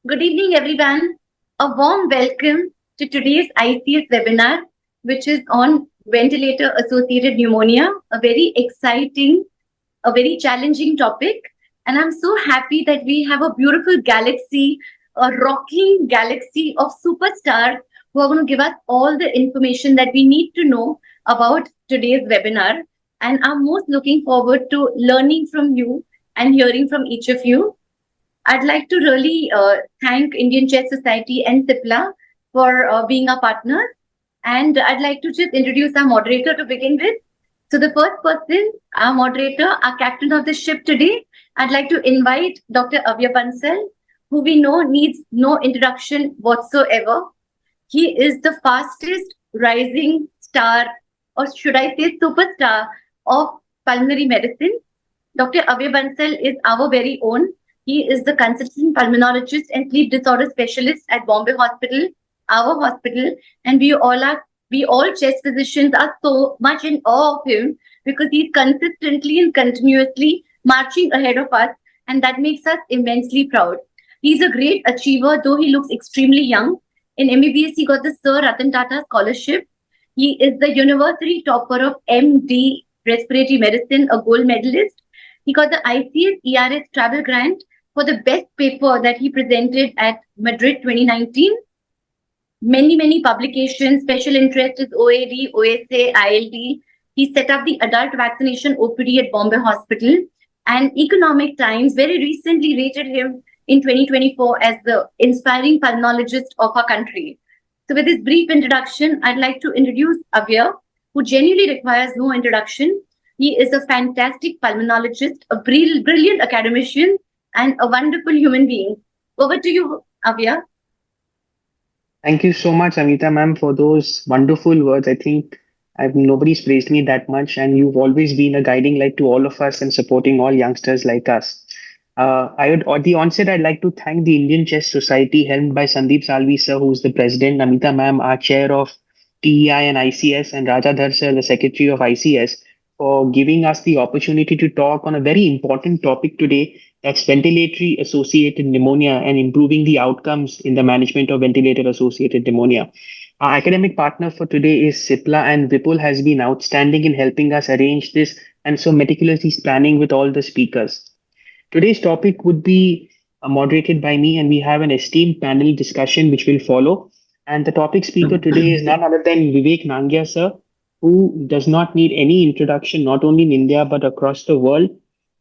Good evening, everyone. A warm welcome to today's ICS webinar, which is on ventilator associated pneumonia, a very exciting, a very challenging topic. And I'm so happy that we have a beautiful galaxy, a rocking galaxy of superstars who are going to give us all the information that we need to know about today's webinar. And I'm most looking forward to learning from you and hearing from each of you. I'd like to really thank Indian Chess Society and CIPLA for being our partners. And I'd like to just introduce our moderator to begin with. So the first person, our moderator, our captain of the ship today, I'd like to invite Dr. Avya Bansal, who we know needs no introduction whatsoever. He is the fastest rising star, or should I say superstar, of pulmonary medicine. Dr. Avya Bansal is our very own. He is the consultant pulmonologist and sleep disorder specialist at Bombay Hospital, our hospital, and we all chest physicians are so much in awe of him because he's consistently and continuously marching ahead of us, and that makes us immensely proud. He's a great achiever, though he looks extremely young. In MBBS, he got the Sir Ratan Tata Scholarship. He is the university topper of MD Respiratory Medicine, a gold medalist. He got the ICS ERS travel grant for the best paper that he presented at Madrid 2019. Many publications, special interest is OAD, OSA, ILD. He set up the adult vaccination OPD at Bombay Hospital. And Economic Times very recently rated him in 2024 as the inspiring pulmonologist of our country. So with this brief introduction, I'd like to introduce Avya, who genuinely requires no introduction. He is a fantastic pulmonologist, a brilliant academician, and a wonderful human being. Over to you, Avya. Thank you so much, Amita ma'am, for those wonderful words. I think nobody's praised me that much, and you've always been a guiding light to all of us and supporting all youngsters like us. At the onset, I'd like to thank the Indian Chess Society, helmed by Sandeep Salvi sir, who's the president, Amita ma'am, our chair of TEI and ICS, and Rajadhar sir, the secretary of ICS, for giving us the opportunity to talk on a very important topic today, that's ventilatory associated pneumonia and improving the outcomes in the management of ventilator associated pneumonia. Our academic partner for today is CIPLA, and Vipul has been outstanding in helping us arrange this and so meticulously planning with all the speakers. Today's topic would be moderated by me, and we have an esteemed panel discussion which will follow. And the topic speaker today is none other than Vivek Nangia, sir, who does not need any introduction, not only in India but across the world.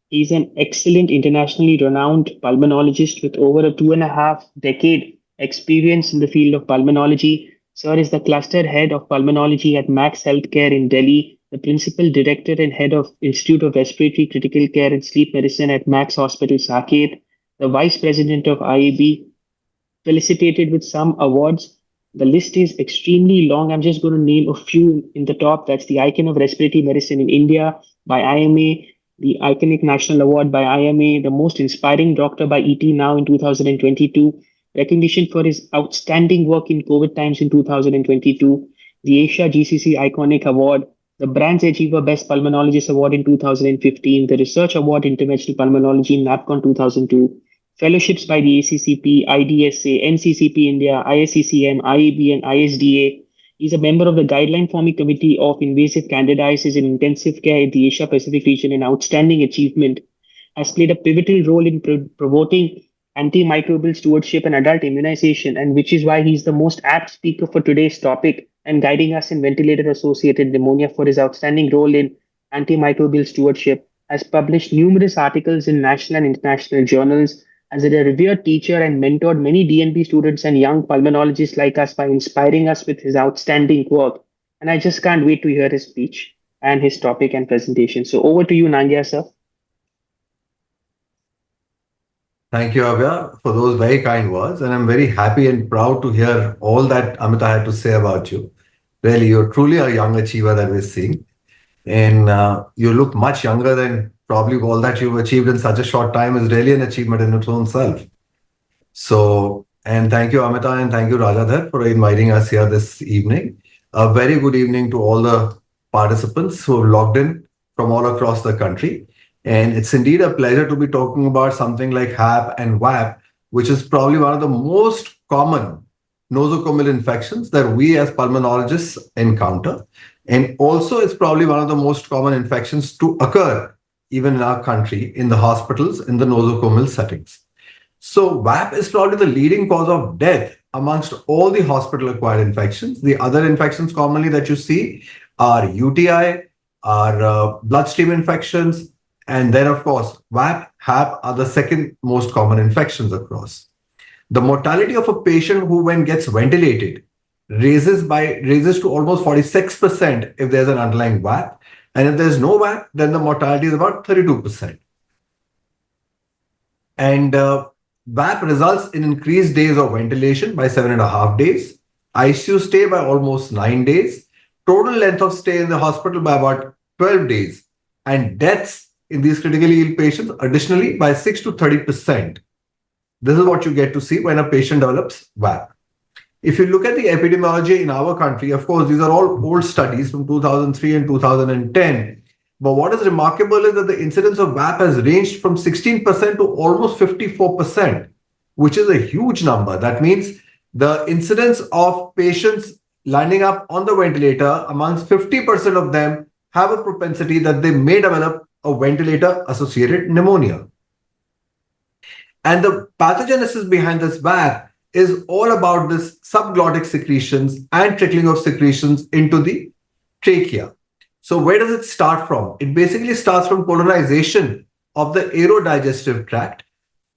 He's an excellent internationally renowned pulmonologist with over a 2.5 decade experience in the field of pulmonology. Sir is the cluster head of pulmonology at Max Healthcare in Delhi, the principal director and head of Institute of Respiratory Critical Care and Sleep Medicine at Max Hospital Saket, the vice president of IAB, felicitated with some awards. The list is extremely long. I'm just going to name a few in the top. That's the Icon of Respiratory Medicine in India by IMA, the Iconic National Award by IMA, the Most Inspiring Doctor by ET Now in 2022, recognition for his outstanding work in COVID times in 2022, the Asia GCC Iconic Award, the Brands Achiever Best Pulmonologist Award in 2015, the Research Award Interventional Pulmonology in NAPCON 2002, fellowships by the ACCP, IDSA, NCCP India, ISCCM, IAB, and ISDA. He's a member of the Guideline Forming Committee of Invasive Candidiasis in Intensive Care in the Asia Pacific region, an outstanding achievement, has played a pivotal role in promoting antimicrobial stewardship and adult immunization, and which is why he's the most apt speaker for today's topic and guiding us in ventilator-associated pneumonia for his outstanding role in antimicrobial stewardship, has published numerous articles in national and international journals, as a revered teacher and mentored many DNP students and young pulmonologists like us by inspiring us with his outstanding work. And I just can't wait to hear his speech and his topic and presentation. So over to you, Nangia, sir. Thank you, Avya, for those very kind words. And I'm very happy and proud to hear all that Amita had to say about you. Really, you're truly a young achiever that we're seeing. And you look much younger than probably all that you've achieved in such a short time is really an achievement in its own self. So, and thank you, Amita, and thank you, Rajadhar, for inviting us here this evening. A very good evening to all the participants who have logged in from all across the country. And it's indeed a pleasure to be talking about something like HAP and WAP, which is probably one of the most common nosocomial infections that we as pulmonologists encounter. And also, it's probably one of the most common infections to occur even in our country, in the hospitals, in the nosocomial settings. So, VAP is probably the leading cause of death amongst all the hospital acquired infections. The other infections commonly that you see are UTI, are bloodstream infections, and then, of course, VAP, HAP are the second most common infections across. The mortality of a patient who, when gets ventilated, raises to almost 46% if there's an underlying VAP, and if there's no VAP, then the mortality is about 32%. And VAP results in increased days of ventilation by 7.5 days, ICU stay by almost 9 days, total length of stay in the hospital by about 12 days, and deaths in these critically ill patients additionally by 6 to 30%. This is what you get to see when a patient develops VAP. If you look at the epidemiology in our country, of course, these are all old studies from 2003 and 2010. But what is remarkable is that the incidence of VAP has ranged from 16% to almost 54%, which is a huge number. That means the incidence of patients lining up on the ventilator, amongst 50% of them have a propensity that they may develop a ventilator-associated pneumonia. And the pathogenesis behind this VAP is all about this subglottic secretions and trickling of secretions into the trachea. So where does it start from? It basically starts from colonization of the aerodigestive tract.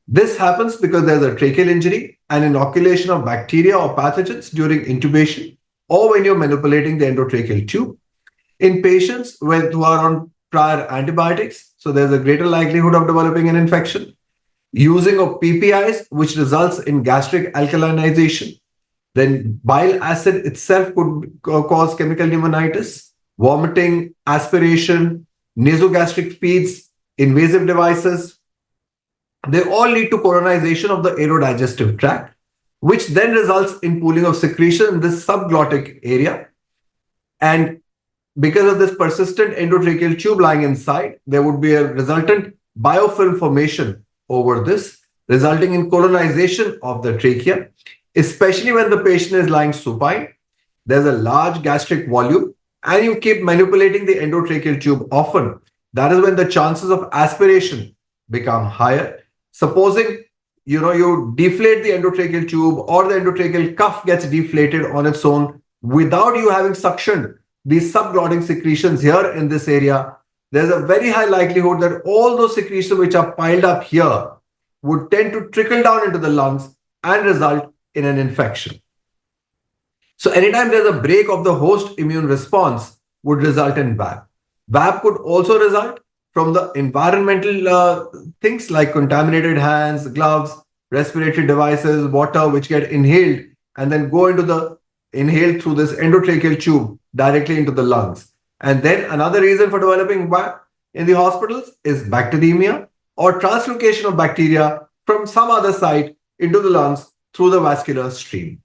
This happens because there's a tracheal injury and inoculation of bacteria or pathogens during intubation or when you're manipulating the endotracheal tube. In patients who are on prior antibiotics, so there's a greater likelihood of developing an infection. Using of PPIs, which results in gastric alkalinization. Then bile acid itself could cause chemical pneumonitis. Vomiting, aspiration, nasogastric feeds, invasive devices, they all lead to colonization of the aerodigestive tract, which then results in pooling of secretion in this subglottic area. And because of this persistent endotracheal tube lying inside, there would be a resultant biofilm formation over this, resulting in colonization of the trachea, especially when the patient is lying supine. There's a large gastric volume, and you keep manipulating the endotracheal tube often. That is when the chances of aspiration become higher. Supposing you deflate the endotracheal tube or the endotracheal cuff gets deflated on its own without you having suctioned these subglottic secretions here in this area, there's a very high likelihood that all those secretions which are piled up here would tend to trickle down into the lungs and result in an infection. So anytime there's a break of the host immune response would result in VAP. VAP could also result from the environmental things like contaminated hands, gloves, respiratory devices, water which get inhaled and then go into the inhaled through this endotracheal tube directly into the lungs. And then another reason for developing VAP in the hospitals is bacteremia or translocation of bacteria from some other site into the lungs through the vascular stream.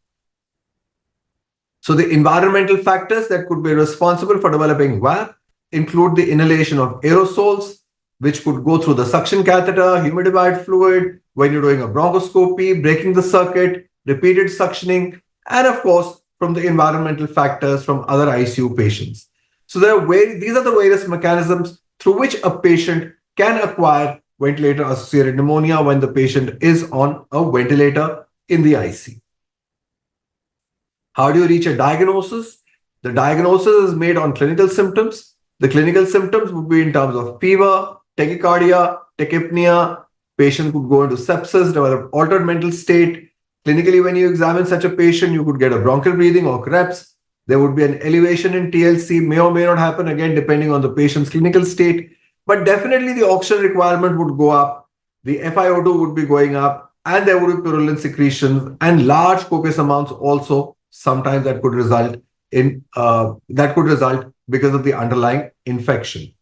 So the environmental factors that could be responsible for developing VAP include the inhalation of aerosols, which could go through the suction catheter, humidified fluid, when you're doing a bronchoscopy, breaking the circuit, repeated suctioning, and of course, from the environmental factors from other ICU patients. So these are the various mechanisms through which a patient can acquire ventilator-associated pneumonia when the patient is on a ventilator in the ICU. How do you reach a diagnosis? The diagnosis is made on clinical symptoms. The clinical symptoms would be in terms of fever, tachycardia, tachypnea. Patient could go into sepsis, develop altered mental state. Clinically, when you examine such a patient, you could get a bronchial breathing or CREPS. There would be an elevation in TLC, may or may not happen, again, depending on the patient's clinical state. But definitely the oxygen requirement would go up. The FiO2 would be going up, and there would be purulent secretions and large copious amounts also. Sometimes that could result because of the underlying infection.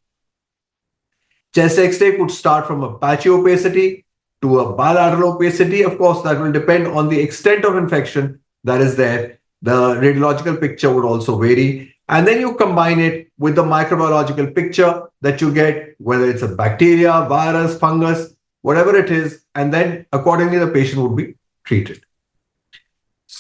Chest X-ray could start from a patchy opacity to a bilateral opacity. Of course, that will depend on the extent of infection that is there. The radiological picture would also vary. And then you combine it with the microbiological picture that you get, whether it's a bacteria, virus, fungus. whatever it is, and then accordingly the patient would be treated.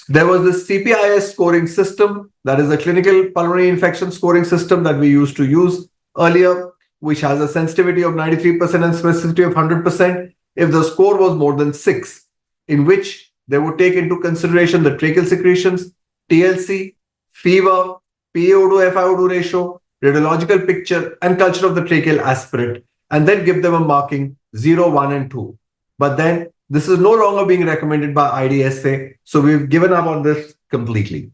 There was this CPIS scoring system, that is a clinical pulmonary infection scoring system that we used to use earlier, which has a sensitivity of 93% and specificity of 100% if the score was more than 6, in which they would take into consideration the tracheal secretions, TLC, fever, PaO2 FiO2 ratio, radiological picture, and culture of the tracheal aspirate, and then give them a marking 0, 1, and 2. But then this is no longer being recommended by IDSA, so we've given up on this completely.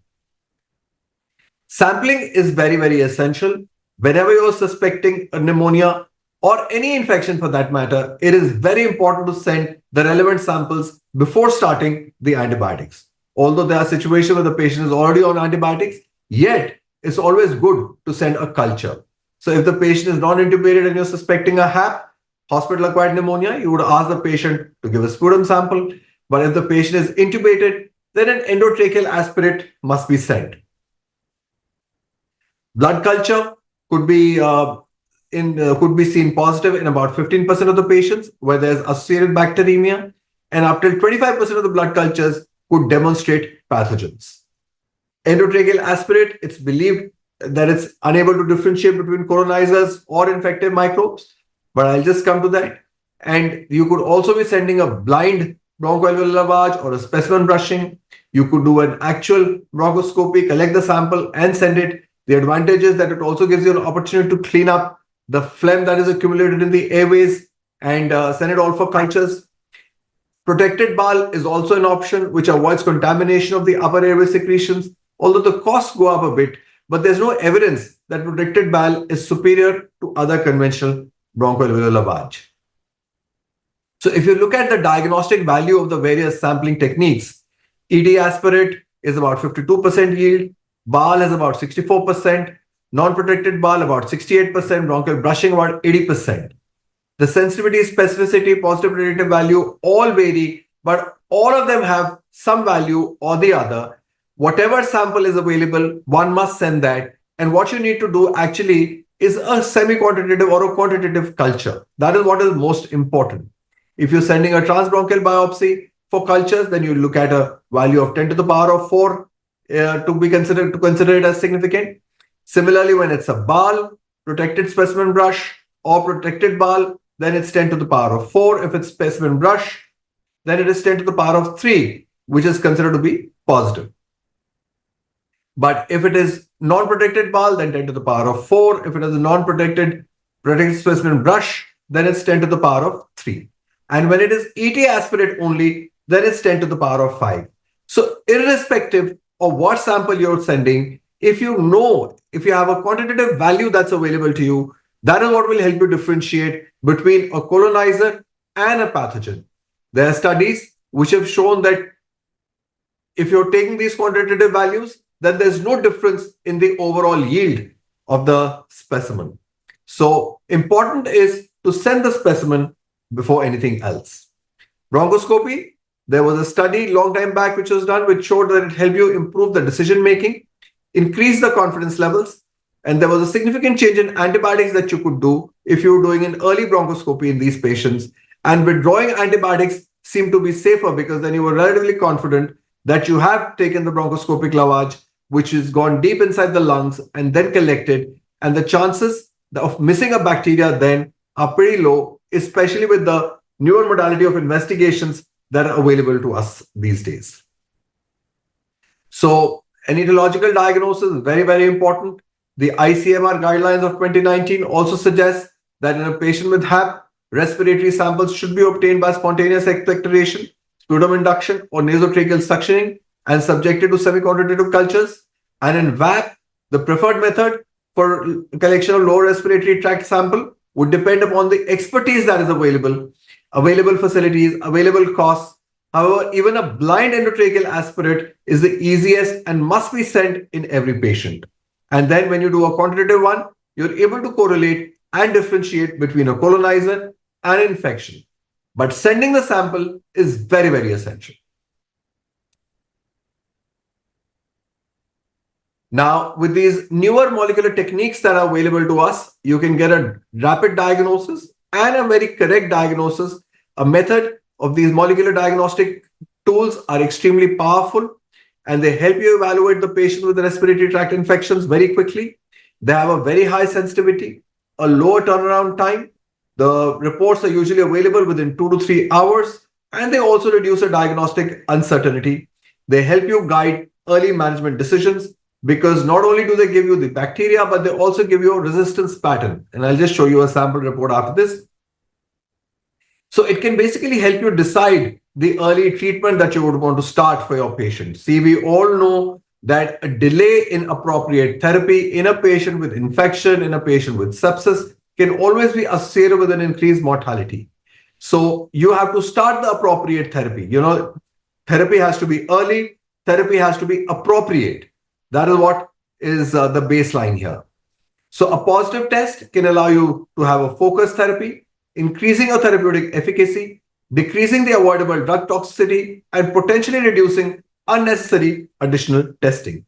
Sampling is very, very essential. Whenever you're suspecting a pneumonia or any infection for that matter, it is very important to send the relevant samples before starting the antibiotics. Although there are situations where the patient is already on antibiotics, yet it's always good to send a culture. So if the patient is non-intubated and you're suspecting a HAP, hospital-acquired pneumonia, you would ask the patient to give a sputum sample. But if the patient is intubated, then an endotracheal aspirate must be sent. Blood culture could be seen positive in about 15% of the patients where there's associated bacteremia, and up till 25% of the blood cultures could demonstrate pathogens. Endotracheal aspirate, it's believed that it's unable to differentiate between colonizers or infective microbes, but I'll just come to that. And you could also be sending a blind bronchoalveolar lavage or a specimen brushing. You could do an actual bronchoscopy, collect the sample and send it. The advantage is that it also gives you an opportunity to clean up the phlegm that is accumulated in the airways and send it all for cultures. Protected bowel is also an option which avoids contamination of the upper airway secretions, although the costs go up a bit, but there's no evidence that protected bowel is superior to other conventional bronchoalveolar lavage. So if you look at the diagnostic value of the various sampling techniques, ED aspirate is about 52% yield, bowel is about 64%, non-protected bowel about 68%, bronchial brushing about 80%. The sensitivity, specificity, positive predictive value all vary, but all of them have some value or the other. Whatever sample is available, one must send that. And what you need to do actually is a semi-quantitative or a quantitative culture. That is what is most important. If you're sending a transbronchial biopsy for cultures, then you look at a value of 10 to the power of 4 to consider it as significant. Similarly, when it's a bowel, protected specimen brush or protected bowel, then it's 10 to the power of 4. If it's specimen brush, then it is 10 to the power of 3, which is considered to be positive. But if it is non-protected bowel, then 10 to the power of 4. If it is a non-protected protected specimen brush, then it's 10 to the power of 3. And when it is ET aspirate only, then it's 10 to the power of 5. So irrespective of what sample you're sending, if you have a quantitative value that's available to you, that is what will help you differentiate between a colonizer and a pathogen. There are studies which have shown that if you're taking these quantitative values, then there's no difference in the overall yield of the specimen. So important is to send the specimen before anything else. Bronchoscopy, there was a study long time back which was done which showed that it helped you improve the decision making, increase the confidence levels, and there was a significant change in antibiotics that you could do if you were doing an early bronchoscopy in these patients. And withdrawing antibiotics seemed to be safer because then you were relatively confident that you have taken the bronchoscopic lavage, which has gone deep inside the lungs and then collected. And the chances of missing a bacteria then are pretty low, especially with the newer modality of investigations that are available to us these days. So an etiological diagnosis is very, very important. The ICMR guidelines of 2019 also suggest that in a patient with HAP, respiratory samples should be obtained by spontaneous expectoration, sputum induction, or nasotracheal suctioning and subjected to semi-quantitative cultures. And in VAP, the preferred method for collection of lower respiratory tract sample would depend upon the expertise that is available facilities, available costs. However, even a blind endotracheal aspirate is the easiest and must be sent in every patient. And then when you do a quantitative one, you're able to correlate and differentiate between a colonizer and infection. But sending the sample is very, very essential. Now, with these newer molecular techniques that are available to us, you can get a rapid diagnosis and a very correct diagnosis a method of these molecular diagnostic tools are extremely powerful, and they help you evaluate the patient with respiratory tract infections very quickly. They have a very high sensitivity, a lower turnaround time. The reports are usually available within 2 to 3 hours, and they also reduce the diagnostic uncertainty. They help you guide early management decisions because not only do they give you the bacteria, but they also give you a resistance pattern. And I'll just show you a sample report after this. So it can basically help you decide the early treatment that you would want to start for your patient. See, we all know that a delay in appropriate therapy in a patient with infection, in a patient with sepsis, can always be associated with an increased mortality. So you have to start the appropriate therapy. Therapy has to be early, therapy has to be appropriate. That is what is the baseline here. So a positive test can allow you to have a focused therapy, increasing your therapeutic efficacy, decreasing the avoidable drug toxicity, and potentially reducing unnecessary additional testing.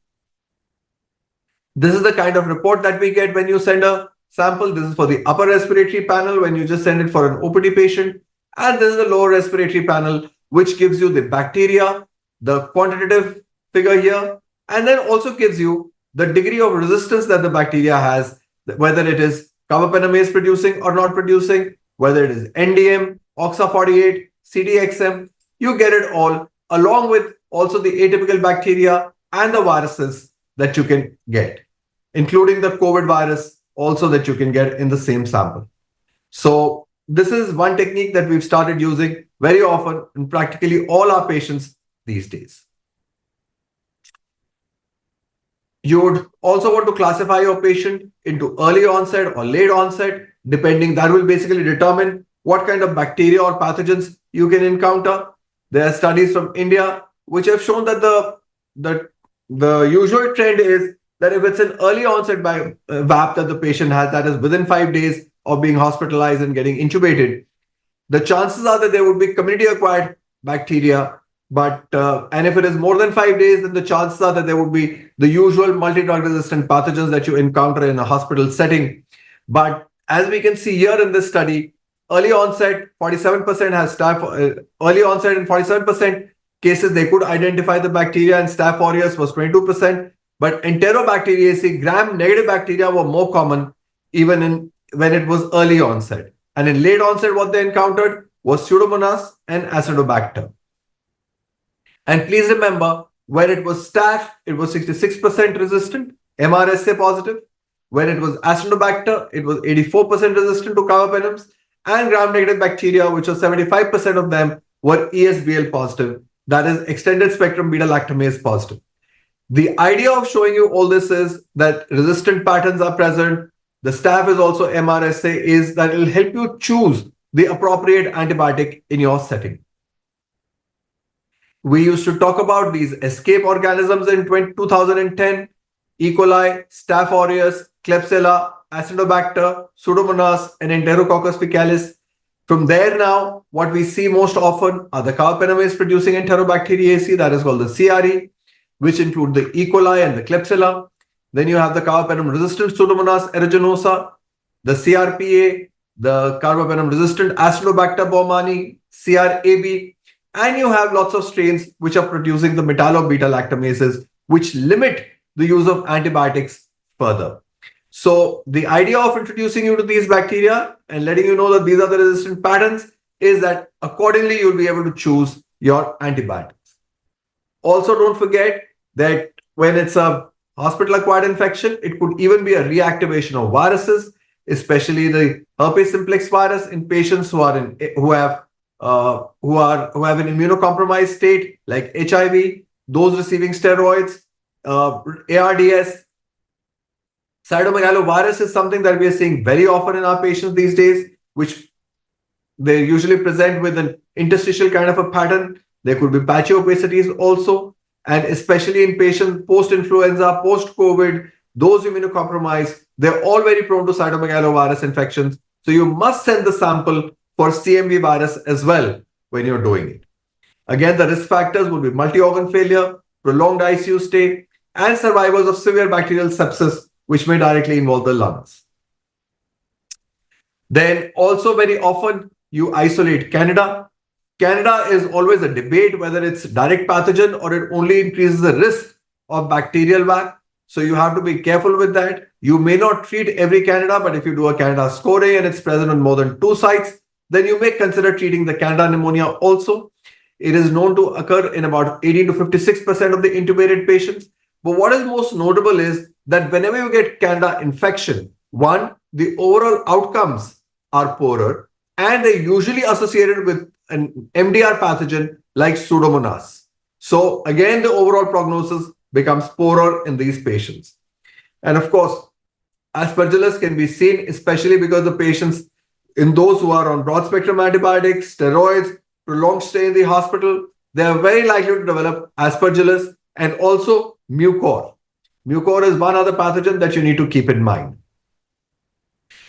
This is the kind of report that we get when you send a sample. This is for the upper respiratory panel when you just send it for an OPD patient. And this is the lower respiratory panel, which gives you the bacteria, the quantitative figure here, and then also gives you the degree of resistance that the bacteria has, whether it is carbapenemase producing or not producing, whether it is NDM, OXA48, CDXM, you get it all, along with also the atypical bacteria and the viruses that you can get, including the COVID virus also that you can get in the same sample. So this is one technique that we've started using very often in practically all our patients these days. You would also want to classify your patient into early onset or late onset, depending. That will basically determine what kind of bacteria or pathogens you can encounter. There are studies from India which have shown that the usual trend is that if it's an early onset by VAP that the patient has, that is within 5 days of being hospitalized and getting intubated, the chances are that there would be community acquired bacteria. But and if it is more than 5 days, then the chances are that there would be the usual multi-drug resistant pathogens that you encounter in a hospital setting. But as we can see here in this study, early onset 47% has staph. Early onset in 47% cases they could identify the bacteria, and Staph aureus was 22%. But Enterobacteriaceae, gram-negative bacteria were more common even when it was early onset. And in late onset, what they encountered was Pseudomonas and Acinetobacter. And please remember, when it was staph, it was 66% resistant, MRSA positive. When it was Acinetobacter, it was 84% resistant to carbapenems. And gram-negative bacteria, which was 75% of them, were ESBL positive, that is extended spectrum beta-lactamase positive. The idea of showing you all this is that resistant patterns are present. The staph is also MRSA, is that it will help you choose the appropriate antibiotic in your setting. We used to talk about these escape organisms in 2010, E. coli, Staph aureus, Klebsiella, Acinetobacter, Pseudomonas, and Enterococcus faecalis. From there now, what we see most often are the carbapenemase producing Enterobacteriaceae, that is called the CRE, which include the E. coli and the Klebsiella. Then you have the carbapenem resistant Pseudomonas aeruginosa, the CRPA, the carbapenem resistant Acinetobacter baumannii, CRAB, and you have lots of strains which are producing the metallo-beta-lactamases, which limit the use of antibiotics further. So the idea of introducing you to these bacteria and letting you know that these are the resistant patterns is that accordingly you'll be able to choose your antibiotics. Also, don't forget that when it's a hospital-acquired infection, it could even be a reactivation of viruses, especially the herpes simplex virus in patients who have an immunocompromised state like HIV, those receiving steroids, ARDS. Cytomegalovirus is something that we are seeing very often in our patients these days, which they usually present with an interstitial kind of a pattern. There could be patchy opacities also, and especially in patients post-influenza, post-COVID, those immunocompromised, they're all very prone to cytomegalovirus infections. So you must send the sample for CMV virus as well when you're doing it. Again, the risk factors would be multi-organ failure, prolonged ICU stay, and survivors of severe bacterial sepsis, which may directly involve the lungs. Then also very often you isolate Candida. Candida is always a debate whether it's direct pathogen or it only increases the risk of bacterial VAC. So you have to be careful with that. You may not treat every Candida, but if you do a Candida scoring and it's present on more than 2 sites, then you may consider treating the Candida pneumonia also. It is known to occur in about 18 to 56% of the intubated patients. But what is most notable is that whenever you get Candida infection, one, the overall outcomes are poorer and they're usually associated with an MDR pathogen like Pseudomonas. So again, the overall prognosis becomes poorer in these patients. And of course, Aspergillus can be seen, especially because the patients in those who are on broad spectrum antibiotics, steroids, prolonged stay in the hospital, they are very likely to develop Aspergillus and also mucor. Mucor is one other pathogen that you need to keep in mind.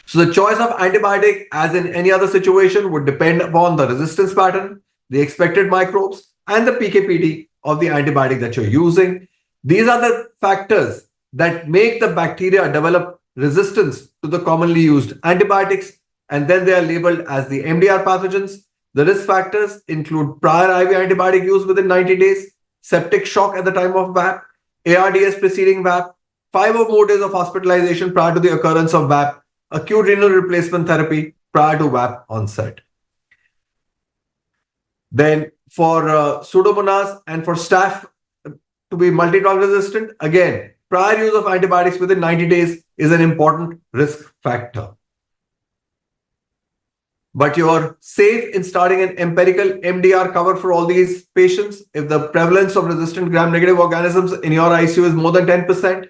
So the choice of antibiotic, as in any other situation, would depend upon the resistance pattern, the expected microbes, and the PK/PD of the antibiotic that you're using. These are the factors that make the bacteria develop resistance to the commonly used antibiotics, and then they are labeled as the MDR pathogens. The risk factors include prior IV antibiotic use within 90 days, septic shock at the time of VAP, ARDS preceding VAP, 5 or more days of hospitalization prior to the occurrence of VAP, acute renal replacement therapy prior to VAP onset. Then for Pseudomonas and for staph to be multi-drug resistant, again, prior use of antibiotics within 90 days is an important risk factor. But you're safe in starting an empirical MDR cover for all these patients. If the prevalence of resistant gram-negative organisms in your ICU is more than 10%,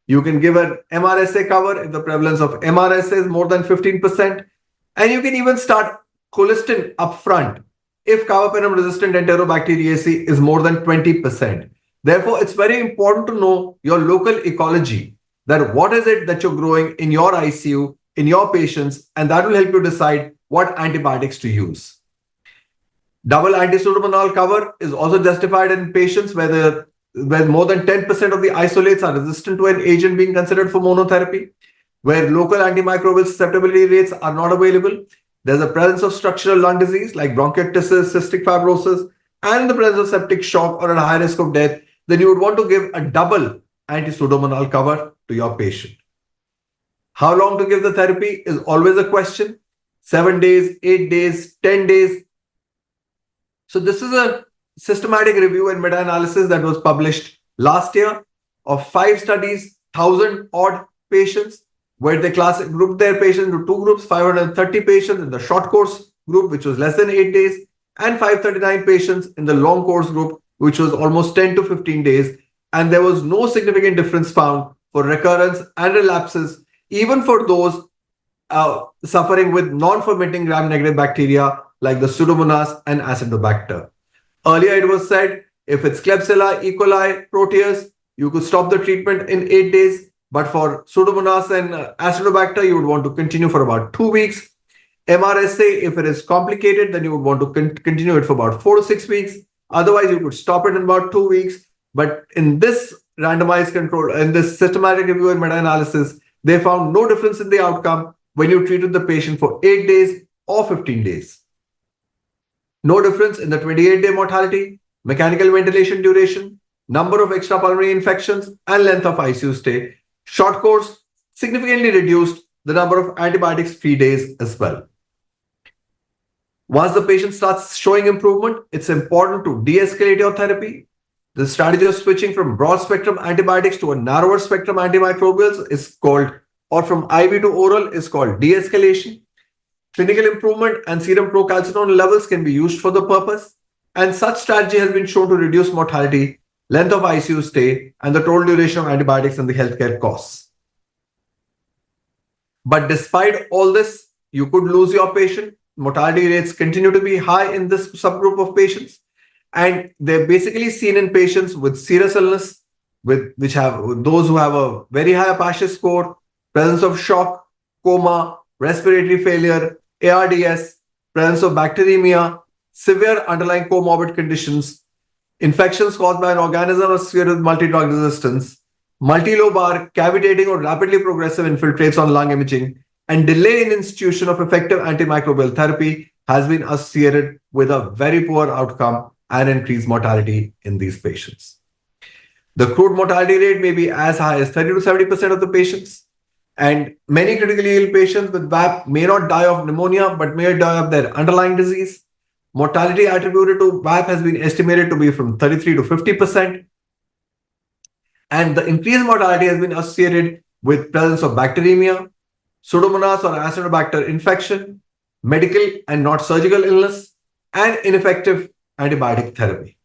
you can give an MRSA cover if the prevalence of MRSA is more than 15%. And you can even start colistin upfront if carbapenem-resistant Enterobacteriaceae is more than 20%. Therefore, it's very important to know your local ecology, that what is it that you're growing in your ICU, in your patients, and that will help you decide what antibiotics to use. Double anti-pseudomonal cover is also justified in patients where more than 10% of the isolates are resistant to an agent being considered for monotherapy, where local antimicrobial susceptibility rates are not available. There's a presence of structural lung disease like bronchiectasis, cystic fibrosis, and the presence of septic shock or a high risk of death. Then you would want to give a double anti-pseudomonal cover to your patient. How long to give the therapy is always a question. 7 days, 8 days, 10 days. So this is a systematic review and meta-analysis that was published last year of 5 studies, 1,000 odd patients, where they grouped their patients into 2 groups, 530 patients in the short course group, which was less than 8 days, and 539 patients in the long course group, which was almost 10 to 15 days. And there was no significant difference found for recurrence and relapses, even for those suffering with non-fermenting gram-negative bacteria like the Pseudomonas and Acinetobacter. Earlier it was said, if it's Klebsiella, E. coli, Proteus, you could stop the treatment in 8 days. But for Pseudomonas and Acinetobacter, you would want to continue for about 2 weeks. MRSA, if it is complicated, then you would want to continue it for about 4 to 6 weeks. Otherwise, you could stop it in about 2 weeks. But in this randomized control, in this systematic review and meta-analysis, they found no difference in the outcome when you treated the patient for 8 days or 15 days. No difference in the 28-day mortality, mechanical ventilation duration, number of extrapulmonary infections, and length of ICU stay. Short course significantly reduced the number of antibiotics-free days as well. Once the patient starts showing improvement, it's important to de-escalate your therapy. The strategy of switching from broad-spectrum antibiotics to a narrower-spectrum antimicrobials is called, or from IV to oral is called de-escalation. Clinical improvement and serum procalcitonin levels can be used for the purpose, and such strategy has been shown to reduce mortality, length of ICU stay, and the total duration of antibiotics and the healthcare costs. But despite all this, you could lose your patient. Mortality rates continue to be high in this subgroup of patients, and they're basically seen in patients with serious illness, which have those who have a very high Apache score, presence of shock, coma, respiratory failure, ARDS, presence of bacteremia, severe underlying comorbid conditions, infections caused by an organism associated with multi-drug resistance, multilobar, cavitating or rapidly progressive infiltrates on lung imaging, and delay in institution of effective antimicrobial therapy has been associated with a very poor outcome and increased mortality in these patients. The crude mortality rate may be as high as 30 to 70% of the patients. And many critically ill patients with VAP may not die of pneumonia, but may die of their underlying disease. Mortality attributed to VAP has been estimated to be from 33 to 50%. And the increased mortality has been associated with presence of bacteremia, Pseudomonas or Acinetobacter infection, medical and not surgical illness, and ineffective antibiotic therapy.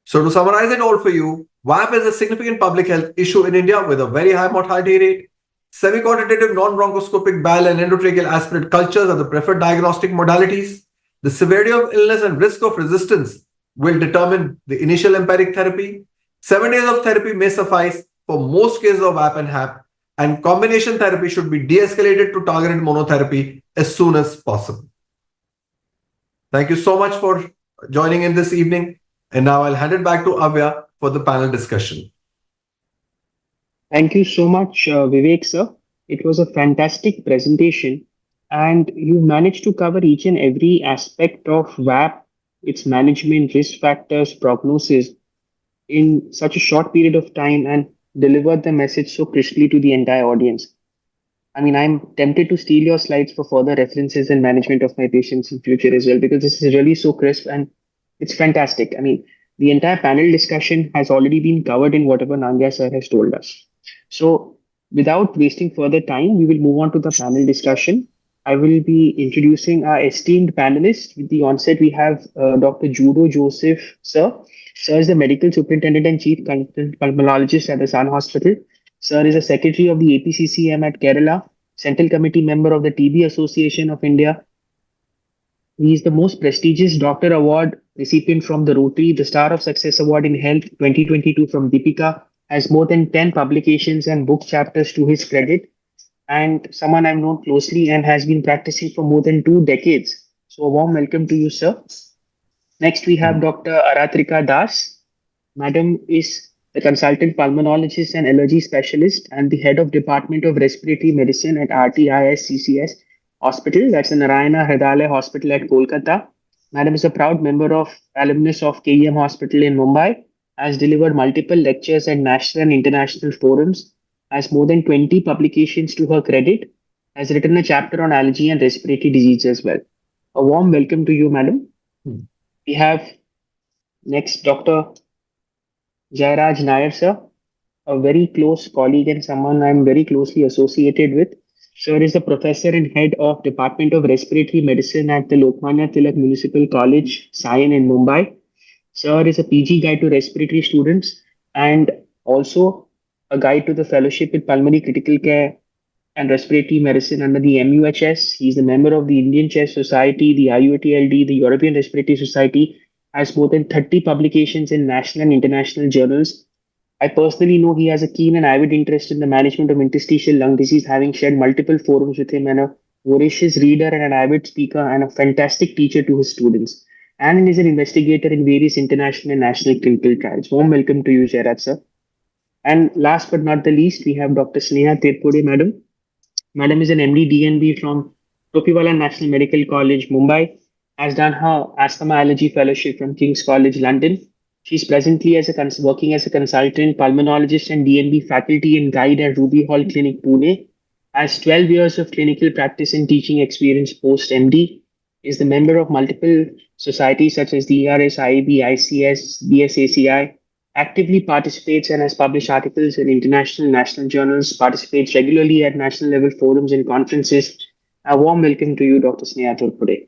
So to summarize it all for you, VAP is a significant public health issue in India with a very high mortality rate. Semi-quantitative non-bronchoscopic bile and endotracheal aspirate cultures are the preferred diagnostic modalities. The severity of illness and risk of resistance will determine the initial empiric therapy. 7 days of therapy may suffice for most cases of VAP and HAP, and combination therapy should be de-escalated to targeted monotherapy as soon as possible. Thank you so much for joining in this evening. And now I'll hand it back to Avya for the panel discussion. Thank you so much, Vivek, sir. It was a fantastic presentation, and you managed to cover each and every aspect of VAP, its management, risk factors, prognosis in such a short period of time and delivered the message so crisply to the entire audience. I mean, I'm tempted to steal your slides for further references and management of my patients in future as well, because this is really so crisp and it's fantastic. I mean, the entire panel discussion has already been covered in whatever Nandya sir has told us. So, without wasting further time, we will move on to the panel discussion. I will be introducing our esteemed panelists. With the onset, we have Dr. Judo Joseph, sir. Sir is the medical superintendent and chief consultant pulmonologist at the Sun Hospital. Sir is a secretary of the APCCM at Kerala, Central Committee member of the TB Association of India. He is the most prestigious Doctor Award recipient from the Rotary, the Star of Success Award in Health 2022 from Deepika, has more than 10 publications and book chapters to his credit, and someone I've known closely and has been practicing for more than 2 decades. So, a warm welcome to you, sir. Next, we have Dr. Aratrika Das. Madam is the consultant pulmonologist and allergy specialist and the head of Department of Respiratory Medicine at RTIS CCS Hospital. That's the Narayana Hridayalaya Hospital at Kolkata. Madam is a proud member of alumnus of KEM Hospital in Mumbai, has delivered multiple lectures at national and international forums, has more than 20 publications to her credit, has written a chapter on allergy and respiratory disease as well. A warm welcome to you, madam. We have next Dr. Jairaj Nair, sir, a very close colleague and someone I'm very closely associated with. Sir is the professor and head of Department of Respiratory Medicine at the Lokmanya Tilak Municipal College, Sion in Mumbai. Sir is a PG guide to respiratory students and also a guide to the fellowship in pulmonary critical care and respiratory medicine under the MUHS. He's a member of the Indian Chest Society, the IUTLD, the European Respiratory Society, has more than 30 publications in national and international journals. I personally know he has a keen and avid interest in the management of interstitial lung disease, having shared multiple forums with him, and a voracious reader and an avid speaker and a fantastic teacher to his students. And is an investigator in various international and national clinical trials. Warm welcome to you, Jairaj, sir. And last but not the least, we have Dr. Sneha Tirpode, madam. Madam is an MD DNB from Topiwala National Medical College, Mumbai, has done her asthma allergy fellowship from King's College, London. She's presently working as a consultant, pulmonologist, and DNB faculty and guide at Ruby Hall Clinic, Pune. Has 12 years of clinical practice and teaching experience post MD. Is the member of multiple societies such as the ERS, IAB, ICS, BSACI. Actively participates and has published articles in international and national journals. Participates regularly at national level forums and conferences. A warm welcome to you, Dr. Sneha Tirpode.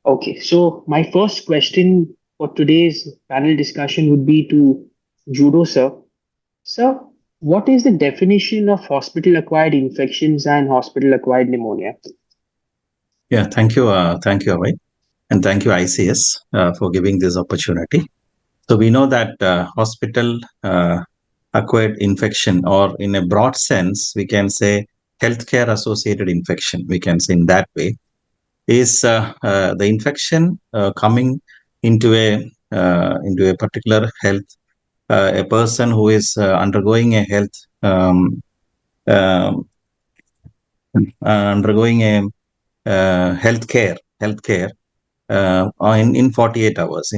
Okay, so my first question for today's panel discussion would be to Judo, sir. Sir, what is the definition of hospital-acquired infections and hospital-acquired pneumonia? Yeah, thank you, Avai, and thank you, ICS, for giving this opportunity. So we know that hospital acquired infection, or in a broad sense, we can say healthcare associated infection, we can say in that way, is the infection coming into a particular health, a person who is undergoing a health undergoing a healthcare in 48 hours.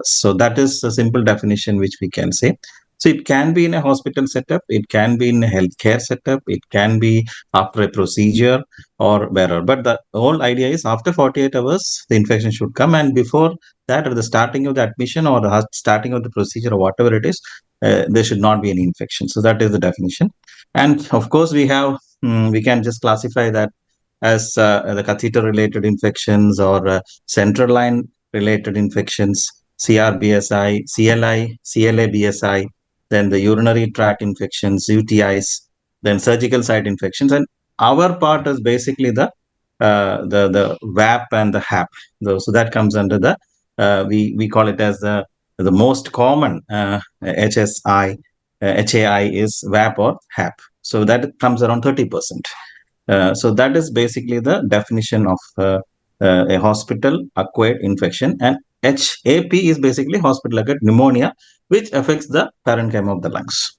So that is a simple definition which we can say. So it can be in a hospital setup, it can be in a healthcare setup, it can be after a procedure or wherever. But the whole idea is after 48 hours, the infection should come, and before that, at the starting of the admission or the starting of the procedure or whatever it is, there should not be any infection. So that is the definition. And of course, we can just classify that as the catheter related infections or central line related infections, CRBSI, CLI, CLA-BSI, then the urinary tract infections, UTIs, then surgical site infections. And our part is basically the VAP and the HAP. So that comes under the we call it as the most common HSI, HAI is VAP or HAP. So that comes around 30%. So that is basically the definition of a hospital acquired infection, and HAP is basically hospital acquired pneumonia, which affects the parenchyma of the lungs.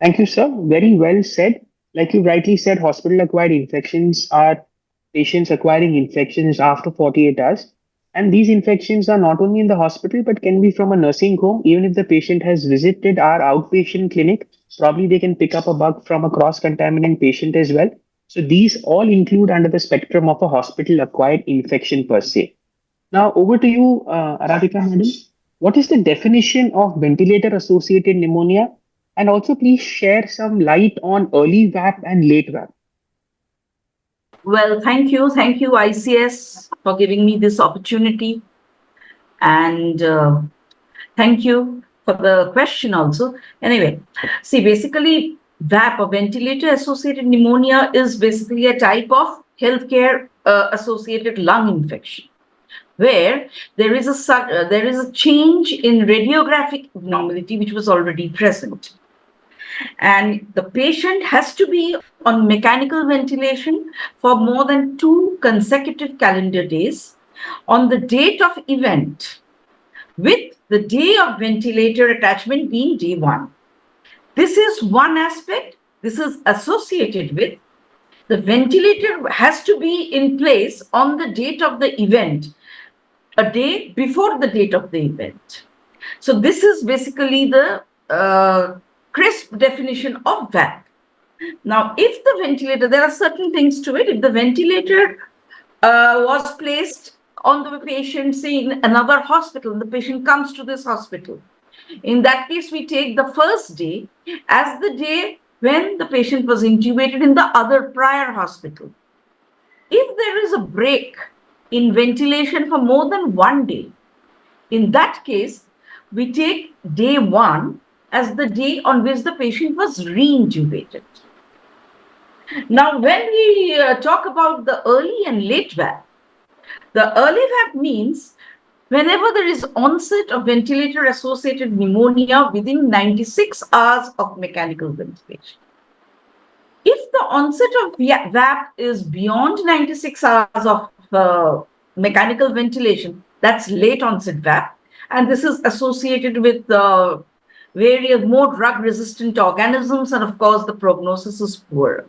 Thank you, sir. Very well said. Like you rightly said, hospital acquired infections are patients acquiring infections after 48 hours. And these infections are not only in the hospital, but can be from a nursing home. Even if the patient has visited our outpatient clinic, probably they can pick up a bug from a cross contaminant patient as well. So these all include under the spectrum of a hospital acquired infection per se. Now, over to you, Aradhika madam. What is the definition of ventilator associated pneumonia? And also, please share some light on early VAP and late VAP. Well, thank you. Thank you, ICS, for giving me this opportunity. And thank you for the question also. Anyway, see, basically, VAP or ventilator associated pneumonia is basically a type of healthcare associated lung infection, where there is a change in radiographic abnormality which was already present. And the patient has to be on mechanical ventilation for more than 2 consecutive calendar days on the date of event, with the day of ventilator attachment being day 1. This is one aspect. This is associated with the ventilator has to be in place on the date of the event, a day before the date of the event. So this is basically the crisp definition of VAP. Now, if the ventilator, there are certain things to it. If the ventilator was placed on the patient, say in another hospital, the patient comes to this hospital. In that case, we take the first day as the day when the patient was intubated in the other prior hospital. If there is a break in ventilation for more than 1 day, in that case, we take day 1 as the day on which the patient was reintubated. Now, when we talk about the early and late VAP, the early VAP means whenever there is onset of ventilator-associated pneumonia within 96 hours of mechanical ventilation. If the onset of VAP is beyond 96 hours of mechanical ventilation, that's late onset VAP, and this is associated with various more drug-resistant organisms, and of course, the prognosis is poor.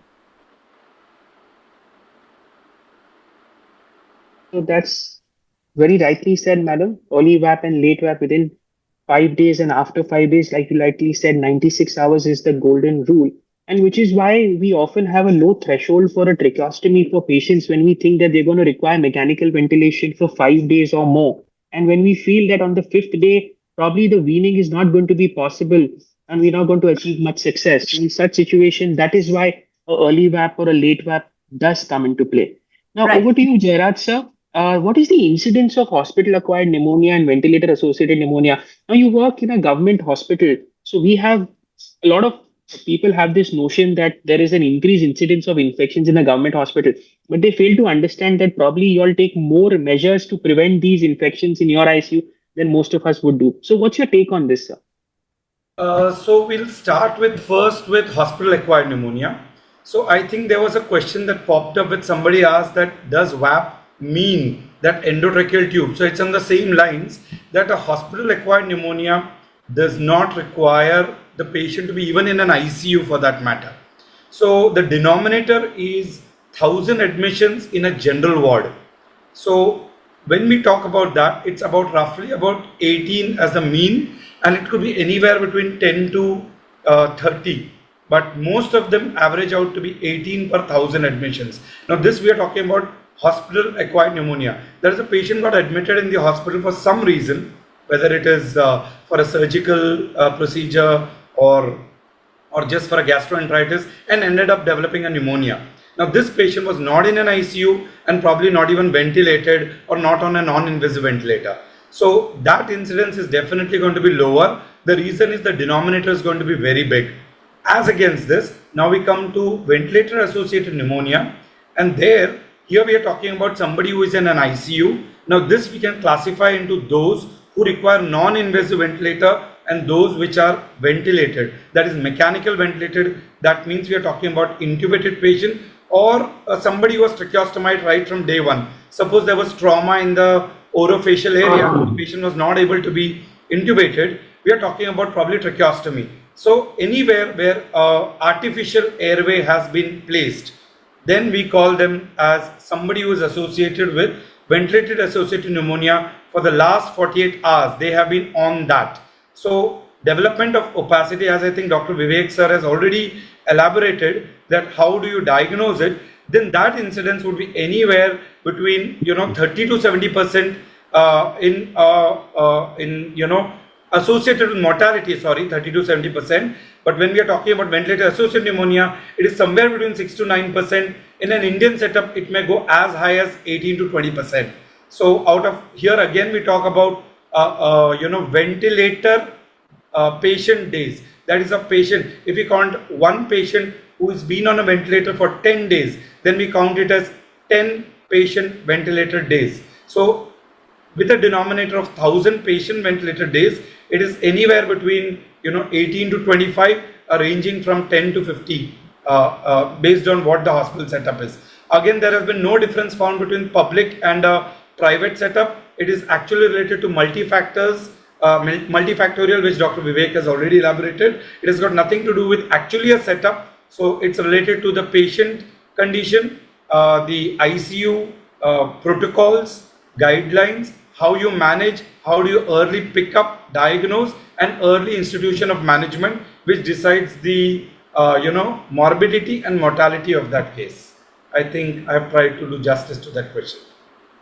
So that's very rightly said, madam. Early VAP and late VAP within 5 days, and after 5 days, like you rightly said, 96 hours is the golden rule. And which is why we often have a low threshold for a tracheostomy for patients when we think that they're going to require mechanical ventilation for 5 days or more. And when we feel that on the 5th day, probably the weaning is not going to be possible and we're not going to achieve much success. In such situation, that is why a early VAP or a late VAP does come into play. Now, Right. over to you, Jairaj sir. What is the incidence of hospital-acquired pneumonia and ventilator-associated pneumonia? Now, you work in a government hospital, so we have a lot of people have this notion that there is an increased incidence of infections in a government hospital, but they fail to understand that probably you all take more measures to prevent these infections in your ICU than most of us would do. So, what's your take on this, sir? So we'll start with first with hospital-acquired pneumonia. So I think there was a question that popped up with somebody asked that does VAP mean that endotracheal tube? So it's on the same lines that a hospital-acquired pneumonia does not require the patient to be even in an ICU for that matter. So the denominator is 1,000 admissions in a general ward. So when we talk about that, it's about roughly about 18 as the mean, and it could be anywhere between 10 to 30. But most of them average out to be 18 per 1,000 admissions. Now this we are talking about hospital acquired pneumonia. There is a patient got admitted in the hospital for some reason, whether it is for a surgical procedure or just for a gastroenteritis, and ended up developing a pneumonia. Now this patient was not in an ICU and probably not even ventilated or not on a non-invasive ventilator. So that incidence is definitely going to be lower. The reason is the denominator is going to be very big. As against this, now we come to ventilator associated pneumonia, and here we are talking about somebody who is in an ICU. Now this we can classify into those who require non-invasive ventilator and those which are ventilated, that is mechanical ventilated. That means we are talking about intubated patient or somebody who was tracheostomy right from day one. Suppose there was trauma in the orofacial area, the patient was not able to be intubated, we are talking about probably tracheostomy. So anywhere where artificial airway has been placed, then we call them as somebody who is associated with ventilated associated pneumonia for the last 48 hours. They have been on that. So development of opacity, as I think Dr. Vivek sir has already elaborated that how do you diagnose it, then that incidence would be anywhere between 30 to 70% in associated with mortality, 30 to 70%. But when we are talking about ventilator associated pneumonia, it is somewhere between 6 to 9%. In an Indian setup, it may go as high as 18 to 20%. So out of here again, we talk about ventilator patient days. That is a patient. If we count one patient who has been on a ventilator for 10 days, then we count it as 10 patient ventilator days. So with a denominator of 1,000 patient ventilator days, it is anywhere between 18 to 25, ranging from 10 to 50, based on what the hospital setup is. Again, there has been no difference found between public and private setup. It is actually related to multifactors, multifactorial, which Dr. Vivek has already elaborated. It has got nothing to do with actually a setup. So it's related to the patient condition, the ICU protocols, guidelines, how you manage, how do you early pick up, diagnose, and early institution of management, which decides the morbidity and mortality of that case. I think I have tried to do justice to that question.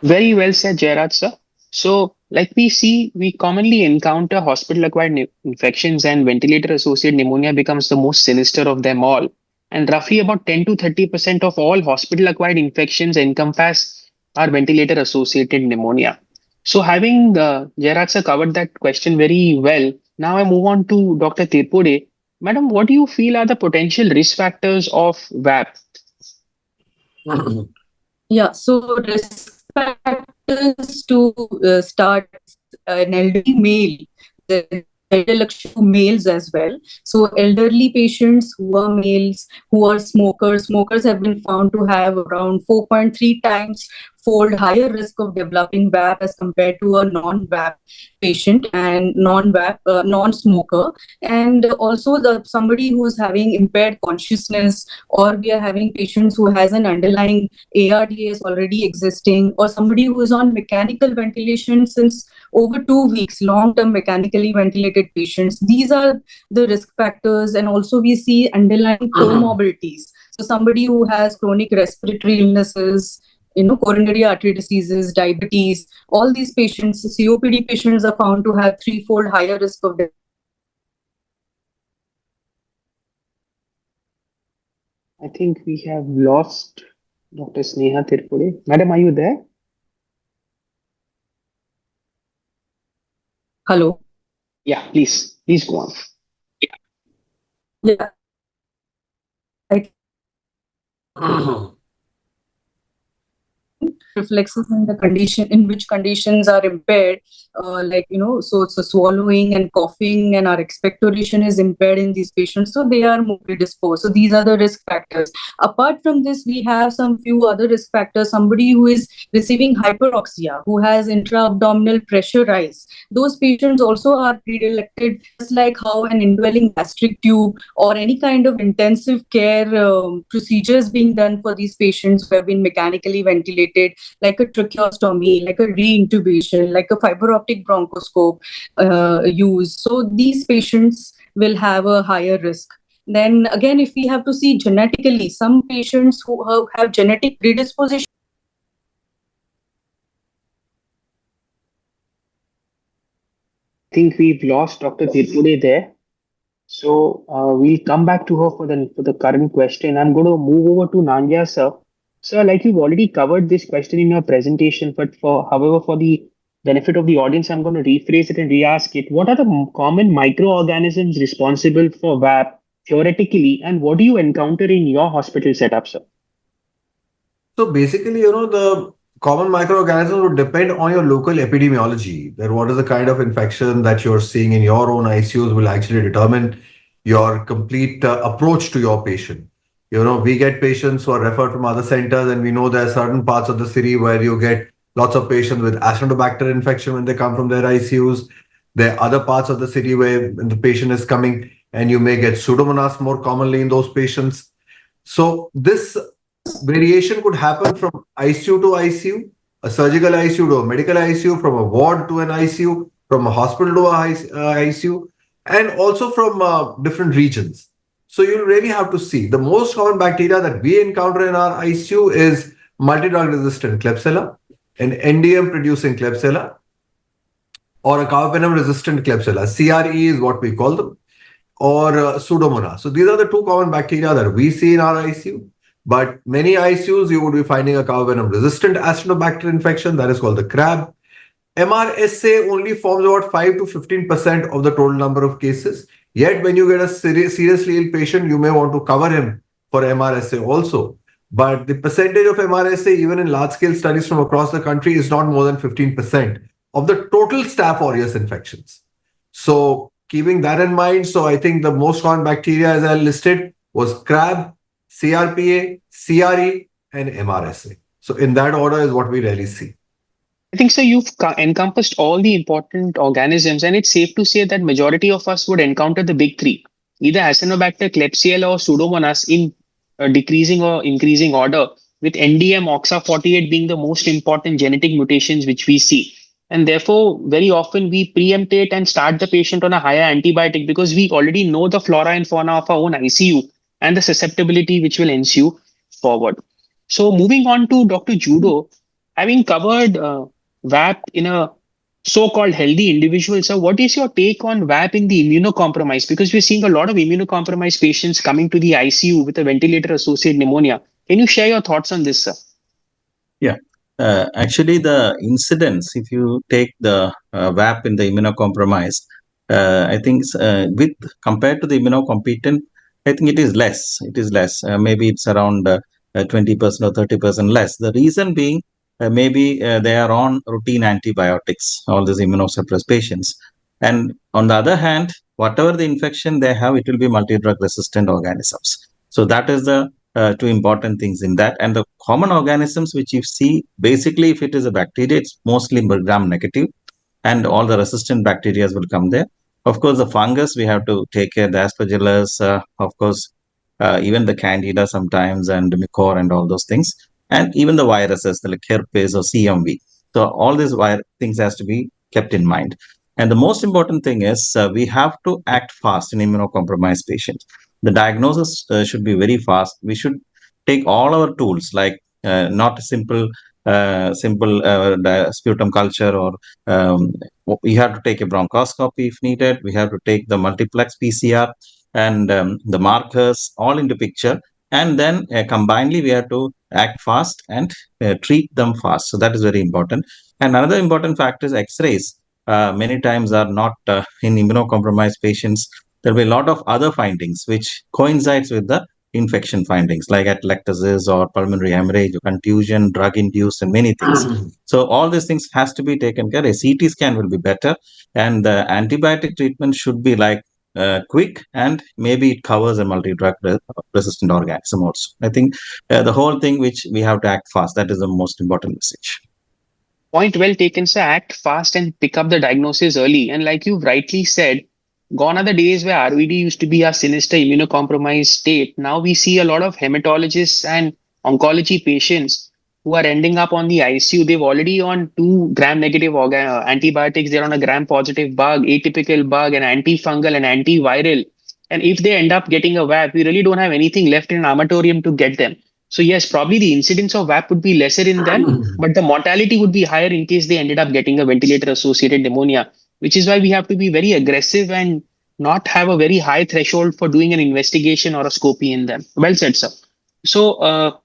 Very well said, Jairaj sir. So, like we see, we commonly encounter hospital-acquired infections, and ventilator-associated pneumonia becomes the most sinister of them all. And roughly about 10 to 30% of all hospital-acquired infections encompass are ventilator-associated pneumonia. So, having Jairaj sir covered that question very well, now I move on to Dr. Tirpode. Madam, what do you feel are the potential risk factors of VAP? Yeah, so risk factors to start an elderly male, the predilection to males as well. So elderly patients who are males, who are smokers, smokers have been found to have around 4.3 times fold higher risk of developing VAP as compared to a non-VAP patient and non-VAP, non-smoker. And also somebody who is having impaired consciousness, or we are having patients who has an underlying ARDS already existing, or somebody who is on mechanical ventilation since over 2 weeks, long-term mechanically ventilated patients. These are the risk factors. And also we see underlying comorbidities. So somebody who has chronic respiratory illnesses, coronary artery diseases, diabetes, all these patients, COPD patients are found to have threefold higher risk of death. I think we have lost Dr. Sneha Tirpode. Madam, are you there? Hello. Yeah, please go on. Yeah. reflexes in the condition in which conditions are impaired, so swallowing and coughing and our expectoration is impaired in these patients, so they are more predisposed. So these are the risk factors. Apart from this, we have some few other risk factors. Somebody who is receiving hyperoxia, who has intra-abdominal pressure rise, those patients also are predilected, just like how an indwelling gastric tube or any kind of intensive care procedures being done for these patients who have been mechanically ventilated, like a tracheostomy, like a reintubation, like a fiber optic bronchoscope use. So these patients will have a higher risk. Then again, if we have to see genetically, some patients who have genetic predisposition. I think we've lost Dr. Tirpure there. So we'll come back to her for the current question. I'm going to move over to Nanya, sir. Sir, like you've already covered this question in your presentation, but however, for the benefit of the audience, I'm going to rephrase it and re-ask it. What are the common microorganisms responsible for VAP theoretically, and what do you encounter in your hospital setup, sir? So basically, the common microorganisms would depend on your local epidemiology. That what is the kind of infection that you're seeing in your own ICUs will actually determine your complete approach to your patient. We get patients who are referred from other centers, and we know there are certain parts of the city where you get lots of patients with Acinetobacter infection when they come from their ICUs. There are other parts of the city where the patient is coming, and you may get Pseudomonas more commonly in those patients. So this variation could happen from ICU to ICU, a surgical ICU to a medical ICU, from a ward to an ICU, from a hospital to a ICU, and also from different regions. So you really have to see. The most common bacteria that we encounter in our ICU is multi-drug resistant Klebsiella, an NDM producing Klebsiella, or a carbapenem resistant Klebsiella. CRE is what we call them, or Pseudomonas. So these are the two common bacteria that we see in our ICU. But many ICUs, you would be finding a carbapenem resistant Acinetobacter infection, that is called the crab. MRSA only forms about 5 to 15% of the total number of cases. Yet when you get a seriously ill patient, you may want to cover him for MRSA also. But the percentage of MRSA, even in large-scale studies from across the country, is not more than 15% of the total Staph aureus infections. So keeping that in mind, so I think the most common bacteria, as I listed, was crab, CRPA, CRE, and MRSA. So in that order is what we really see. I think, sir, you've encompassed all the important organisms, and it's safe to say that majority of us would encounter the big three, either Acinetobacter, Klebsiella, or Pseudomonas in decreasing or increasing order, with NDM, OXA48 being the most important genetic mutations which we see. And therefore, very often we preempt and start the patient on a higher antibiotic because we already know the flora and fauna of our own ICU and the susceptibility which will ensue forward. So moving on to Dr. Judo, having covered VAP in a so-called healthy individual. So what is your take on VAP in the immunocompromised? Because we're seeing a lot of immunocompromised patients coming to the ICU with a ventilator-associated pneumonia. Can you share your thoughts on this, sir? Yeah. Actually, the incidence, if you take the VAP in the immunocompromised, I think with compared to the immunocompetent, I think it is less. It is less. Maybe it's around 20% or 30% less. The reason being, maybe they are on routine antibiotics, all these immunosuppressed patients. And on the other hand, whatever the infection they have, it will be multi-drug resistant organisms. So that is the two important things in that. And the common organisms which you see, basically, if it is a bacteria, it's mostly gram negative, and all the resistant bacteria will come there. Of course, the fungus, we have to take care, the aspergillus, of course, even the candida sometimes, and mycor and all those things, and even the viruses like herpes or CMV. So all these things has to be kept in mind. And the most important thing is we have to act fast in immunocompromised patients. The diagnosis should be very fast. We should take all our tools, like not simple sputum culture, or we have to take a bronchoscopy if needed. We have to take the multiplex PCR and the markers all into picture, and then combinedly we have to act fast and treat them fast. So that is very important. And another important factor is X-rays. Many times are not in immunocompromised patients. There will be a lot of other findings which coincides with the infection findings like atelectasis or pulmonary hemorrhage or contusion, drug induced, and many things. So all these things has to be taken care. A CT scan will be better, and the antibiotic treatment should be like quick, and maybe it covers a multi-drug resistant organism also. I think the whole thing which we have to act fast. That is the most important message. Point well taken, sir. Act fast and pick up the diagnosis early. And like you rightly said, gone are the days where RVD used to be a sinister immunocompromised state. Now we see a lot of hematologists and oncology patients who are ending up on the ICU. They've already on 2 gram negative antibiotics. They're on a gram positive bug, atypical bug, an antifungal, and antiviral. And if they end up getting a VAP, we really don't have anything left in an armatorium to get them. So yes, probably the incidence of VAP would be lesser in them, but the mortality would be higher in case they ended up getting a ventilator-associated pneumonia, which is why we have to be very aggressive and not have a very high threshold for doing an investigation or a scopy in them. Well said, sir. So,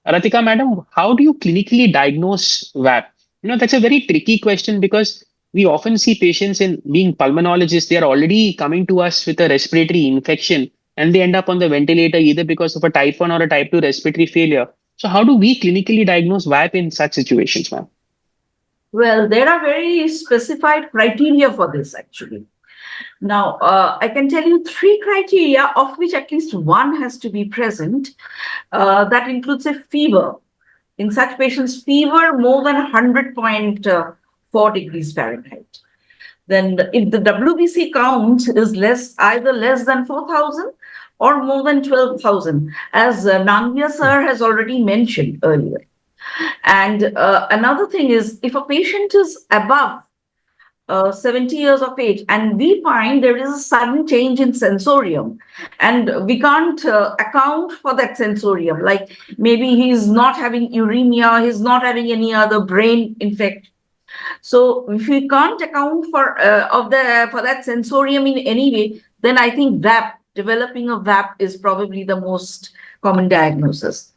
Ratika, madam, how do you clinically diagnose VAP? That's a very tricky question because we often see patients in being pulmonologists, they are already coming to us with a respiratory infection and they end up on the ventilator either because of a type 1 or a type 2 respiratory failure. So how do we clinically diagnose VAP in such situations, ma'am? Well, there are very specified criteria for this, actually. Now, I can tell you 3 criteria, of which at least one has to be present. That includes a fever. In such patients, fever more than 100.4 degrees Fahrenheit. Then if the WBC count is either less than 4,000 or more than 12,000, as Nangya sir has already mentioned earlier. And another thing is, if a patient is above 70 years of age and we find there is a sudden change in sensorium and we can't account for that sensorium, like maybe he's not having uremia, he's not having any other brain infection. So if we can't account for that sensorium in any way, then I think developing a VAP is probably the most common diagnosis.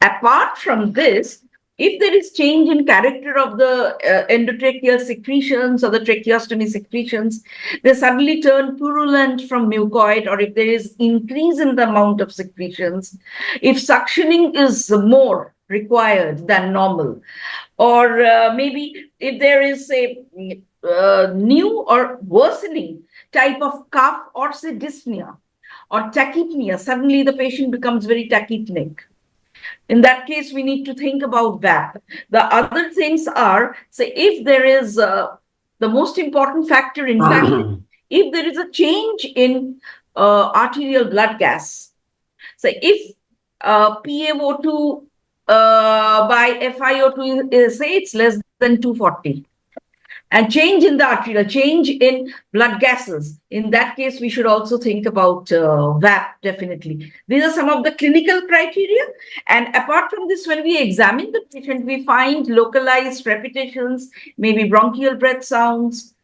Apart from this, if there is change in character of the endotracheal secretions or the tracheostomy secretions, they suddenly turn purulent from mucoid, or if there is increase in the amount of secretions, if suctioning is more required than normal, or maybe if there is a new or worsening type of cough or say dyspnea or tachypnea, suddenly the patient becomes very tachypneic. In that case, we need to think about VAP. The other things are, say, if there is the most important factor, in fact, if there is a change in arterial blood gas. So if PaO2 by FiO2, say it's less than 240. And change in the arterial, change in blood gases. In that case, we should also think about VAP, definitely. These are some of the clinical criteria. And apart from this, when we examine the patient, we find localized repetitions, maybe bronchial breath sounds.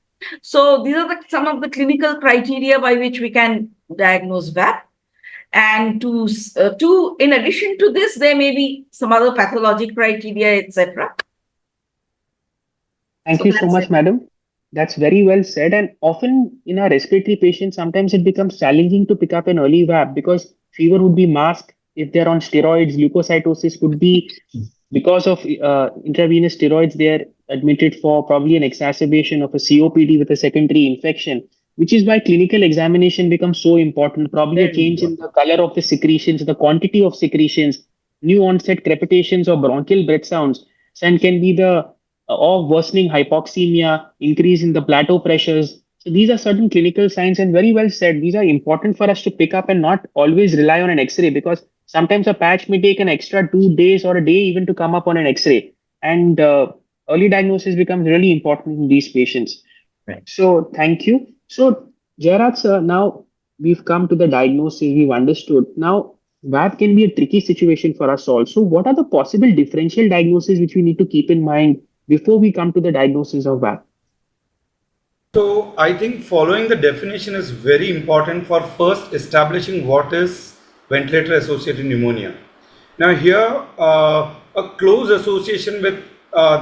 So these are some of the clinical criteria by which we can diagnose VAP. And in addition to this, there may be some other pathologic criteria, etc. Thank you so much, madam. That's very well said. And often in our respiratory patients, sometimes it becomes challenging to pick up an early VAP because fever would be masked if they're on steroids. Leukocytosis could be because of intravenous steroids. They're admitted for probably an exacerbation of a COPD with a secondary infection, which is why clinical examination becomes so important. Probably a change in the color of the secretions, the quantity of secretions, new onset crepitations or bronchial breath sounds, and can be the or worsening hypoxemia, increase in the plateau pressures. So these are certain clinical signs, and very well said. These are important for us to pick up and not always rely on an X-ray, because sometimes a patch may take an extra 2 days or a day even to come up on an X-ray. And early diagnosis becomes really important in these patients. Right. So thank you. So Jairaj sir, now we've come to the diagnosis, we've understood. Now VAP can be a tricky situation for us also. What are the possible differential diagnoses which we need to keep in mind before we come to the diagnosis of VAP? So I think following the definition is very important for first establishing what is ventilator associated pneumonia. Now here a close association with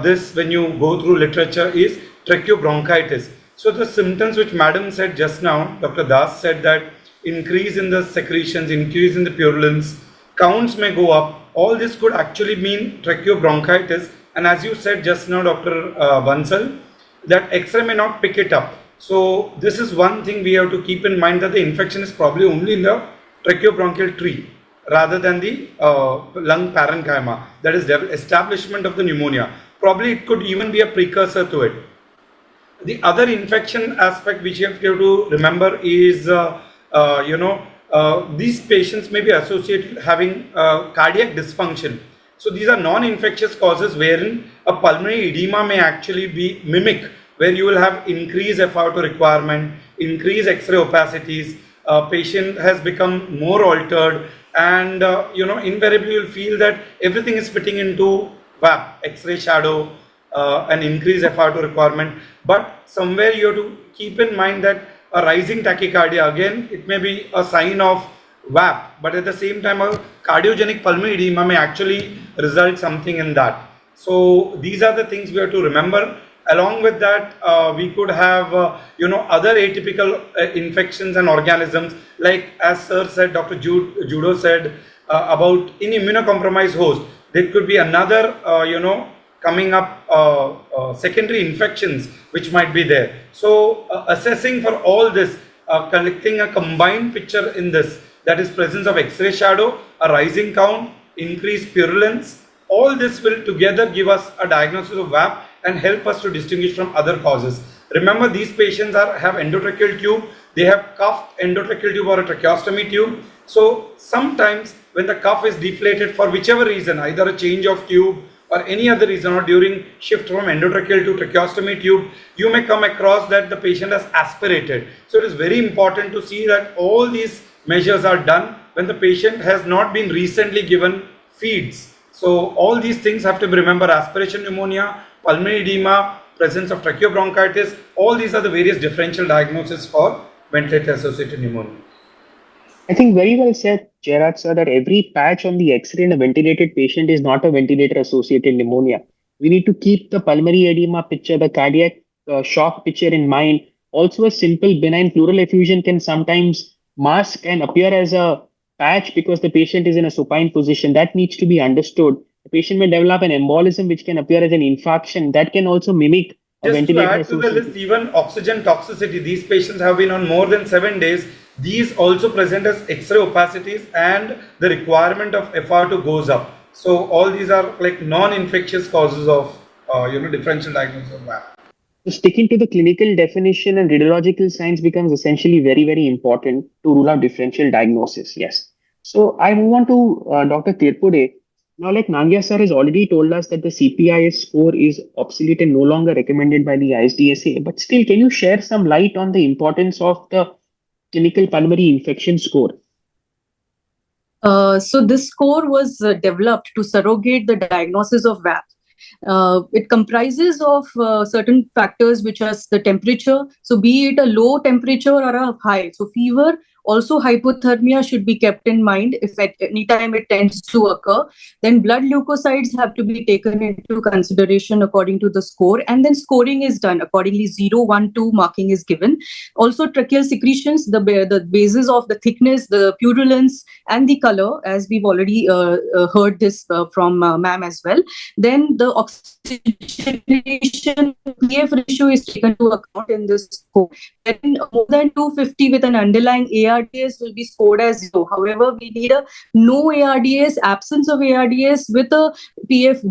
this when you go through literature is tracheobronchitis. So the symptoms which madam said just now, Dr. Das said that increase in the secretions, increase in the purulence, counts may go up. All this could actually mean tracheobronchitis. And as you said just now, Dr. Bansal, that X-ray may not pick it up. So this is one thing we have to keep in mind, that the infection is probably only in the tracheobronchial tree rather than the lung parenchyma, that is the establishment of the pneumonia. Probably it could even be a precursor to it. The other infection aspect which you have to remember is, these patients may be associated having cardiac dysfunction. So these are non-infectious causes wherein a pulmonary edema may actually be mimic, where you will have increased FiO2 requirement, increased X-ray opacities, patient has become more altered, and invariably you'll feel that everything is fitting into VAP, X-ray shadow, an increased FiO2 requirement. But somewhere you have to keep in mind that a rising tachycardia, again, it may be a sign of VAP, but at the same time a cardiogenic pulmonary edema may actually result something in that. So these are the things we have to remember. Along with that, we could have other atypical infections and organisms, like as sir said, Dr. Judo said about in immunocompromised host, there could be another coming up secondary infections which might be there. So assessing for all this, collecting a combined picture in this, that is presence of X-ray shadow, a rising count, increased purulence, all this will together give us a diagnosis of VAP and help us to distinguish from other causes. Remember, these patients have endotracheal tube, they have cuffed endotracheal tube or a tracheostomy tube. So sometimes when the cuff is deflated for whichever reason, either a change of tube or any other reason, or during shift from endotracheal to tracheostomy tube, you may come across that the patient has aspirated. So it is very important to see that all these measures are done when the patient has not been recently given feeds. So all these things have to be remembered: aspiration pneumonia, pulmonary edema, presence of tracheobronchitis. All these are the various differential diagnoses for ventilator associated pneumonia. I think very well said, Gerard sir, that every patch on the X-ray in a ventilated patient is not a ventilator-associated pneumonia. We need to keep the pulmonary edema picture, the cardiac shock picture in mind. Also, a simple benign pleural effusion can sometimes mask and appear as a patch because the patient is in a supine position. That needs to be understood. The patient may develop an embolism which can appear as an infarction. That can also mimic a Just to add to the ventilator-associated. list, even oxygen toxicity, these patients have been on more than 7 days. These also present as X-ray opacities, and the requirement of FiO2 goes up. So all these are like non-infectious causes of differential diagnosis of VAP. So sticking to the clinical definition and radiological signs becomes essentially very, very important to rule out differential diagnosis. Yes. So I move on to Dr. Tirpude. Now, like Nangya sir has already told us that the CPIS score is obsolete and no longer recommended by the ISDSA, but still, can you share some light on the importance of the clinical pulmonary infection score? So this score was developed to surrogate the diagnosis of VAP. It comprises of certain factors, which are the temperature. So be it a low temperature or a high. So fever, also hypothermia should be kept in mind if at any time it tends to occur. Then blood leukocytes have to be taken into consideration according to the score. And then scoring is done accordingly. 0, 1, 2 marking is given. Also tracheal secretions, the basis of the thickness, the purulence, and the color, as we've already heard this from ma'am as well. Then the oxygenation PF ratio is taken into account in this score. Then more than 250 with an underlying ARDS will be scored as 0. However, we need a no ARDS, absence of ARDS with a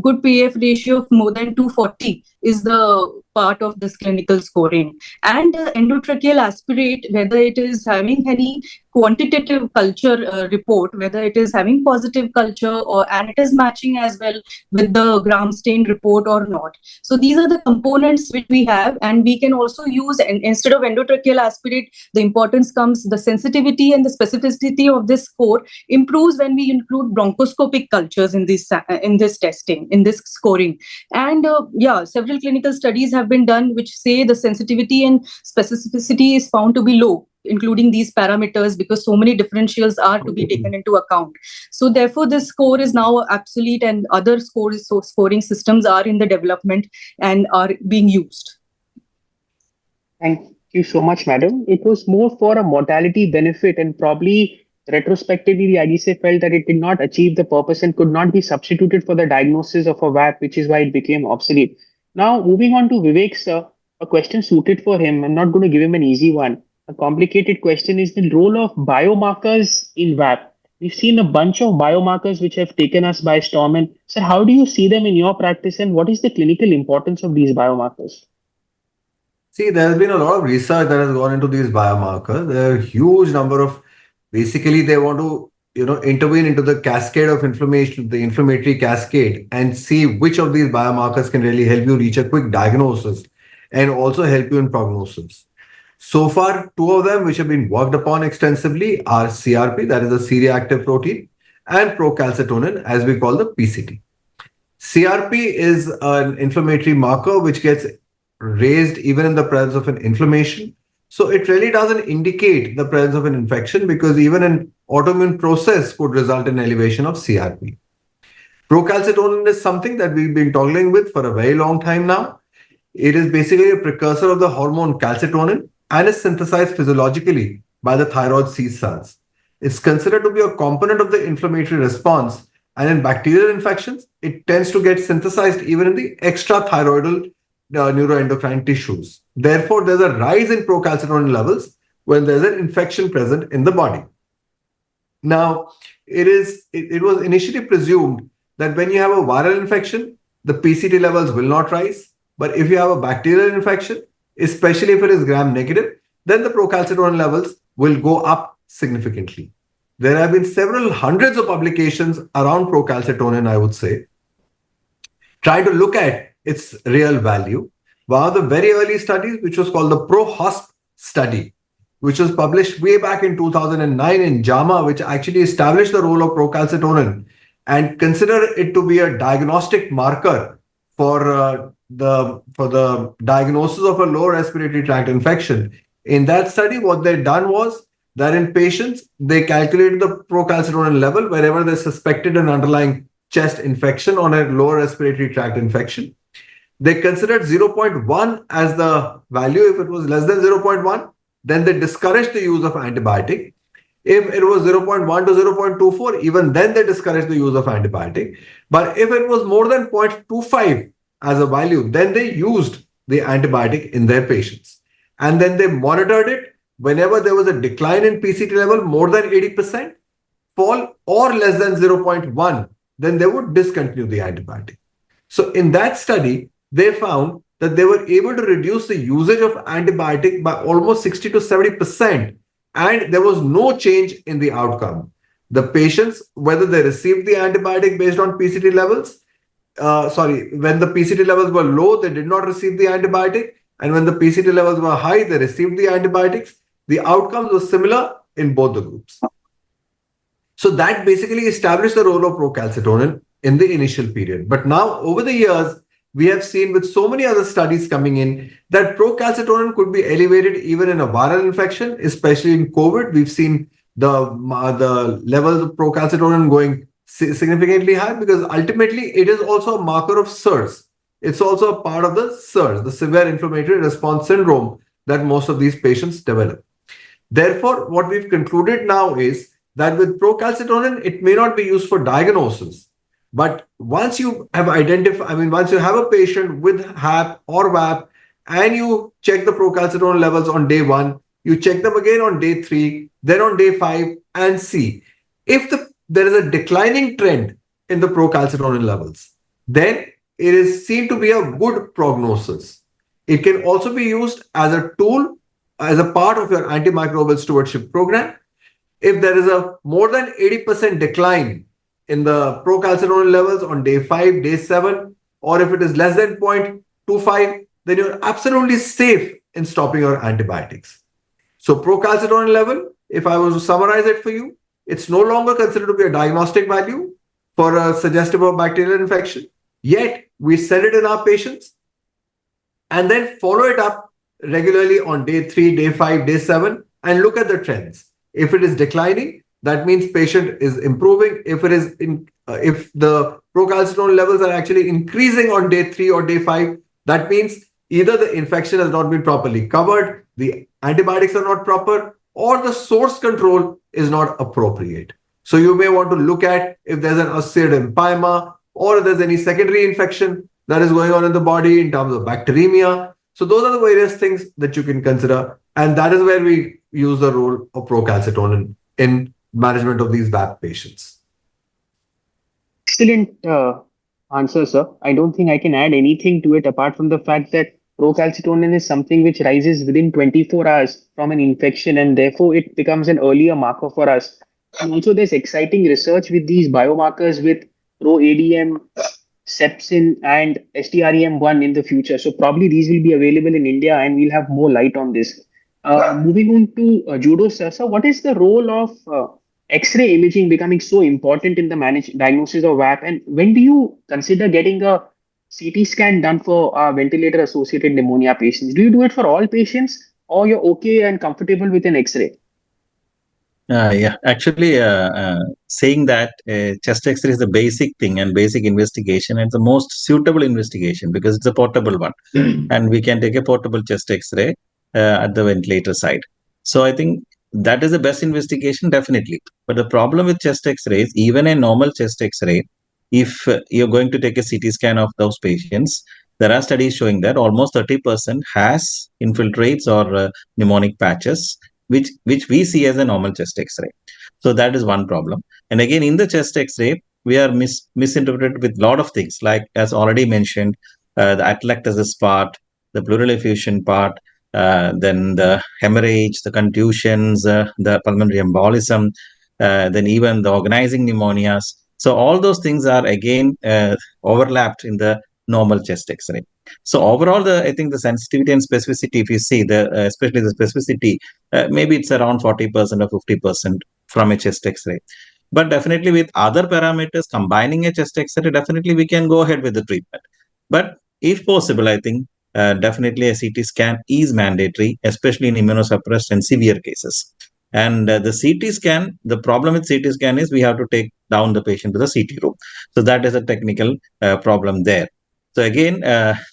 good PF ratio of more than 240 is the part of this clinical scoring. And endotracheal aspirate, whether it is having any quantitative culture report, whether it is having positive culture and it is matching as well with the gram stain report or not. So these are the components which we have, and we can also use, and instead of endotracheal aspirate, the importance comes, the sensitivity and the specificity of this score improves when we include bronchoscopic cultures in this testing, in this scoring. And several clinical studies have been done which say the sensitivity and specificity is found to be low, including these parameters, because so many differentials are to be taken into account. So therefore, this score is now obsolete, and other scoring systems are in the development and are being used. Thank you so much, madam. It was more for a mortality benefit and probably retrospectively, the IGC felt that it did not achieve the purpose and could not be substituted for the diagnosis of a VAP, which is why it became obsolete. Now, moving on to Vivek, sir, a question suited for him. I'm not going to give him an easy one. A complicated question is the role of biomarkers in VAP. We've seen a bunch of biomarkers which have taken us by storm. And sir, how do you see them in your practice, and what is the clinical importance of these biomarkers? See, there's been a lot of research that has gone into these biomarkers. There are a huge number of, basically, they want to, intervene into the cascade of inflammation, the inflammatory cascade, and see which of these biomarkers can really help you reach a quick diagnosis and also help you in prognosis. So far, two of them which have been worked upon extensively are CRP, that is a C-reactive protein, and procalcitonin, as we call the PCT. CRP is an inflammatory marker which gets raised even in the presence of an inflammation. So it really doesn't indicate the presence of an infection, because even an autoimmune process could result in elevation of CRP. Procalcitonin is something that we've been toggling with for a very long time now. It is basically a precursor of the hormone calcitonin and is synthesized physiologically by the thyroid C cells. It's considered to be a component of the inflammatory response, and in bacterial infections, it tends to get synthesized even in the extrathyroidal neuroendocrine tissues. Therefore, there's a rise in procalcitonin levels when there's an infection present in the body. Now, it was initially presumed that when you have a viral infection, the PCT levels will not rise. But if you have a bacterial infection, especially if it is gram-negative, then the procalcitonin levels will go up significantly. There have been several hundreds of publications around procalcitonin, I would say, trying to look at its real value. One of the very early studies, which was called the ProHosp study, which was published way back in 2009 in JAMA, which actually established the role of procalcitonin and considered it to be a diagnostic marker for the diagnosis of a lower respiratory tract infection. In that study, what they done was that in patients, they calculated the procalcitonin level wherever they suspected an underlying chest infection or a lower respiratory tract infection. They considered 0.1 as the value. If it was less than 0.1, then they discouraged the use of antibiotic. If it was 0.1 to 0.24, even then they discouraged the use of antibiotic. But if it was more than 0.25 as a value, then they used the antibiotic in their patients. And then they monitored it whenever there was a decline in PCT level more than 80%, fall or less than 0.1, then they would discontinue the antibiotic. So in that study, they found that they were able to reduce the usage of antibiotic by almost 60 to 70%, and there was no change in the outcome. The patients, whether they received the antibiotic based on PCT levels, when the PCT levels were low, they did not receive the antibiotic, and when the PCT levels were high, they received the antibiotics. The outcomes were similar in both the groups. So that basically established the role of procalcitonin in the initial period. But now, over the years, we have seen with so many other studies coming in that procalcitonin could be elevated even in a viral infection, especially in COVID. We've seen the levels of procalcitonin going significantly high, because ultimately it is also a marker of SIRS. It's also a part of the SIRS, the severe inflammatory response syndrome that most of these patients develop. Therefore, what we've concluded now is that with procalcitonin, it may not be used for diagnosis. But once you have once you have a patient with HAP or VAP and you check the procalcitonin levels on day 1, you check them again on day 3, then on day 5, and see if there is a declining trend in the procalcitonin levels, then it is seen to be a good prognosis. It can also be used as a tool, as a part of your antimicrobial stewardship program. If there is a more than 80% decline in the procalcitonin levels on day 5, day 7, or if it is less than 0.25, then you're absolutely safe in stopping your antibiotics. So procalcitonin level, if I was to summarize it for you, it's no longer considered to be a diagnostic value for a suggestive of bacterial infection. Yet we set it in our patients and then follow it up regularly on day 3, day 5, day 7, and look at the trends. If it is declining, that means patient is improving. If the procalcitonin levels are actually increasing on day 3 or day 5, that means either the infection has not been properly covered, the antibiotics are not proper, or the source control is not appropriate. So you may want to look at if there's an osteodympyma or if there's any secondary infection that is going on in the body in terms of bacteremia. So those are the various things that you can consider. And that is where we use the role of procalcitonin in management of these VAP patients. Excellent answer, sir. I don't think I can add anything to it apart from the fact that procalcitonin is something which rises within 24 hours from an infection, and therefore it becomes an earlier marker for us. And also, there's exciting research with these biomarkers with pro-ADM, sepsin, and STREM1 in the future. So probably these will be available in India, and we'll have more light on this. Moving on to judo, sir. So, what is the role of X-ray imaging becoming so important in the diagnosis of VAP? And when do you consider getting a CT scan done for ventilator-associated pneumonia patients? Do you do it for all patients, or you're okay and comfortable with an X-ray? Yeah, actually, saying that chest X-ray is the basic thing and basic investigation, and the most suitable investigation because it's a portable one, and we can take a portable chest X-ray at the ventilator side. So I think that is the best investigation, definitely. But the problem with chest X-rays, even a normal chest X-ray, if you're going to take a CT scan of those patients, there are studies showing that almost 30% has infiltrates or pneumonic patches which we see as a normal chest X-ray. So that is one problem. And again, in the chest X-ray, we are misinterpreted with a lot of things, like as already mentioned, the atelectasis part, the pleural effusion part, then the hemorrhage, the contusions, the pulmonary embolism, then even the organizing pneumonias. So all those things are again overlapped in the normal chest X-ray. So overall, I think the sensitivity and specificity, if you see especially the specificity, maybe it's around 40% or 50% from a chest X-ray. But definitely with other parameters, combining a chest X-ray, definitely we can go ahead with the treatment. But if possible, I think definitely a CT scan is mandatory, especially in immunosuppressed and severe cases. And the CT scan, the problem with CT scan is we have to take down the patient to the CT room. So that is a technical problem there. So again,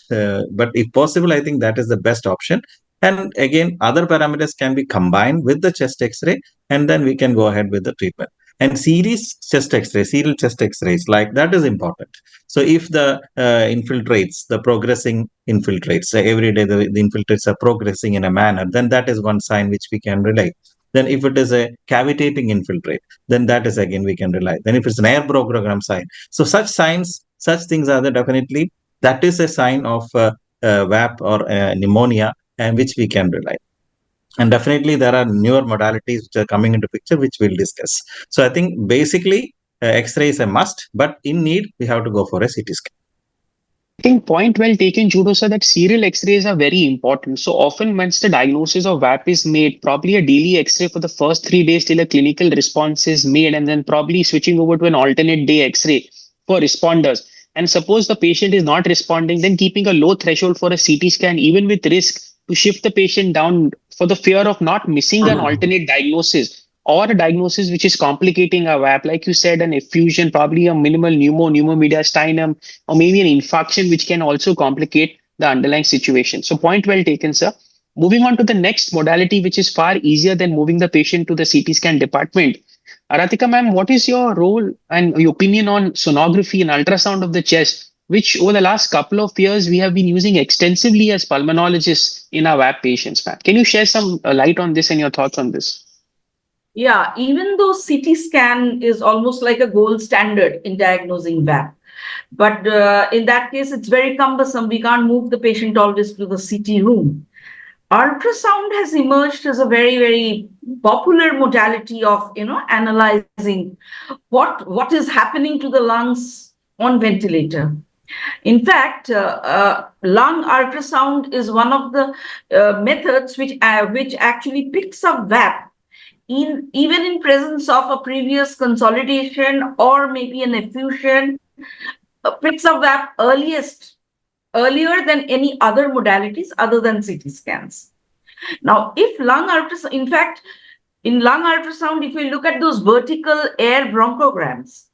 but if possible, I think that is the best option. And again, other parameters can be combined with the chest X-ray, and then we can go ahead with the treatment. And serial chest X-rays, like that is important. So if the infiltrates, the progressing infiltrates, every day the infiltrates are progressing in a manner, then that is one sign which we can rely. Then if it is a cavitating infiltrate, then that is again we can rely. Then if it's an air program sign, so such signs, such things are definitely that is a sign of VAP or pneumonia, and which we can rely. And definitely there are newer modalities which are coming into picture, which we'll discuss. So I think basically X-ray is a must, but in need, we have to go for a CT scan. I think point well taken, Judo, sir, that serial X-rays are very important. So often once the diagnosis of VAP is made, probably a daily X-ray for the first 3 days till a clinical response is made, and then probably switching over to an alternate day X-ray for responders. And suppose the patient is not responding, then keeping a low threshold for a CT scan, even with risk to shift the patient down for the fear of not missing an alternate diagnosis or a diagnosis which is complicating a VAP, like you said, an effusion, probably a minimal pneumomediastinum, or maybe an infarction, which can also complicate the underlying situation. So point well taken, sir. Moving on to the next modality, which is far easier than moving the patient to the CT scan department. Aratika ma'am, what is your role and your opinion on sonography and ultrasound of the chest, which over the last couple of years we have been using extensively as pulmonologists in our VAP patients, ma'am? Can you share some light on this and your thoughts on this? Yeah, even though CT scan is almost like a gold standard in diagnosing VAP, but in that case, it's very cumbersome. We can't move the patient always to the CT room. Ultrasound has emerged as a very, very popular modality of, analyzing what is happening to the lungs on ventilator. In fact, lung ultrasound is one of the methods which actually picks up VAP even in presence of a previous consolidation or maybe an effusion, picks up VAP earlier than any other modalities other than CT scans. Now, if lung ultrasound, in fact, in lung ultrasound, if we look at those vertical air bronchograms,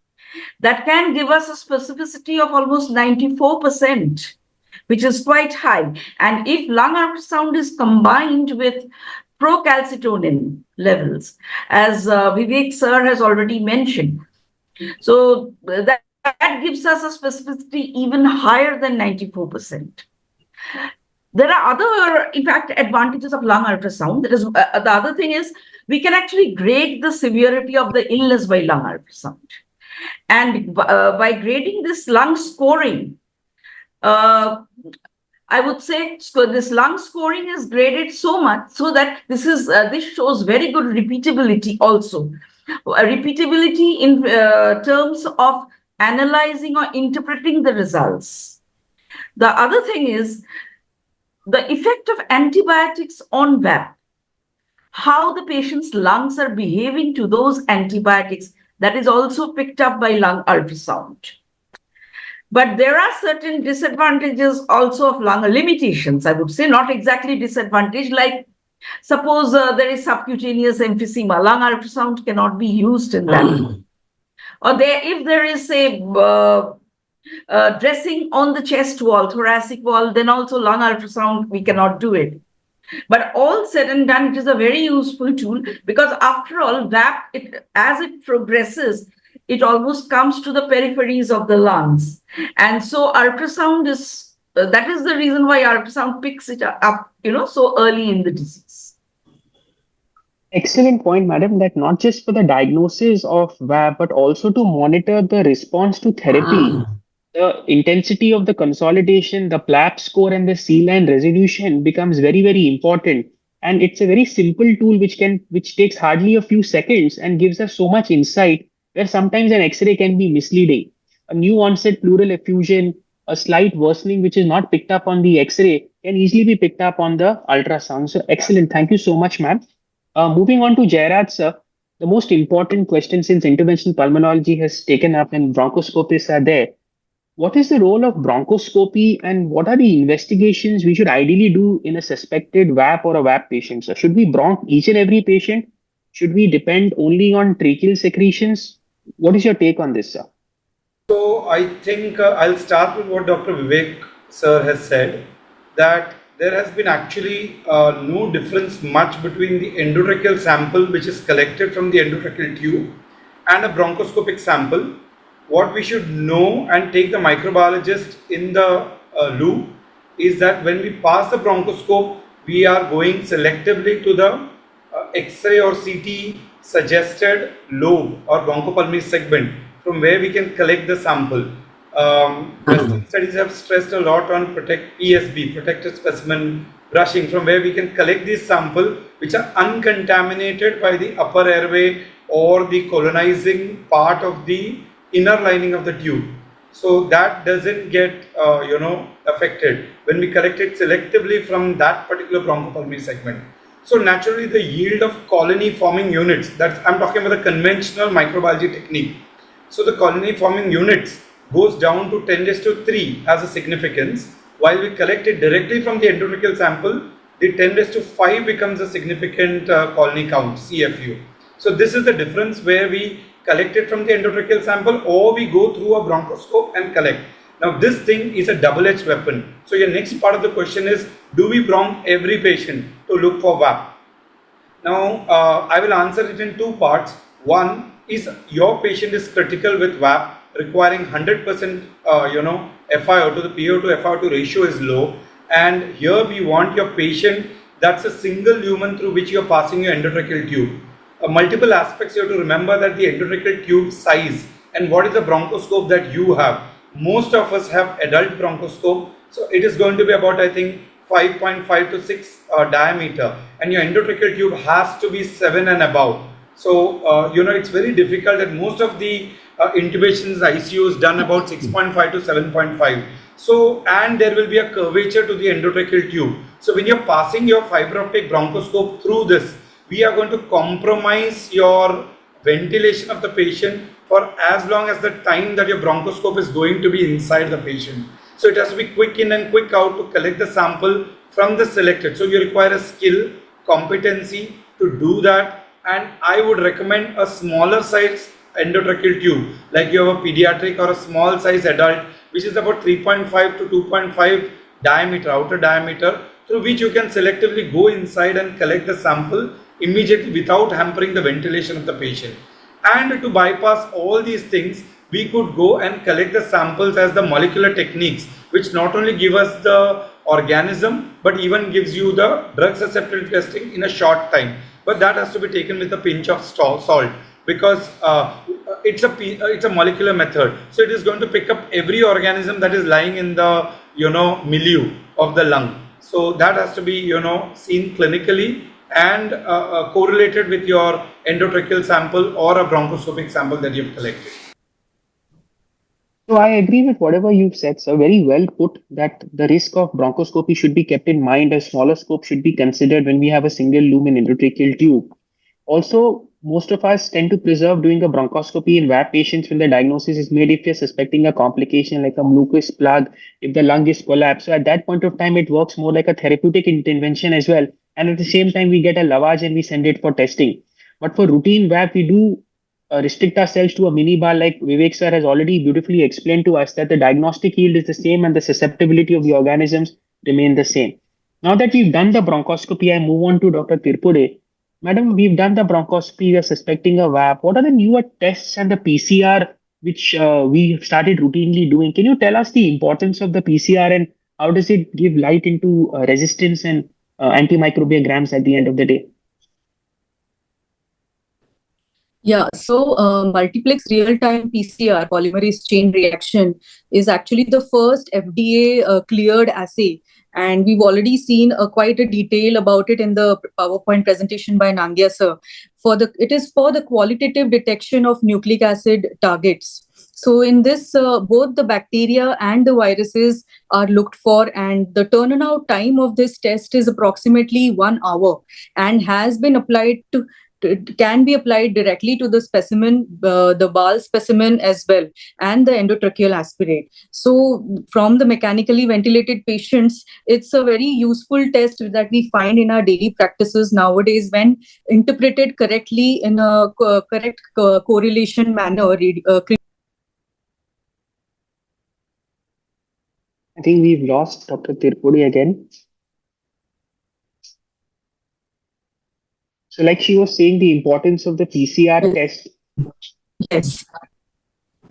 that can give us a specificity of almost 94%, which is quite high. And if lung ultrasound is combined with procalcitonin levels, as Vivek sir has already mentioned. So that gives us a specificity even higher than 94%. There are other, in fact, advantages of lung ultrasound. That is, the other thing is we can actually grade the severity of the illness by lung ultrasound. And by grading this lung scoring, I would say this lung scoring is graded so much so that this shows very good repeatability also. Repeatability in terms of analyzing or interpreting the results. The other thing is the effect of antibiotics on VAP, how the patient's lungs are behaving to those antibiotics, that is also picked up by lung ultrasound. But there are certain disadvantages also of lung limitations, I would say, not exactly disadvantage, like suppose there is subcutaneous emphysema, lung ultrasound cannot be used in that. Or if there is a dressing on the chest wall, thoracic wall, then also lung ultrasound, we cannot do it. But all said and done, it is a very useful tool because after all, VAP, as it progresses, it almost comes to the peripheries of the lungs. And so ultrasound is, that is the reason why ultrasound picks it up, so early in the disease. Excellent point, madam, that not just for the diagnosis of VAP, but also to monitor the response to therapy. The intensity of the consolidation, the PLAP score, and the C-line resolution becomes very, very important. And it's a very simple tool which takes hardly a few seconds and gives us so much insight where sometimes an X-ray can be misleading. A new onset pleural effusion, a slight worsening which is not picked up on the X-ray can easily be picked up on the ultrasound. So excellent. Thank you so much, ma'am. Moving on to Jairaj, sir. The most important question since interventional pulmonology has taken up and bronchoscopists are there. What is the role of bronchoscopy and what are the investigations we should ideally do in a suspected VAP or a VAP patient? So should we bronch each and every patient? Should we depend only on tracheal secretions? What is your take on this, sir? So I think I'll start with what Dr. Vivek sir has said, that there has been actually no difference much between the endotracheal sample which is collected from the endotracheal tube and a bronchoscopic sample. What we should know and take the microbiologist in the loop is that when we pass the bronchoscope, we are going selectively to the X-ray or CT suggested lobe or bronchopulmonary segment from where we can collect the sample. Western studies have stressed a lot on PSB, protected specimen brushing, from where we can collect these samples which are uncontaminated by the upper airway or the colonizing part of the inner lining of the tube. So that doesn't get affected when we collect it selectively from that particular bronchopulmonary segment. So naturally the yield of colony forming units, I'm talking about the conventional microbiology technique. So the colony forming units goes down to 10⁻³ as a significance, while we collect it directly from the endotracheal sample, the 10⁵ becomes a significant colony count, CFU. So this is the difference where we collect it from the endotracheal sample or we go through a bronchoscope and collect. Now this thing is a double-edged weapon. So your next part of the question is, do we bronch every patient to look for VAP? Now I will answer it in two parts. One is your patient is critical with VAP, requiring 100% FiO2, the PO to FiO2 ratio is low, and here we want your patient that's a single lumen through which you are passing your endotracheal tube. Multiple aspects you have to remember, that the endotracheal tube size and what is the bronchoscope that you have. Most of us have adult bronchoscope, so it is going to be about, I think, 5.5 to 6 diameter, and your endotracheal tube has to be 7 and above. So it's very difficult, that most of the intubations ICU is done about 6.5 to 7.5. So, and there will be a curvature to the endotracheal tube. So when you're passing your fiber optic bronchoscope through this, we are going to compromise your ventilation of the patient for as long as the time that your bronchoscope is going to be inside the patient. So it has to be quick in and quick out to collect the sample from the selected. So you require a skill, competency to do that, and I would recommend a smaller size endotracheal tube, like you have a pediatric or a small size adult, which is about 3.5 to 2.5 diameter, outer diameter, through which you can selectively go inside and collect the sample immediately without hampering the ventilation of the patient. And to bypass all these things, we could go and collect the samples as the molecular techniques, which not only give us the organism but even gives you the drug susceptibility testing in a short time. But that has to be taken with a pinch of salt, because it's a molecular method, so it is going to pick up every organism that is lying in the milieu of the lung. So that has to be seen clinically and correlated with your endotracheal sample or a bronchoscopic sample that you've collected. So I agree with whatever you've said, sir. Very well put that the risk of bronchoscopy should be kept in mind. A smaller scope should be considered when we have a single lumen endotracheal tube. Also, most of us tend to preserve doing a bronchoscopy in VAP patients when the diagnosis is made if you're suspecting a complication like a mucus plug, if the lung is collapsed. So at that point of time, it works more like a therapeutic intervention as well. And at the same time, we get a lavage and we send it for testing. But for routine VAP, we do restrict ourselves to a mini bar like Vivek sir has already beautifully explained to us that the diagnostic yield is the same and the susceptibility of the organisms remain the same. Now that we've done the bronchoscopy, I move on to Dr. Tirpude. Madam, we've done the bronchoscopy, we are suspecting a VAP. What are the newer tests and the PCR which we started routinely doing? Can you tell us the importance of the PCR and how does it give light into resistance and antimicrobiograms at the end of the day? Yeah, so multiplex real-time PCR, polymerase chain reaction, is actually the first FDA cleared assay. And we've already seen quite a detail about it in the PowerPoint presentation by Nangia sir. It is for the qualitative detection of nucleic acid targets. So in this, both the bacteria and the viruses are looked for, and the turnaround time of this test is approximately 1 hour and has been applied to it can be applied directly to the specimen, the bowel specimen as well, and the endotracheal aspirate. So from the mechanically ventilated patients, it's a very useful test that we find in our daily practices nowadays when interpreted correctly in a correct correlation manner. I think we've lost Dr. Tirpudi again. So like she was saying, the importance of the PCR test. Yes.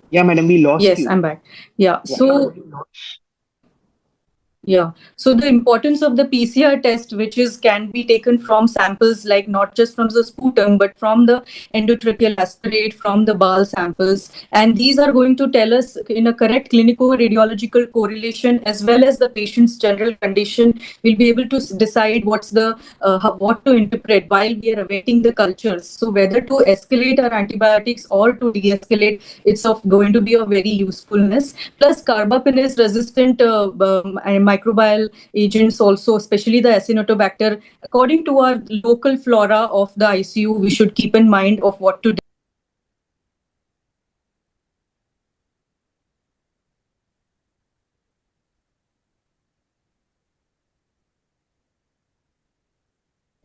Yeah, madam, we lost you. Yes, I'm back. Yeah. So yeah. So the importance of the PCR test, which can be taken from samples like not just from the sputum, but from the endotracheal aspirate, from the bowel samples. And these are going to tell us in a correct clinico-radiological correlation as well as the patient's general condition. We'll be able to decide what to interpret while we are awaiting the cultures. So whether to escalate our antibiotics or to de-escalate, it's going to be of very usefulness. Plus carbapenes resistant microbial agents also, especially the Acinetobacter. According to our local flora of the ICU, we should keep in mind of what to do.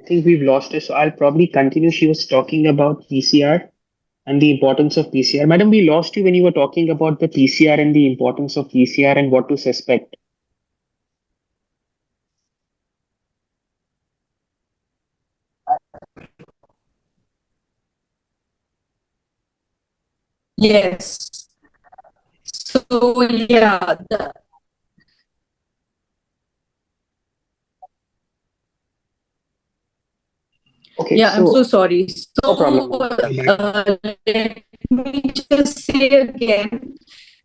I think we've lost her, so I'll probably continue. She was talking about PCR and the importance of PCR. Madam, we lost you when you were talking about the PCR and the importance of PCR and what to suspect. Yes. So yeah. Okay. Yeah, I'm so sorry. No problem. Let me just say again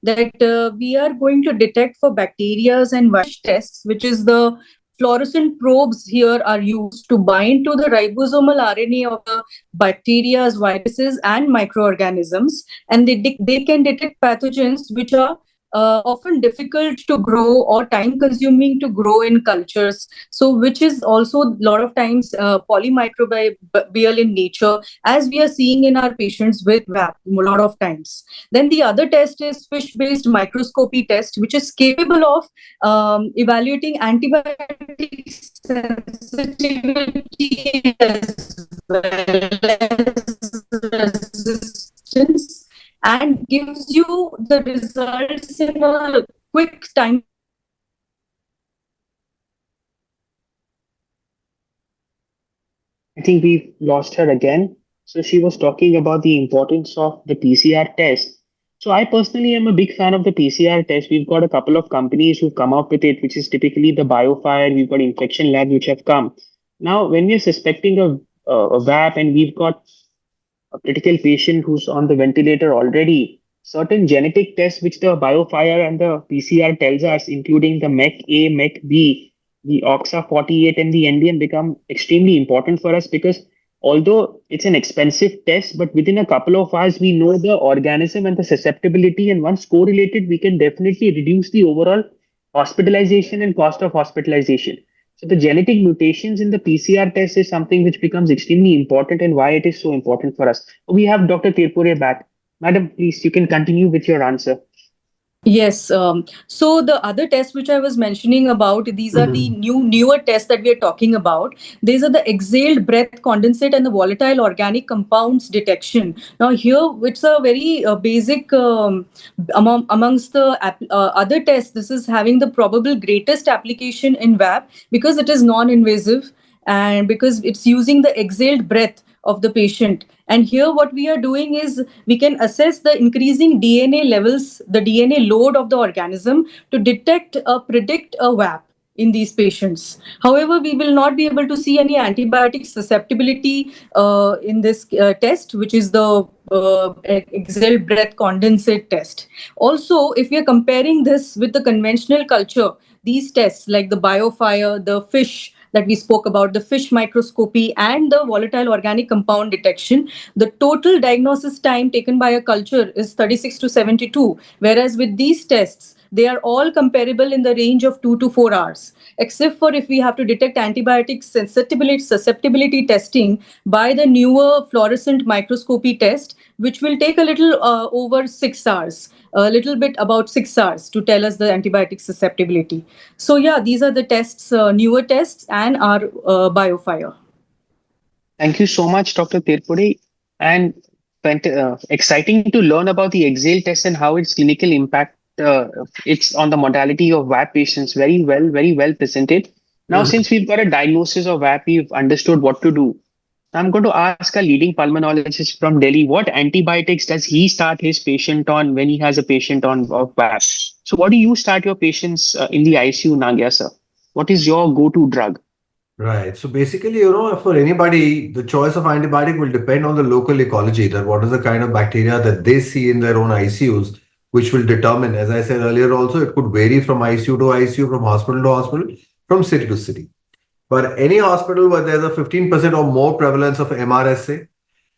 that we are going to detect for bacteria and virus tests, which is the fluorescent probes here are used to bind to the ribosomal RNA of the bacteria, viruses, and microorganisms, and they can detect pathogens which are often difficult to grow or time consuming to grow in cultures, so which is also a lot of times polymicrobial in nature, as we are seeing in our patients with VAP a lot of times. Then the other test is fish based microscopy test, which is capable of evaluating antibiotic sensitivity as well as resistance, and gives you the results in a quick time I think we've lost her again. So she was talking about the importance of the PCR test. So I personally am a big fan of the PCR test. We've got a couple of companies who've come up with it, which is typically the BioFire. We've got Infection Lab, which have come. Now, when we're suspecting a VAP and we've got a critical patient who's on the ventilator already, certain genetic tests which the BioFire and the PCR tells us, including the MEC-A, MEC-B, the OXA48 and the NDM become extremely important for us because although it's an expensive test, but within a couple of hours, we know the organism and the susceptibility. And once correlated, we can definitely reduce the overall hospitalization and cost of hospitalization. So the genetic mutations in the PCR test is something which becomes extremely important and why it is so important for us. We have Dr. Tirpure back. Madam, please, you can continue with your answer. Yes. So the other tests which I was mentioning about, these are the newer tests that we are talking about. These are the exhaled breath condensate and the volatile organic compounds detection. Now here it's a very basic amongst the other tests. This is having the probable greatest application in VAP because it is non-invasive and because it's using the exhaled breath of the patient. And here what we are doing is we can assess the increasing DNA levels, the DNA load of the organism to detect or predict a VAP in these patients. However, we will not be able to see any antibiotic susceptibility in this test, which is the exhaled breath condensate test. Also, if we are comparing this with the conventional culture, these tests like the BioFire, the fish that we spoke about, the fish microscopy, and the volatile organic compound detection, the total diagnosis time taken by a culture is 36 to 72. Whereas with these tests, they are all comparable in the range of 2 to 4 hours, except for if we have to detect antibiotic susceptibility testing by the newer fluorescent microscopy test, which will take a little over 6 hours, a little bit about 6 hours to tell us the antibiotic susceptibility. So yeah, these are the tests, newer tests, and our BioFire. Thank you so much, Dr. Tirpure. And exciting to learn about the exhale test and how its clinical impact it's on the modality of VAP patients. Very well presented. Now, since we've got a diagnosis of VAP, we've understood what to do. I'm going to ask a leading pulmonologist from Delhi, what antibiotics does he start his patient on when he has a patient on of VAP? So, what do you start your patients in the ICU, Nagya sir? What is your go-to drug? Right. So basically, for anybody, the choice of antibiotic will depend on the local ecology, that what is the kind of bacteria that they see in their own ICUs, which will determine, as I said earlier, also, it could vary from ICU to ICU, from hospital to hospital, from city to city. But any hospital where there's a 15% or more prevalence of MRSA,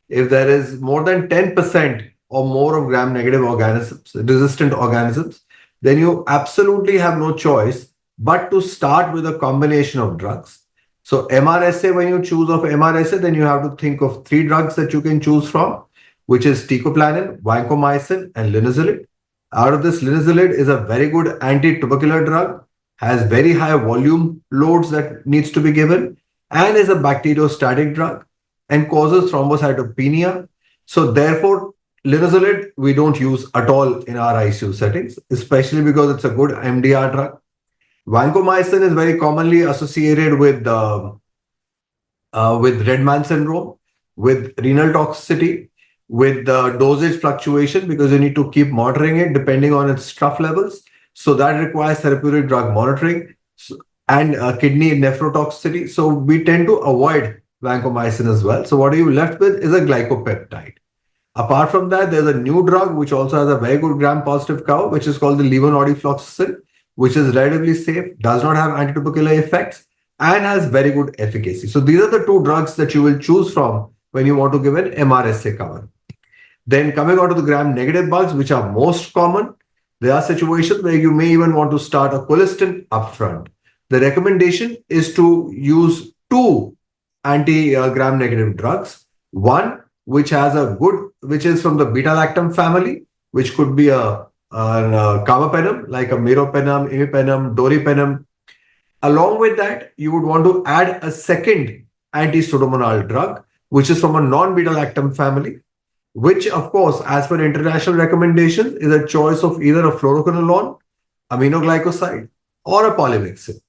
if there is more than 10% or more of gram-negative organisms, resistant organisms, then you absolutely have no choice but to start with a combination of drugs. So MRSA, when you choose of MRSA, then you have to think of three drugs that you can choose from, which is teicoplanin, vancomycin, and linezolid. Out of this, linezolid is a very good anti-tubercular drug, has very high volume loads that needs to be given, and is a bacteriostatic drug and causes thrombocytopenia. So therefore, linezolid we don't use at all in our ICU settings, especially because it's a good MDR drug. Vancomycin is very commonly associated with red man syndrome, with renal toxicity, with dosage fluctuation, because you need to keep monitoring it depending on its trough levels. So that requires therapeutic drug monitoring and kidney nephrotoxicity. So we tend to avoid vancomycin as well. So what are you left with is a glycopeptide. Apart from that, there's a new drug which also has a very good gram-positive curve, which is called the levonorephoxacin, which is relatively safe, does not have antitubercular effects, and has very good efficacy. So these are the two drugs that you will choose from when you want to give an MRSA cover. Then coming on to the gram-negative bugs, which are most common, there are situations where you may even want to start a colistin upfront. The recommendation is to use two anti-gram-negative drugs. One, which is from the beta-lactam family, which could be a carbapenem, like a meropenem, imipenem, doripenem. Along with that, you would want to add a second anti-pseudomonal drug, which is from a non-beta-lactam family, which, of course, as per international recommendations, is a choice of either a fluoroquinolone, aminoglycoside, or a polymyxin.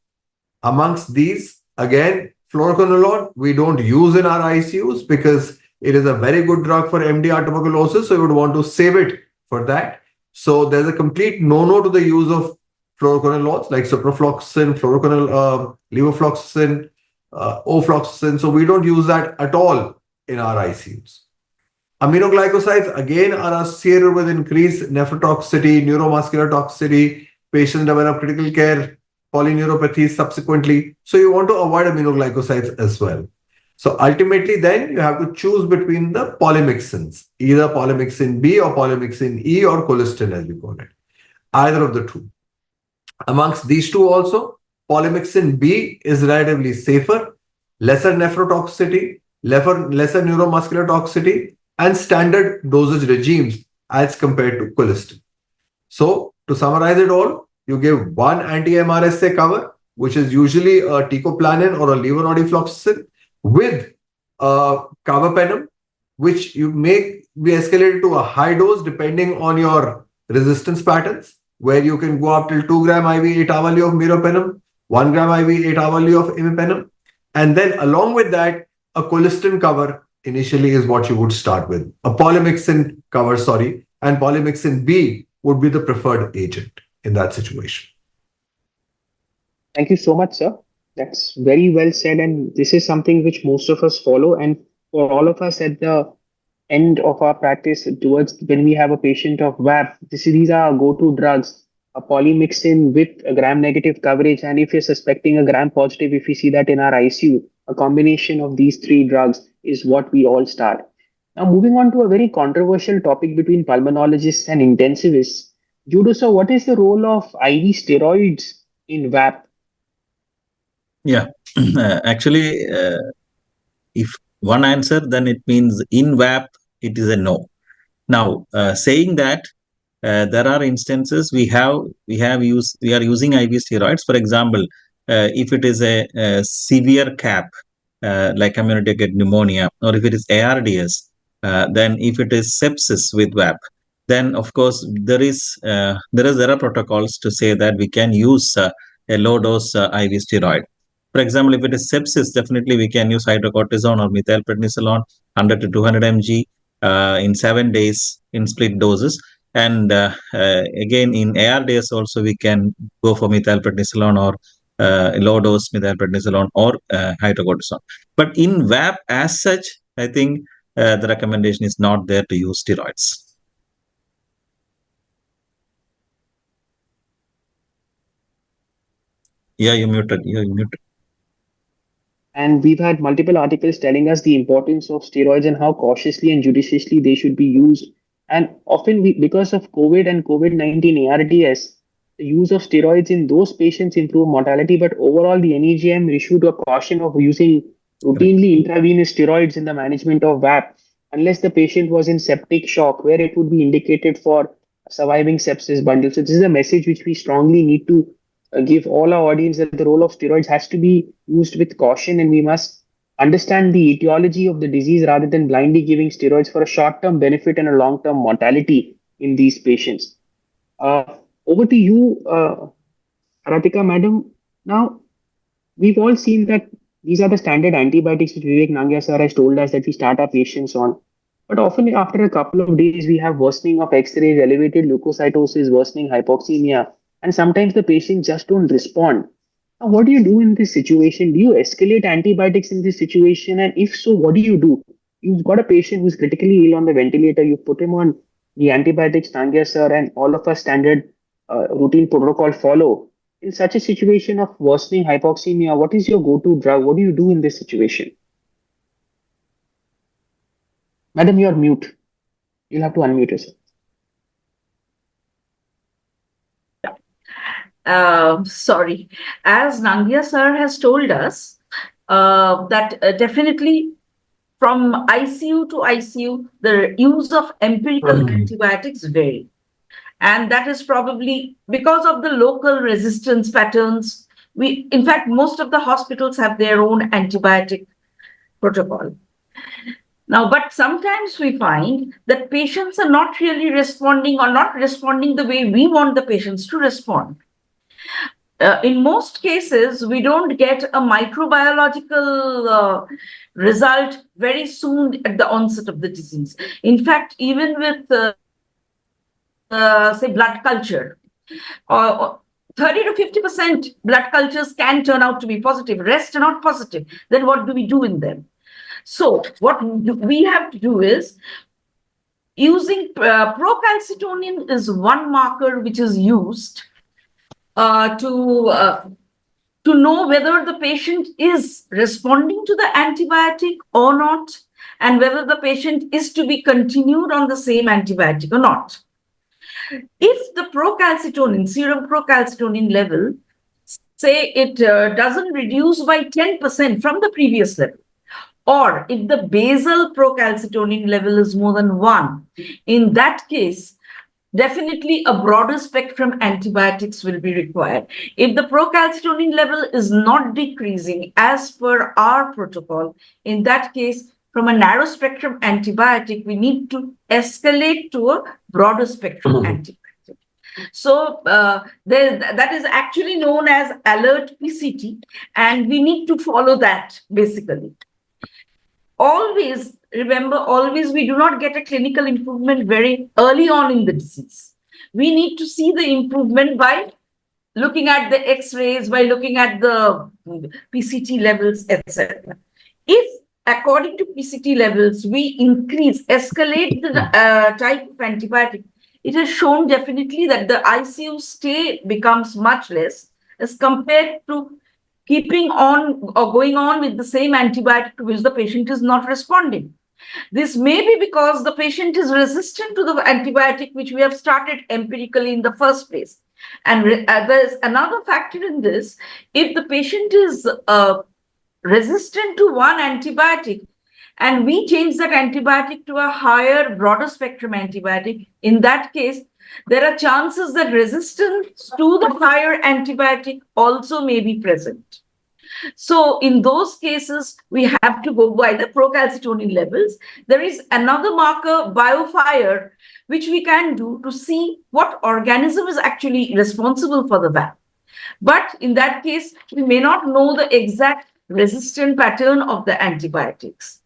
Amongst these, again, Fluoroquinolone, we don't use in our ICUs because it is a very good drug for MDR tuberculosis. So you would want to save it for that. So there's a complete no-no to the use of fluoroquinolones like ciprofloxacin, levofloxacin, ofloxacin. So we don't use that at all in our ICUs. Aminoglycosides again are associated with increased nephrotoxicity, neuromuscular toxicity. Patients develop critical care polyneuropathy subsequently. So you want to avoid aminoglycosides as well. So ultimately, then you have to choose between the polymyxins, either polymyxin B or polymyxin E or colistin, as we call it, either of the two. Amongst these two also, polymyxin B is relatively safer, lesser nephrotoxicity, lesser neuromuscular toxicity, and standard dosage regimes as compared to colistin. So, to summarize it all, you give one anti-MRSA cover, which is usually a teicoplanin or a levonortifloxacin, with carbapenem, which you may be escalated to a high dose depending on your resistance patterns, where you can go up till 2 gram IV 8 hourly of meropenem, 1 gram IV 8 hourly of imipenem, and then along with that, a colistin cover initially is what you would start with. A polymyxin cover, and polymyxin B would be the preferred agent in that situation. Thank you so much, sir. That's very well said. And this is something which most of us follow. And for all of us at the end of our practice, towards when we have a patient of VAP, these are our go-to drugs, a polymyxin with a gram-negative coverage. And if you're suspecting a gram-positive, if we see that in our ICU, a combination of these three drugs is what we all start. Now, moving on to a very controversial topic between pulmonologists and intensivists. Judo, sir, what is the role of IV steroids in VAP? Yeah, actually, if one answer, then it means in VAP, it is a no. Now, saying that, there are instances we are using IV steroids. For example, if it is a severe CAP, like community-acquired pneumonia, or if it is ARDS, then if it is sepsis with VAP, then of course there are protocols to say that we can use a low dose IV steroid. For example, if it is sepsis, definitely we can use hydrocortisone or methylprednisolone 100 to 200 mg in 7 days in split doses. And again, in ARDS also, we can go for methylprednisolone or low dose methylprednisolone or hydrocortisone. But in VAP as such, I think the recommendation is not there to use steroids. Yeah, you're muted. And we've had multiple articles telling us the importance of steroids and how cautiously and judiciously they should be used. And often, because of COVID and COVID-19 ARDS, the use of steroids in those patients improve mortality. But overall, the NEJM issued a caution of using routinely intravenous steroids in the management of VAP, unless the patient was in septic shock, where it would be indicated for surviving sepsis bundle. So this is a message which we strongly need to give all our audience, that the role of steroids has to be used with caution, and we must understand the etiology of the disease rather than blindly giving steroids for a short-term benefit and a long-term mortality in these patients. Over to you, Aratika, madam. Now, we've all seen that these are the standard antibiotics which Vivek Nangia sir has told us that we start our patients on. But often after a couple of days, we have worsening of X-rays, elevated leukocytosis, worsening hypoxemia, and sometimes the patient just don't respond. Now, what do you do in this situation? Do you escalate antibiotics in this situation? And if so, what do you do? You've got a patient who's critically ill on the ventilator. You put him on the antibiotics, Nangia sir, and all of us standard routine protocol follow. In such a situation of worsening hypoxemia, what is your go-to drug? What do you do in this situation? Madam, you're mute. You'll have to unmute yourself. Sorry. As Nangia sir has told us, that definitely from ICU to ICU, the use of empirical antibiotics vary. And that is probably because of the local resistance patterns. In fact, most of the hospitals have their own antibiotic protocol. Now, but sometimes we find that patients are not really responding or not responding the way we want the patients to respond. in most cases, we don't get a microbiological result very soon at the onset of the disease. In fact, even with, say, blood culture, 30 to 50% blood cultures can turn out to be positive, rest are not positive. Then what do we do in them? So what we have to do is, using procalcitonin is one marker which is used to know whether the patient is responding to the antibiotic or not, and whether the patient is to be continued on the same antibiotic or not. If the procalcitonin, serum procalcitonin level, say it doesn't reduce by 10% from the previous level, or if the basal procalcitonin level is more than 1, in that case, definitely a broader spectrum antibiotics will be required. If the procalcitonin level is not decreasing as per our protocol, in that case, from a narrow spectrum antibiotic, we need to escalate to a broader spectrum antibiotic. So that is actually known as alert PCT, and we need to follow that basically. Always remember, always we do not get a clinical improvement very early on in the disease. We need to see the improvement by looking at the X-rays, by looking at the PCT levels, etc. If according to PCT levels, we escalate the type of antibiotic, it has shown definitely that the ICU stay becomes much less as compared to keeping on or going on with the same antibiotic to which the patient is not responding. This may be because the patient is resistant to the antibiotic which we have started empirically in the first place. And there's another factor in this. If the patient is resistant to one antibiotic and we change that antibiotic to a higher, broader spectrum antibiotic, in that case, there are chances that resistance to the higher antibiotic also may be present. So in those cases, we have to go by the procalcitonin levels. There is another marker, biofire, which we can do to see what organism is actually responsible for the VAP. But in that case, we may not know the exact resistant pattern of the antibiotics.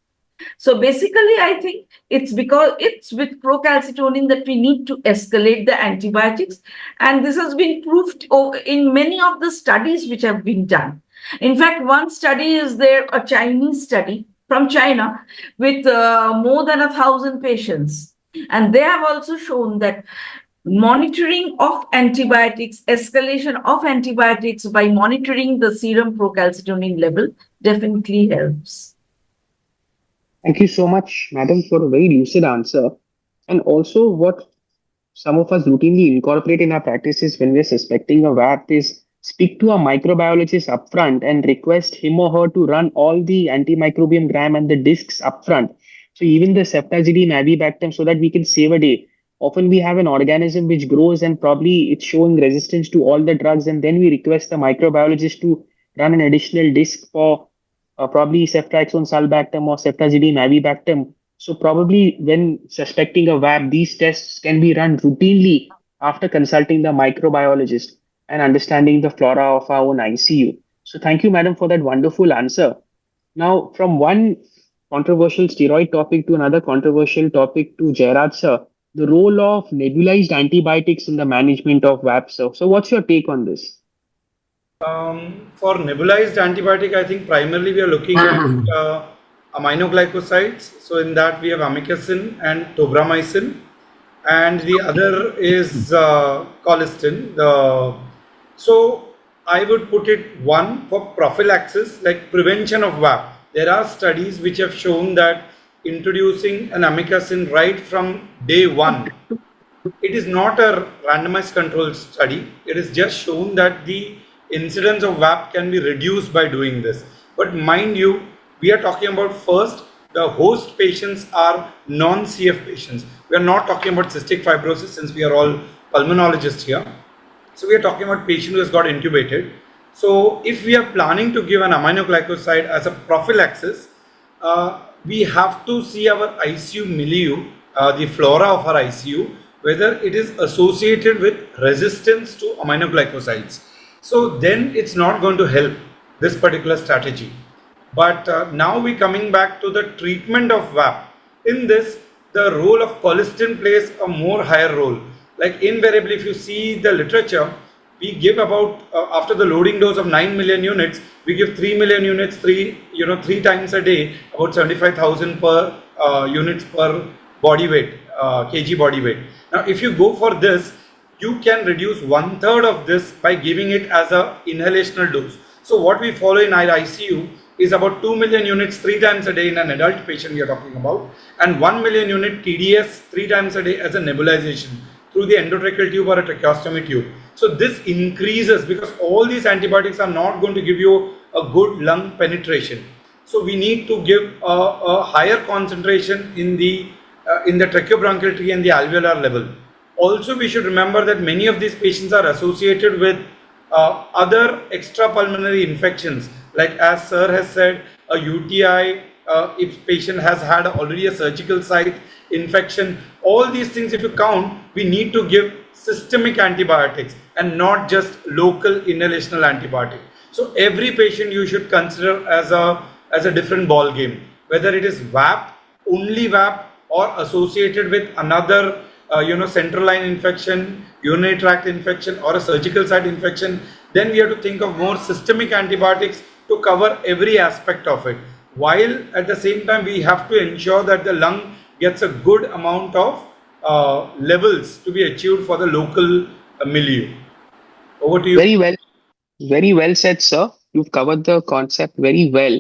So basically, I think it's because it's with procalcitonin that we need to escalate the antibiotics. And this has been proved in many of the studies which have been done. In fact, one study is there, a Chinese study from China with more than 1,000 patients. And they have also shown that monitoring of antibiotics, escalation of antibiotics by monitoring the serum procalcitonin level definitely helps. Thank you so much, madam, for a very lucid answer. And also, what some of us routinely incorporate in our practices when we're suspecting a VAP is speak to a microbiologist upfront and request him or her to run all the antimicrobial gram and the discs upfront. So even the ceftazidime, avibactam, so that we can save a day. Often we have an organism which grows and probably it's showing resistance to all the drugs, and then we request the microbiologist to run an additional disc for probably ceftriaxone sulbactam or ceftazidime, avibactam. So probably when suspecting a VAP, these tests can be run routinely after consulting the microbiologist and understanding the flora of our own ICU. So thank you, madam, for that wonderful answer. Now, from one controversial steroid topic to another controversial topic to Jairaj sir, the role of nebulized antibiotics in the management of VAP, sir. So what's your take on this? For nebulized antibiotic, I think primarily we are looking at aminoglycosides. So in that we have amikacin and tobramycin, and the other is colistin. So I would put it one for prophylaxis, like prevention of VAP. There are studies which have shown that introducing an amikacin right from day one, it is not a randomized controlled study. It is just shown that the incidence of VAP can be reduced by doing this. But mind you, we are talking about first, the host patients are non-CF patients. We are not talking about cystic fibrosis since we are all pulmonologists here. So we are talking about patient who has got intubated. So if we are planning to give an aminoglycoside as a prophylaxis, we have to see our ICU milieu, the flora of our ICU, whether it is associated with resistance to aminoglycosides. So then it's not going to help this particular strategy. But now we're coming back to the treatment of VAP. In this, the role of colistin plays a more higher role. Like invariably, if you see the literature, we give about after the loading dose of 9 million units, we give 3 million units three times a day, about 75,000 per units per body weight, kg body weight. Now, if you go for this, you can reduce 1/3 of this by giving it as a inhalational dose. So what we follow in our ICU is about 2 million units 3 times a day in an adult patient we are talking about, and 1 million unit TDS 3 times a day as a nebulization through the endotracheal tube or a tracheostomy tube. So this increases because all these antibiotics are not going to give you a good lung penetration. So we need to give a higher concentration in the tracheobronchial tree and the alveolar level. Also, we should remember that many of these patients are associated with other extrapulmonary infections, like as sir has said, a UTI, if patient has had already a surgical site infection, all these things if you count, we need to give systemic antibiotics and not just local inhalational antibiotic. So every patient you should consider as a different ball game, whether it is VAP, only VAP, or associated with another central line infection, urinary tract infection, or a surgical site infection. Then we have to think of more systemic antibiotics to cover every aspect of it, while at the same time we have to ensure that the lung gets a good amount of levels to be achieved for the local milieu. Over to you. Very well said, sir. You've covered the concept very well.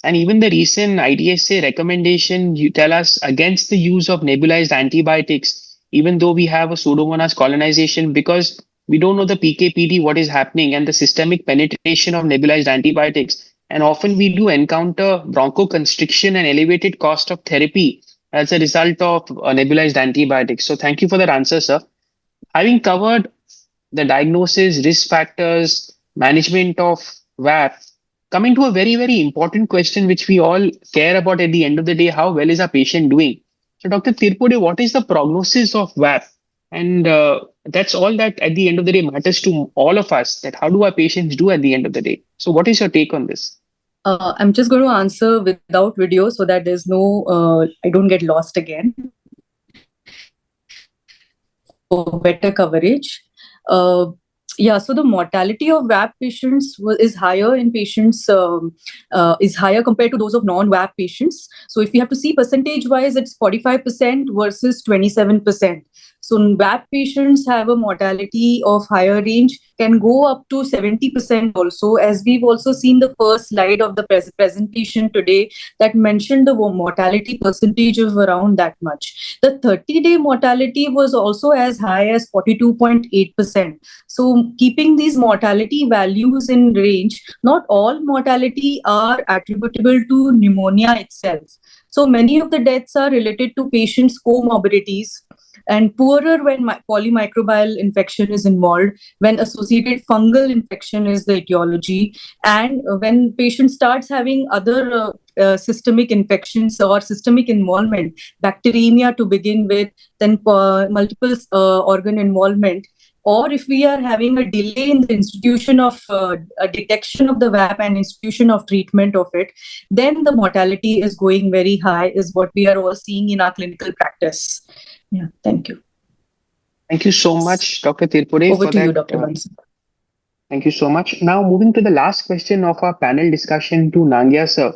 And even the recent IDSA recommendation, you tell us against the use of nebulized antibiotics, even though we have a pseudomonas colonization, because we don't know the PKPD, what is happening, and the systemic penetration of nebulized antibiotics. And often we do encounter bronchoconstriction and elevated cost of therapy as a result of nebulized antibiotics. So thank you for that answer, sir. Having covered the diagnosis, risk factors, management of VAP, coming to a very, very important question which we all care about at the end of the day, how well is our patient doing? So, Dr. Tirpode, what is the prognosis of VAP? And that's all that at the end of the day matters to all of us, that how do our patients do at the end of the day? So, what is your take on this? I'm just going to answer without video so that there's no, I don't get lost again for better coverage. So the mortality of VAP patients is higher in patients, is higher compared to those of non-VAP patients. So if we have to see percentage-wise, it's 45% versus 27%. So VAP patients have a mortality of higher range, can go up to 70% also, as we've also seen the first slide of the presentation today that mentioned the mortality percentage of around that much. The 30-day mortality was also as high as 42.8%. So keeping these mortality values in range, not all mortality are attributable to pneumonia itself. So many of the deaths are related to patients' comorbidities, and poorer when polymicrobial infection is involved, when associated fungal infection is the etiology, and when patient starts having other systemic infections or systemic involvement, bacteremia to begin with, then multiple organ involvement, or if we are having a delay in the institution of a detection of the VAP and institution of treatment of it, then the mortality is going very high, is what we are all seeing in our clinical practice. Yeah, thank you. Thank you so much, Dr. Tirpode. Over to you, Dr. Bansal. Thank you so much. Now, moving to the last question of our panel discussion to Nangya sir.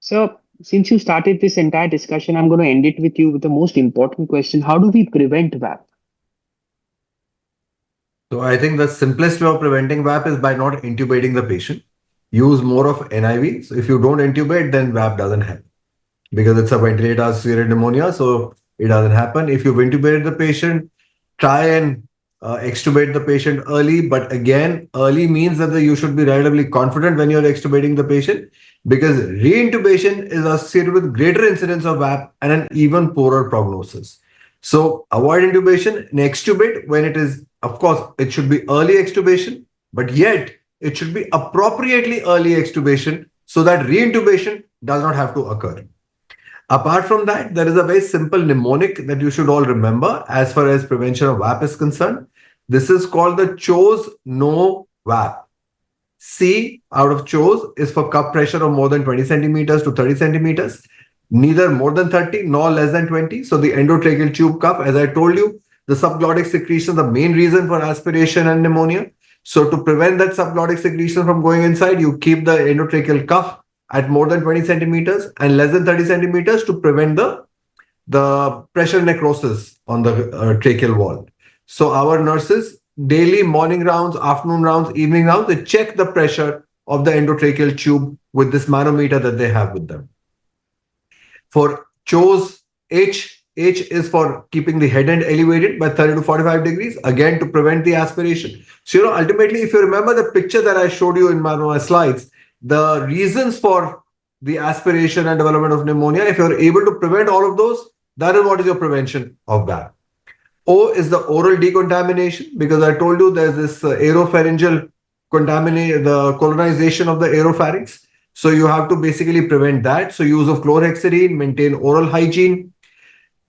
Sir, since you started this entire discussion, I'm going to end it with you with the most important question. How do we prevent VAP? So I think the simplest way of preventing VAP is by not intubating the patient. Use more of NIV. So if you don't intubate, then VAP doesn't happen because it's a ventilator-associated pneumonia. So it doesn't happen. If you've intubated the patient, try and extubate the patient early. But again, early means that you should be relatively confident when you're extubating the patient, because reintubation is associated with greater incidence of VAP and an even poorer prognosis. So avoid intubation and extubate when it is, of course, it should be early extubation, but yet it should be appropriately early extubation so that reintubation does not have to occur. Apart from that, there is a very simple mnemonic that you should all remember as far as prevention of VAP is concerned. This is called the chose no VAP. C out of CHOES is for cup pressure of more than 20 centimeters to 30 centimeters, neither more than 30 nor less than 20. So the endotracheal tube cuff, as I told you, the subglottic secretion, the main reason for aspiration and pneumonia. So to prevent that subglottic secretion from going inside, you keep the endotracheal cuff at more than 20 centimeters and less than 30 centimeters to prevent the pressure necrosis on the tracheal wall. So our nurses, daily morning rounds, afternoon rounds, evening rounds, they check the pressure of the endotracheal tube with this manometer that they have with them. For CHOES, H is for keeping the head end elevated by 30 to 45 degrees, again to prevent the aspiration. So, ultimately, if you remember the picture that I showed you in my slides, the reasons for the aspiration and development of pneumonia, if you're able to prevent all of those, that is what is your prevention of that. O is the oral decontamination, because I told you there's this aeropharyngeal contamination, the colonization of the aeropharynx. So you have to basically prevent that. So use of chlorhexidine, maintain oral hygiene.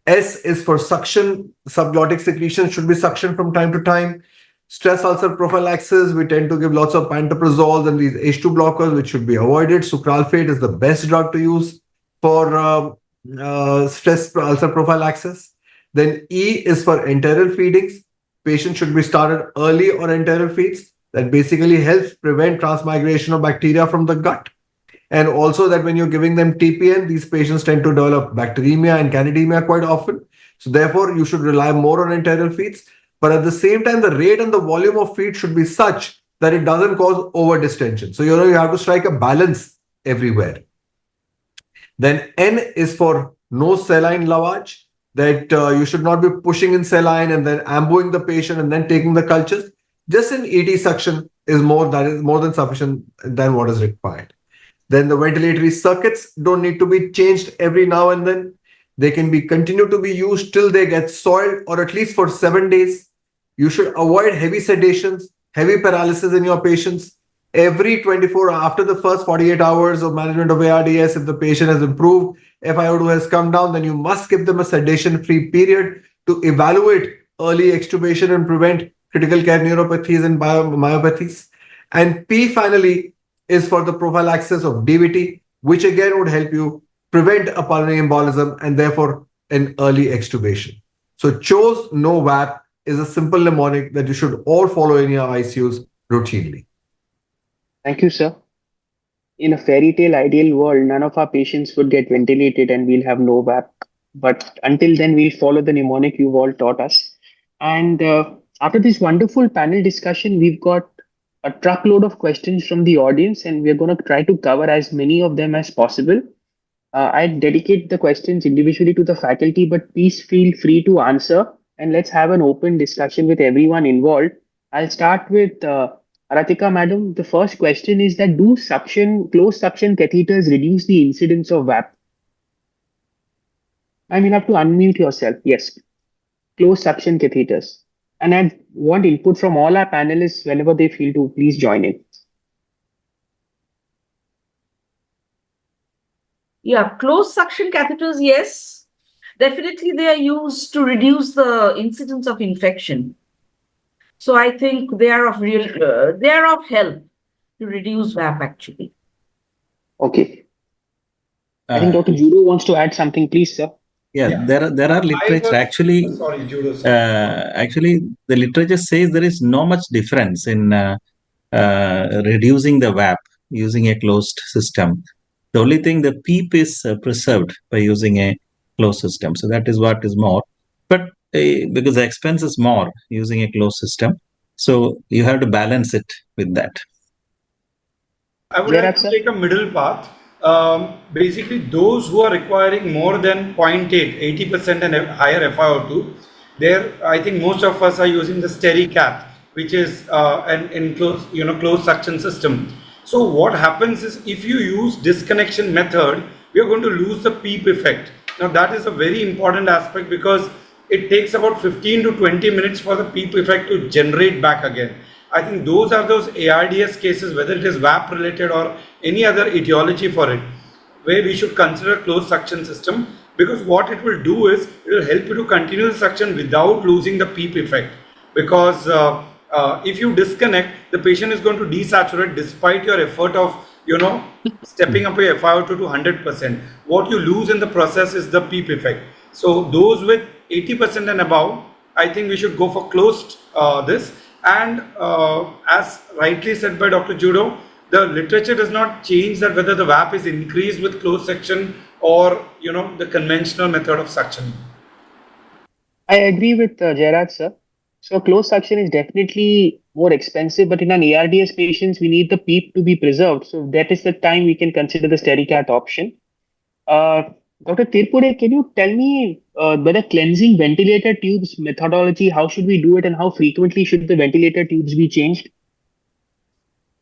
S is for suction. Subglottic secretion should be suctioned from time to time. Stress ulcer prophylaxis, we tend to give lots of pantoprazole and these H2 blockers, which should be avoided. Sucralfate is the best drug to use for stress ulcer prophylaxis. Then E is for enteral feedings. Patients should be started early on enteral feeds. That basically helps prevent transmigration of bacteria from the gut. And also that when you're giving them TPN, these patients tend to develop bacteremia and candidemia quite often. So therefore, you should rely more on enteral feeds. But at the same time, the rate and the volume of feed should be such that it doesn't cause over distension. So, you have to strike a balance everywhere. Then N is for no saline lavage, that you should not be pushing in saline and then ambuing the patient and then taking the cultures. Just an ET suction is more than sufficient than what is required. Then the ventilatory circuits don't need to be changed every now and then. They can be continue to be used till they get soiled, or at least for 7 days. You should avoid heavy sedations, heavy paralysis in your patients. Every 24 after the first 48 hours of management of ARDS, if the patient has improved, FiO2 has come down, then you must give them a sedation-free period to evaluate early extubation and prevent critical care neuropathies and myopathies. And P finally is for the prophylaxis of DVT, which again would help you prevent a pulmonary embolism and therefore an early extubation. So CHOES no WAP is a simple mnemonic that you should all follow in your ICUs routinely. Thank you, sir. In a fairy tale ideal world, none of our patients would get ventilated and we'll have no WAP. But until then, we'll follow the mnemonic you've all taught us. And after this wonderful panel discussion, we've got a truckload of questions from the audience, and we're going to try to cover as many of them as possible. I dedicate the questions individually to the faculty, but please feel free to answer, and let's have an open discussion with everyone involved. I'll start with Aratika, madam. The first question is that do closed suction catheters reduce the incidence of WAP? I mean, you have to unmute yourself. Yes, closed suction catheters. And I want input from all our panelists whenever they feel to. Please join in. Yeah, closed suction catheters, yes. Definitely they are used to reduce the incidence of infection. So I think they are of help to reduce VAP actually. Okay. I think Dr. Judo wants to add something, please, sir. Yeah, there are literature actually. Sorry, Judo. Actually, the literature says there is no much difference in reducing the VAP using a closed system. The only thing, the PEEP is preserved by using a closed system. So that is what is more. But because the expense is more using a closed system, so you have to balance it with that. I would like to take a middle path. Basically, those who are requiring more than 0.8, 80% and higher FiO2, there I think most of us are using the SteriCath, which is an enclosed, closed suction system. So what happens is, if you use disconnection method, we are going to lose the PEEP effect. Now that is a very important aspect, because it takes about 15 to 20 minutes for the PEEP effect to generate back again. I think those are those ARDS cases, whether it is VAP related or any other etiology for it, where we should consider closed suction system, because what it will do is it will help you to continue the suction without losing the PEEP effect. Because If you disconnect, the patient is going to desaturate despite your effort of, stepping up your FiO2 to 100%. What you lose in the process is the PEEP effect. So those with 80% and above, I think we should go for closed this. And as rightly said by Dr. Judo, the literature does not change that whether the VAP is increased with closed section or the conventional method of suction. I agree with Jairaj, sir. So closed suction is definitely more expensive, but in an ARDS patients, we need the PEEP to be preserved. So that is the time we can consider the SteriCat option. Uh, Dr. Tirpure, can you tell me whether cleansing ventilator tubes methodology, how should we do it and how frequently should the ventilator tubes be changed?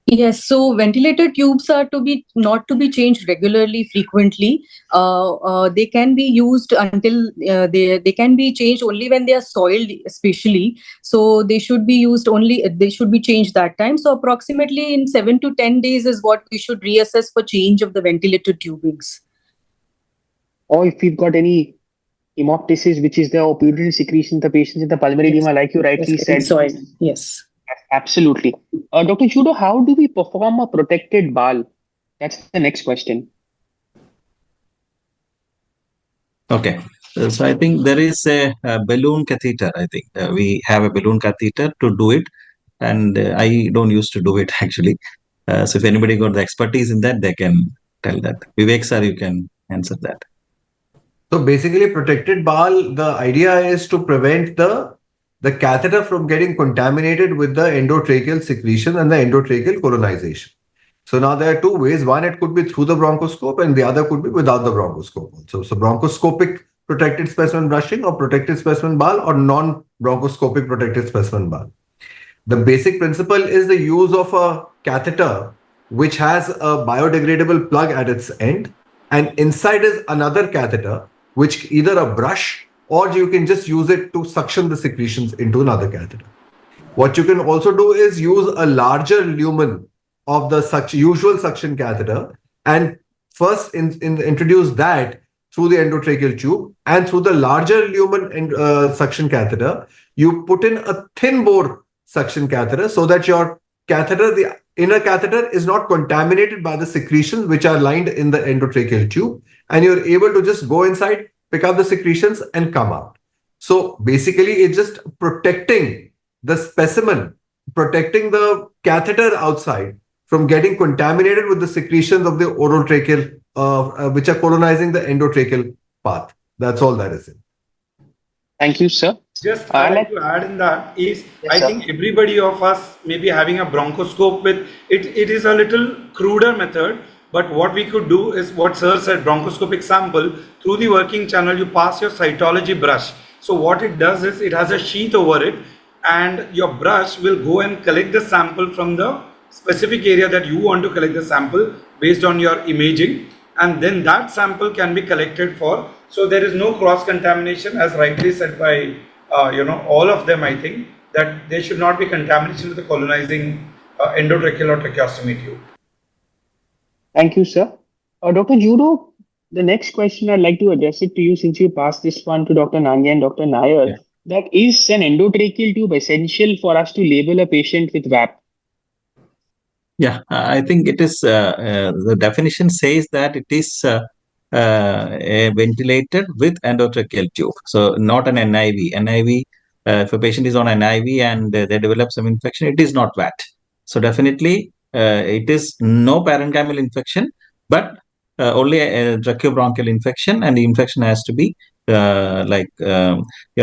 Yes, so ventilator tubes are not to be changed regularly, frequently. They can be used until they can be changed only when they are soiled, especially. So they should be used only. They should be changed that time. So approximately in 7 to 10 days is what we should reassess for change of the ventilator tubings. Or if we've got any hemoptysis, which is the opioid secretion, the patients in the pulmonary edema, like you rightly said. Soil. Yes. Absolutely. Dr. Judo, how do we perform a protected BAL? That's the next question. Okay. So I think there is a balloon catheter. I think we have a balloon catheter to do it. And I don't used to do it actually. So if anybody got the expertise in that, they can tell that. Vivek sir, you can answer that. So basically, protected BAL, the idea is to prevent the catheter from getting contaminated with the endotracheal secretion and the endotracheal colonization. So now there are two ways. One, it could be through the bronchoscope, and the other could be without the bronchoscope also. So bronchoscopic protected specimen brushing or protected specimen BAL or non-bronchoscopic protected specimen BAL. The basic principle is the use of a catheter which has a biodegradable plug at its end, and inside is another catheter which either a brush or you can just use it to suction the secretions into another catheter. What you can also do is use a larger lumen of the usual suction catheter and first introduce that through the endotracheal tube, and through the larger lumen suction catheter, you put in a thin bore suction catheter so that your catheter, the inner catheter, is not contaminated by the secretions which are lined in the endotracheal tube, and you're able to just go inside, pick up the secretions and come out. So basically it's just protecting the specimen, protecting the catheter outside from getting contaminated with the secretions of the oral tracheal, which are colonizing the endotracheal path. That's all that is. Thank you, sir. Just I'd like to add in that is, I think everybody of us may be having a bronchoscope with it. It is a little cruder method, but what we could do is what sir said, bronchoscopic sample through the working channel, you pass your cytology brush. So what it does is it has a sheath over it, and your brush will go and collect the sample from the specific area that you want to collect the sample based on your imaging, and then that sample can be collected for. So there is no cross contamination, as rightly said by all of them. I think that there should not be contamination with the colonizing endotracheal or tracheostomy tube. Thank you, sir. Dr. Judo, the next question I'd like to address it to you, since you passed this one to Dr. Nangia and Dr. Nair. Yeah. That is an endotracheal tube essential for us to label a patient with VAP? Yeah, I think it is. The definition says that it is a ventilator with endotracheal tube. So not an NIV. NIV, if a patient is on NIV and they develop some infection, it is not VAT. So definitely it is no parenchymal infection, but only a tracheobronchial infection, and the infection has to be you have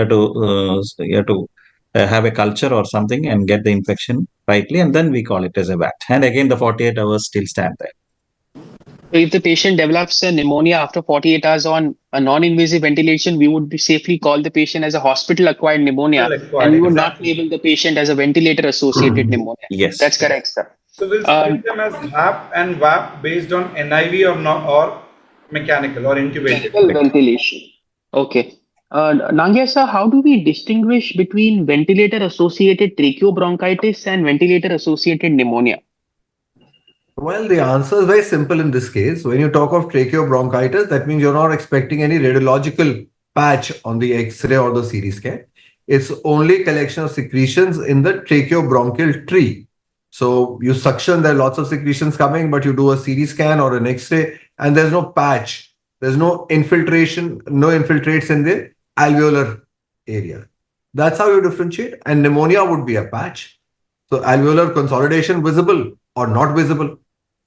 to have a culture or something and get the infection rightly, and then we call it as a VAT. And again, the 48 hours still stand there. So if the patient develops a pneumonia after 48 hours on a non-invasive ventilation, we would safely call the patient as a hospital-acquired pneumonia, and we would not label the patient as a ventilator-associated pneumonia. Yes. That's correct, sir. So we'll split them as HAP and VAP based on NIV or mechanical or intubated. Ventilation. Okay. Nangia sir, how do we distinguish between ventilator-associated tracheobronchitis and ventilator-associated pneumonia? Well, the answer is very simple in this case. When you talk of tracheobronchitis, that means you're not expecting any radiological patch on the X-ray or the CT scan. It's only collection of secretions in the tracheobronchial tree. So you suction, there are lots of secretions coming, but you do a CT scan or an X-ray, and there's no patch. There's no infiltration, no infiltrates in the alveolar area. That's how you differentiate. And pneumonia would be a patch. So alveolar consolidation visible or not visible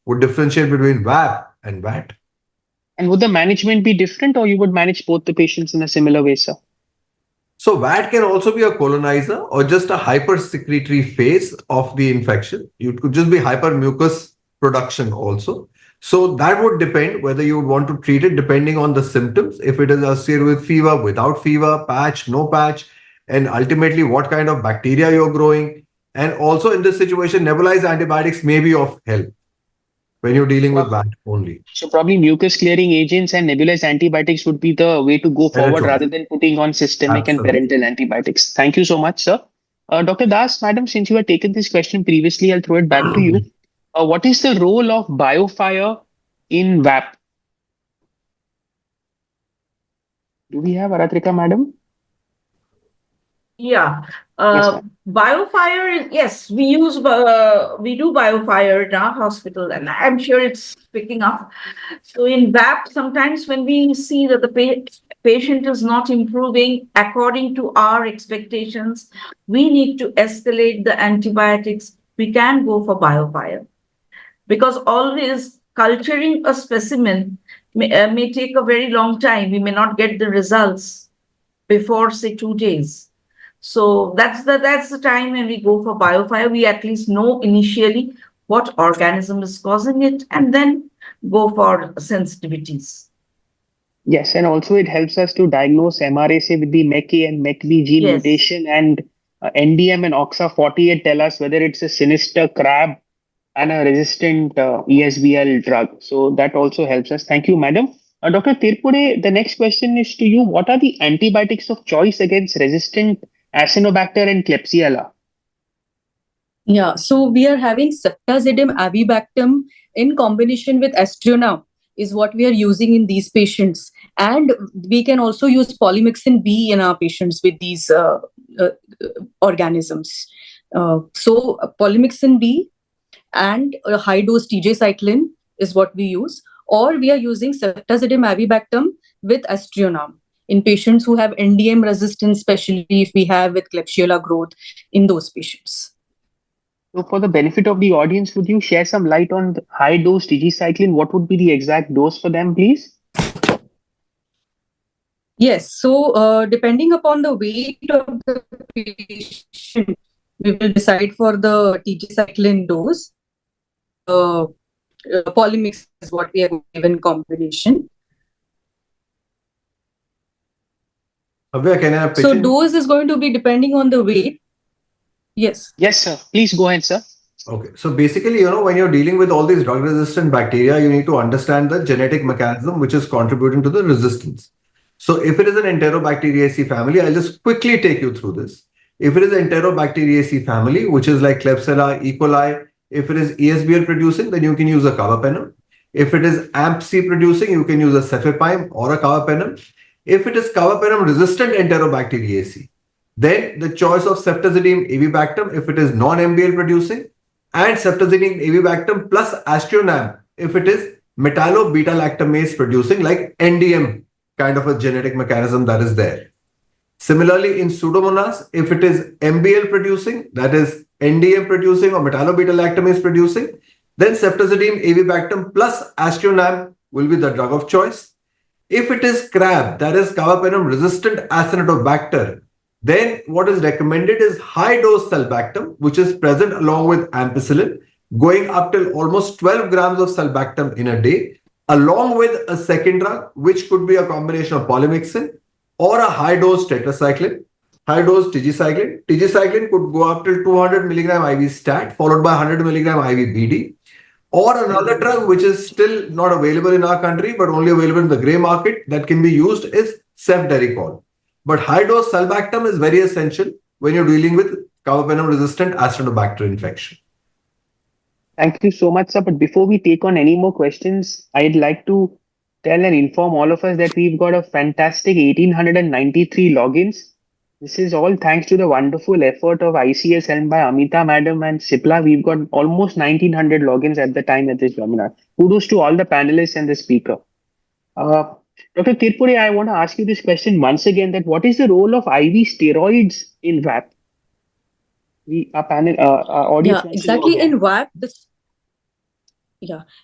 would differentiate between VAP and VAT. And would the management be different, or you would manage both the patients in a similar way, sir? So VAT can also be a colonizer or just a hypersecretory phase of the infection. It could just be hypermucus production also. So that would depend whether you would want to treat it depending on the symptoms. If it is associated with fever, without fever, patch, no patch, and ultimately what kind of bacteria you're growing. And also in this situation, nebulized antibiotics may be of help when you're dealing with VAT only. So probably mucus clearing agents and nebulized antibiotics would be the way to go Better forward choice. rather than putting on systemic and Absolutely. parental antibiotics. Thank you so much, sir. Dr. Das, madam, since you had taken this question previously, I'll throw it back to you. What is the role of biofire in VAP? Do we have Aratrika, madam? Yeah. Yes, ma'am. Biofire, yes, we do biofire in our hospital, and I'm sure it's picking up. So in VAP, sometimes when we see that the patient is not improving according to our expectations, we need to escalate the antibiotics. We can go for biofire, because always culturing a specimen may take a very long time. We may not get the results before, say, 2 days. So that's the time when we go for biofire. We at least know initially what organism is causing it, and then go for sensitivities. Yes, and also it helps us to diagnose MRSA with the MEK-A and MEK-V gene Yes. mutation, and NDM and OXA48 tell us whether it's a sinister crab and a resistant ESBL drug. So that also helps us. Thank you, madam. Dr. Tirpure, the next question is to you. What are the antibiotics of choice against resistant Acinetobacter and Klebsiella? Yeah, so we are having ceftazidime avibactam in combination with aztreonam is what we are using in these patients. And we can also use polymyxin B in our patients with these organisms. So polymyxin B and a high dose TJ cycline is what we use, or we are using ceftazidime avibactam with aztreonam in patients who have NDM resistance, especially if we have with Klebsiella growth in those patients. So for the benefit of the audience, would you share some light on the high dose TG cycline? What would be the exact dose for them, please? Yes, so depending upon the weight of the patient, we will decide for the TG cycline dose. Polymix is what we have given combination. Abhay, can I pitch So in? dose is going to be depending on the weight. Yes. Yes, sir. Please go ahead, sir. Okay, so basically, when you're dealing with all these drug-resistant bacteria, you need to understand the genetic mechanism which is contributing to the resistance. So if it is an Enterobacteriaceae family, I'll just quickly take you through this. If it is Enterobacteriaceae family, which is like Klebsiella, E. coli, if it is ESBL producing, then you can use a carbapenem. If it is AMP-C producing, you can use a cefepime or a carbapenem. If it is carbapenem resistant Enterobacteriaceae, then the choice of ceftazidime avibactam if it is non-MBL producing, and ceftazidime avibactam plus aztreonam if it is metallo-beta-lactamase producing, like NDM kind of a genetic mechanism that is there. Similarly, in Pseudomonas, if it is MBL producing, that is NDM producing or metallo-beta-lactamase producing, then ceftazidime avibactam plus aztreonam will be the drug of choice. If it is CRAB, that is carbapenem resistant Acinetobacter, then what is recommended is high dose sulbactam, which is present along with ampicillin, going up till almost 12 grams of sulbactam in a day, along with a second drug, which could be a combination of polymyxin or a high dose tetracycline, high dose tigecycline. Tigecycline could go up till 200 milligram IV stat, followed by 100 milligram IV BD. Or another drug which is still not available in our country, but only available in the grey market that can be used is cefderichol. But high dose sulbactam is very essential when you're dealing with carbapenem resistant Acinetobacter infection. Thank you so much, sir. But before we take on any more questions, I'd like to tell and inform all of us that we've got a fantastic 1893 logins. This is all thanks to the wonderful effort of ICS helmed by Amita Madam and Sipla. We've got almost 1900 logins at the time of this webinar. Kudos to all the panelists and the speaker. Uh, Dr. Kirpure, I want to ask you this question once again: that what is the role of IV steroids in VAP? Our audience Yeah, wants to know exactly. again. In VAP,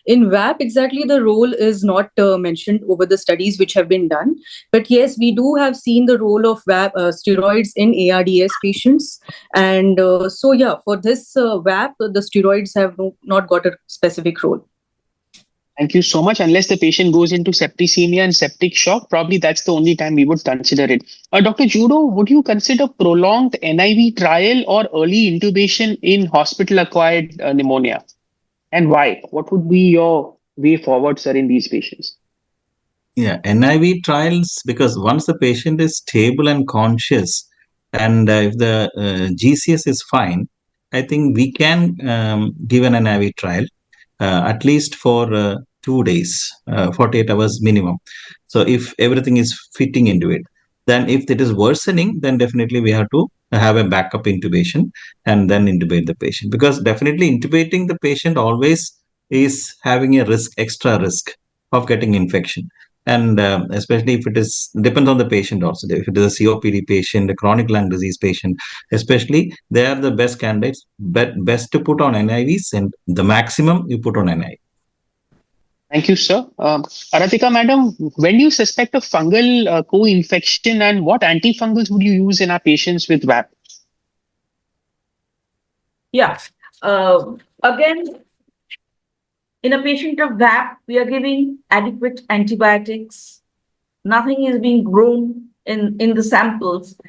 in VAP, exactly the role is not mentioned over the studies which have been done. But yes, we do have seen the role of VAP steroids in ARDS patients. And so, yeah, for this VAP, the steroids have not got a specific role. Thank you so much. Unless the patient goes into septicemia and septic shock, probably that's the only time we would consider it. Dr. Judo, would you consider prolonged NIV trial or early intubation in hospital-acquired pneumonia? And why? What would be your way forward, sir, in these patients? Yeah, NIV trials, because once the patient is stable and conscious, and if the GCS is fine, I think we can give an NIV trial at least for 2 days, 48 hours minimum. So if everything is fitting into it, then if it is worsening, then definitely we have to have a backup intubation and then intubate the patient, because definitely intubating the patient always is having a risk, extra risk of getting infection. And especially if it is depends on the patient also. If it is a COPD patient, a chronic lung disease patient, especially, they are the best candidates, best to put on NIVs, and the maximum you put on NIV. Thank you, sir. Aratika, madam, when do you suspect a fungal co-infection, and what antifungals would you use in our patients with VAP? Yeah. Again, in a patient of VAP, we are giving adequate antibiotics. Nothing is being grown in the samples.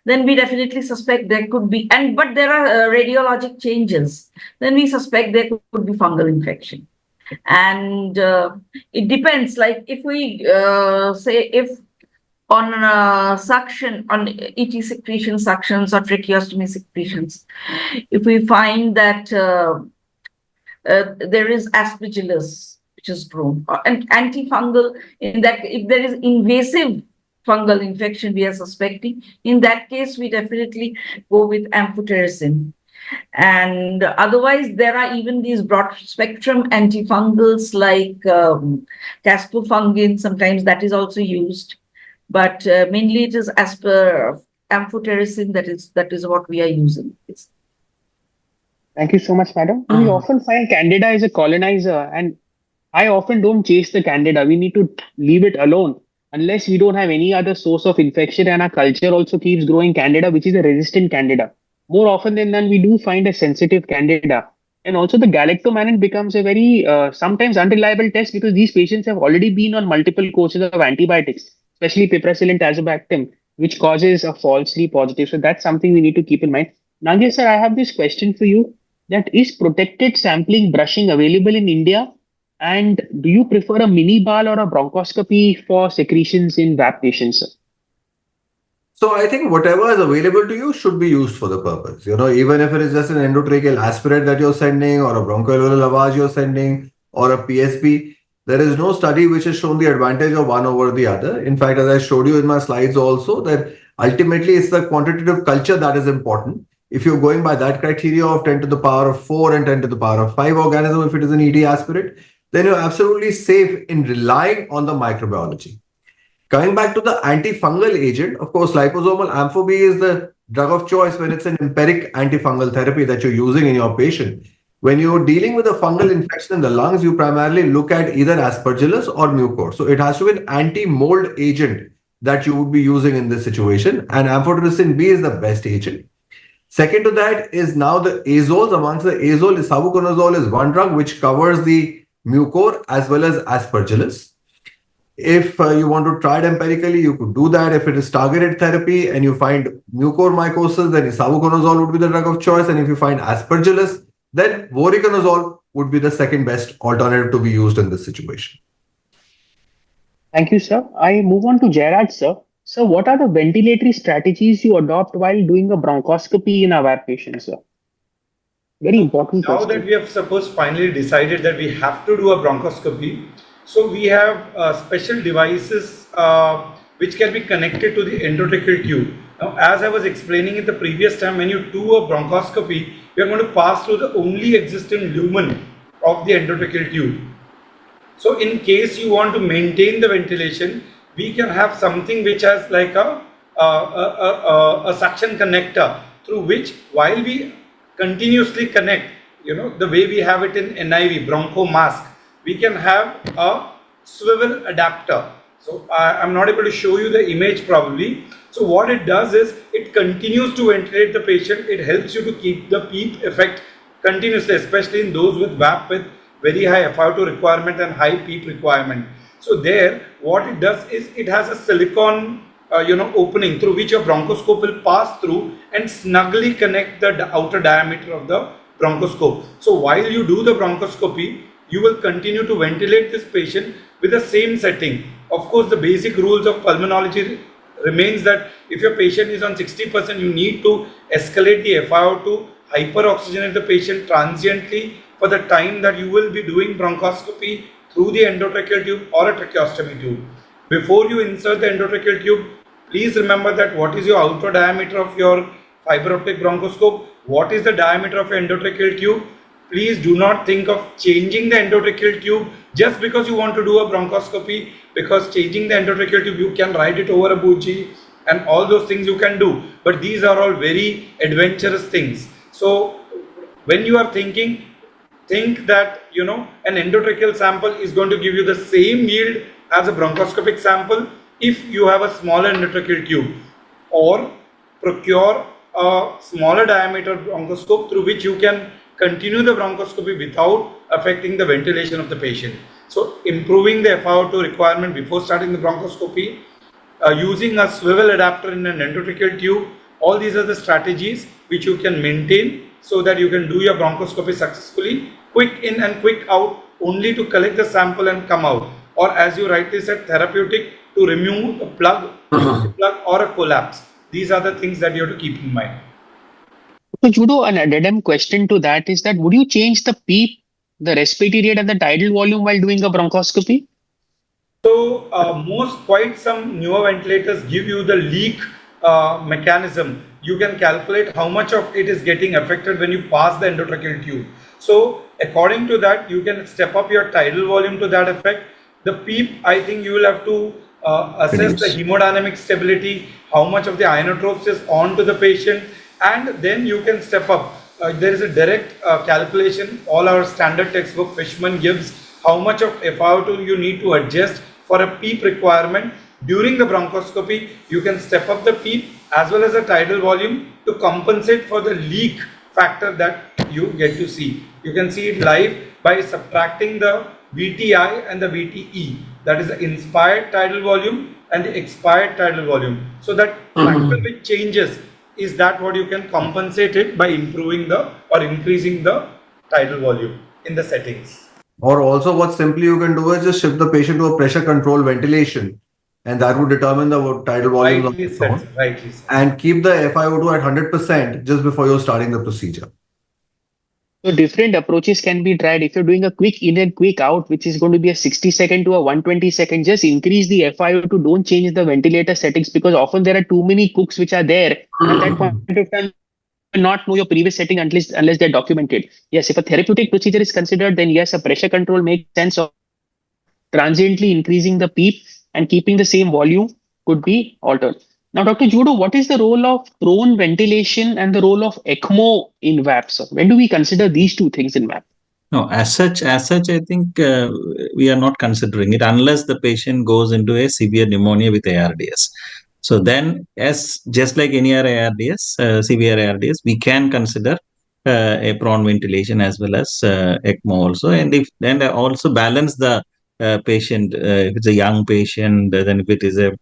Then we definitely suspect there could be, but there are radiologic changes. Then we suspect there could be fungal infection. And it depends, like if we say if on suction, on ET secretion suctions or tracheostomy secretions, if we find that there is aspergillus which is grown, and antifungal, in that if there is invasive fungal infection we are suspecting, in that case we definitely go with amphotericin. And otherwise, there are even these broad spectrum antifungals like caspofungin, sometimes that is also used. But mainly it is as per amphotericin, that is what we are using. Thank you so much, madam. We often find Candida as a colonizer, and I often don't chase the Candida. We need to leave it alone unless we don't have any other source of infection, and our culture also keeps growing Candida, which is a resistant Candida. More often than none, we do find a sensitive Candida. And also, the galactomannan becomes a very sometimes unreliable test, because these patients have already been on multiple courses of antibiotics, especially piperacillin tazobactam, which causes a falsely positive. So that's something we need to keep in mind. Nagia sir, I have this question for you: that is protected sampling brushing available in India? And do you prefer a mini ball or a bronchoscopy for secretions in VAP patients? So I think whatever is available to you should be used for the purpose. Even if it is just an endotracheal aspirate that you're sending, or a bronchoalveolar lavage you're sending, or a PSP, there is no study which has shown the advantage of one over the other. In fact, as I showed you in my slides also, that ultimately it's the quantitative culture that is important. If you're going by that criteria of 10 to the power of 4 and 10 to the power of 5 organism, if it is an ET aspirate, then you're absolutely safe in relying on the microbiology. Coming back to the antifungal agent, of course, liposomal amphob is the drug of choice when it's an empiric antifungal therapy that you're using in your patient. When you're dealing with a fungal infection in the lungs, you primarily look at either aspergillus or mucor. So it has to be an anti-mold agent that you would be using in this situation, and amphotericin B is the best agent. Second to that is now the azoles. Amongst the azole, isavuconazole is one drug which covers the mucor as well as aspergillus. If you want to try it empirically, you could do that. If it is targeted therapy and you find mucormycosis, then isavuconazole would be the drug of choice. And if you find aspergillus, then voriconazole would be the second best alternative to be used in this situation. Thank you, sir. I move on to Jairaj, sir. So what are the ventilatory strategies you adopt while doing a bronchoscopy in our patients, sir? Very important question. Now that we have finally decided that we have to do a bronchoscopy, so we have special devices which can be connected to the endotracheal tube. Now, as I was explaining it the previous time, when you do a bronchoscopy, you are going to pass through the only existing lumen of the endotracheal tube. So in case you want to maintain the ventilation, we can have something which has like a suction connector through which, while we continuously connect, the way we have it in NIV, broncho mask, we can have a swivel adapter. So I'm not able to show you the image probably. So what it does is it continues to ventilate the patient. It helps you to keep the PEEP effect continuously, especially in those with VAP with very high FiO2 requirement and high PEEP requirement. So there, what it does is it has a silicon opening through which your bronchoscope will pass through and snugly connect the outer diameter of the bronchoscope. So while you do the bronchoscopy, you will continue to ventilate this patient with the same setting. Of course, the basic rules of pulmonology remains that if your patient is on 60%, you need to escalate the FiO2, hyperoxygenate the patient transiently for the time that you will be doing bronchoscopy through the endotracheal tube or a tracheostomy tube. Before you insert the endotracheal tube, please remember that what is your outer diameter of your fiber optic bronchoscope, what is the diameter of your endotracheal tube. Please do not think of changing the endotracheal tube just because you want to do a bronchoscopy, because changing the endotracheal tube, you can write it over a buji and all those things you can do. But these are all very adventurous things. So when you are thinking, think that an endotracheal sample is going to give you the same yield as a bronchoscopic sample if you have a smaller endotracheal tube, or procure a smaller diameter bronchoscope through which you can continue the bronchoscopy without affecting the ventilation of the patient. So improving the FiO2 requirement before starting the bronchoscopy, using a swivel adapter in an endotracheal tube, all these are the strategies which you can maintain so that you can do your bronchoscopy successfully, quick in and quick out, only to collect the sample and come out. Or as you rightly said, therapeutic, to remove a plug, or a collapse. These are the things that you have to keep in mind. So, Judo, an addendum question to that is that would you change the PEEP, the respiratory rate, and the tidal volume while doing a bronchoscopy? So quite some newer ventilators give you the leak mechanism. You can calculate how much of it is getting affected when you pass the endotracheal tube. So according to that, you can step up your tidal volume to that effect. The PEEP, I think you will have to assess the hemodynamic stability, how much of the ionotropes is on to the patient, and then you can step up. There is a direct calculation. All our standard textbook, Fishman gives how much of FiO2 you need to adjust for a PEEP requirement. During the bronchoscopy, you can step up the PEEP as well as the tidal volume to compensate for the leak factor that you get to see. You can see it live by subtracting the VTI and the VTE, that is the inspired tidal volume and the expired tidal volume. So that factor which changes, is that what you can compensate it by improving the or increasing the tidal volume in the settings. Or also what simply you can do is just shift the patient to a pressure control ventilation, and that would determine the tidal volume of the zone, rightly said. and keep the FiO2 at 100% just before you're starting the procedure. So different approaches can be tried. If you're doing a quick in and quick out, which is going to be a 60-second to a 120-second, just increase the FiO2. Don't change the ventilator settings, because often there are too many cooks which are there. At that point of time, you will not know your previous setting unless they're documented. Yes, if a therapeutic procedure is considered, then yes, a pressure control makes sense. Of transiently increasing the PEEP and keeping the same volume could be altered. Now, Dr. Judo, what is the role of prone ventilation and the role of ECMO in VAP? So when do we consider these two things in VAP? No, as such, I think we are not considering it unless the patient goes into a severe pneumonia with ARDS. So then, as just like any other ARDS, severe ARDS, we can consider a prone ventilation as well as ECMO also, and also balance the patient. If it's a young patient, then if it is a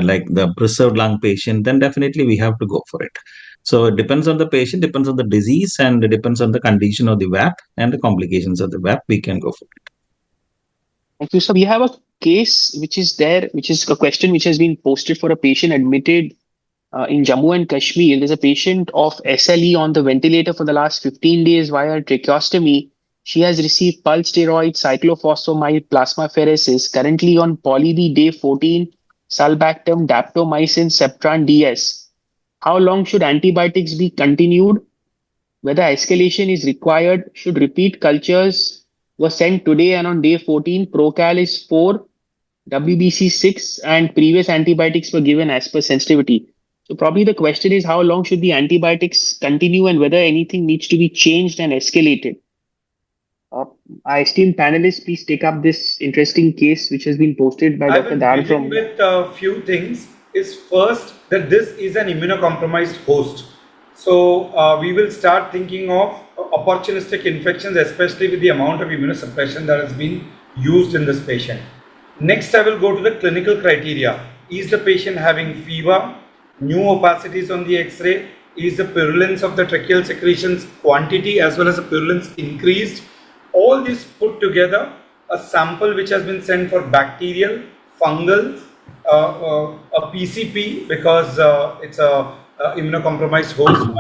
like the preserved lung patient, then definitely we have to go for it. So it depends on the patient, depends on the disease, and it depends on the condition of the VAP and the complications of the VAP. We can go for it. Thank you. So we have a case which is there, which is a question which has been posted for a patient admitted in Jammu and Kashmir. There's a patient of SLE on the ventilator for the last 15 days via tracheostomy. She has received pulse steroid, cyclophosphamide, plasmapheresis, currently on Poly B day 14, sulbactam, daptomycin, Septran DS. How long should antibiotics be continued? Whether escalation is required? Should repeat cultures were sent today and on day 14, Procal is 4, WBC 6, and previous antibiotics were given as per sensitivity. So probably the question is how long should the antibiotics continue and whether anything needs to be changed and escalated. Our esteemed panelists, please take up this interesting case which has been posted by I Dr. will Dar begin from. with a few things. Is first that this is an immunocompromised host. So we will start thinking of opportunistic infections, especially with the amount of immunosuppression that has been used in this patient. Next, I will go to the clinical criteria. Is the patient having fever, new opacities on the X-ray? Is the purulence of the tracheal secretions quantity as well as the purulence increased? All this put together, a sample which has been sent for bacterial, fungal, a PCP because it's a immunocompromised host,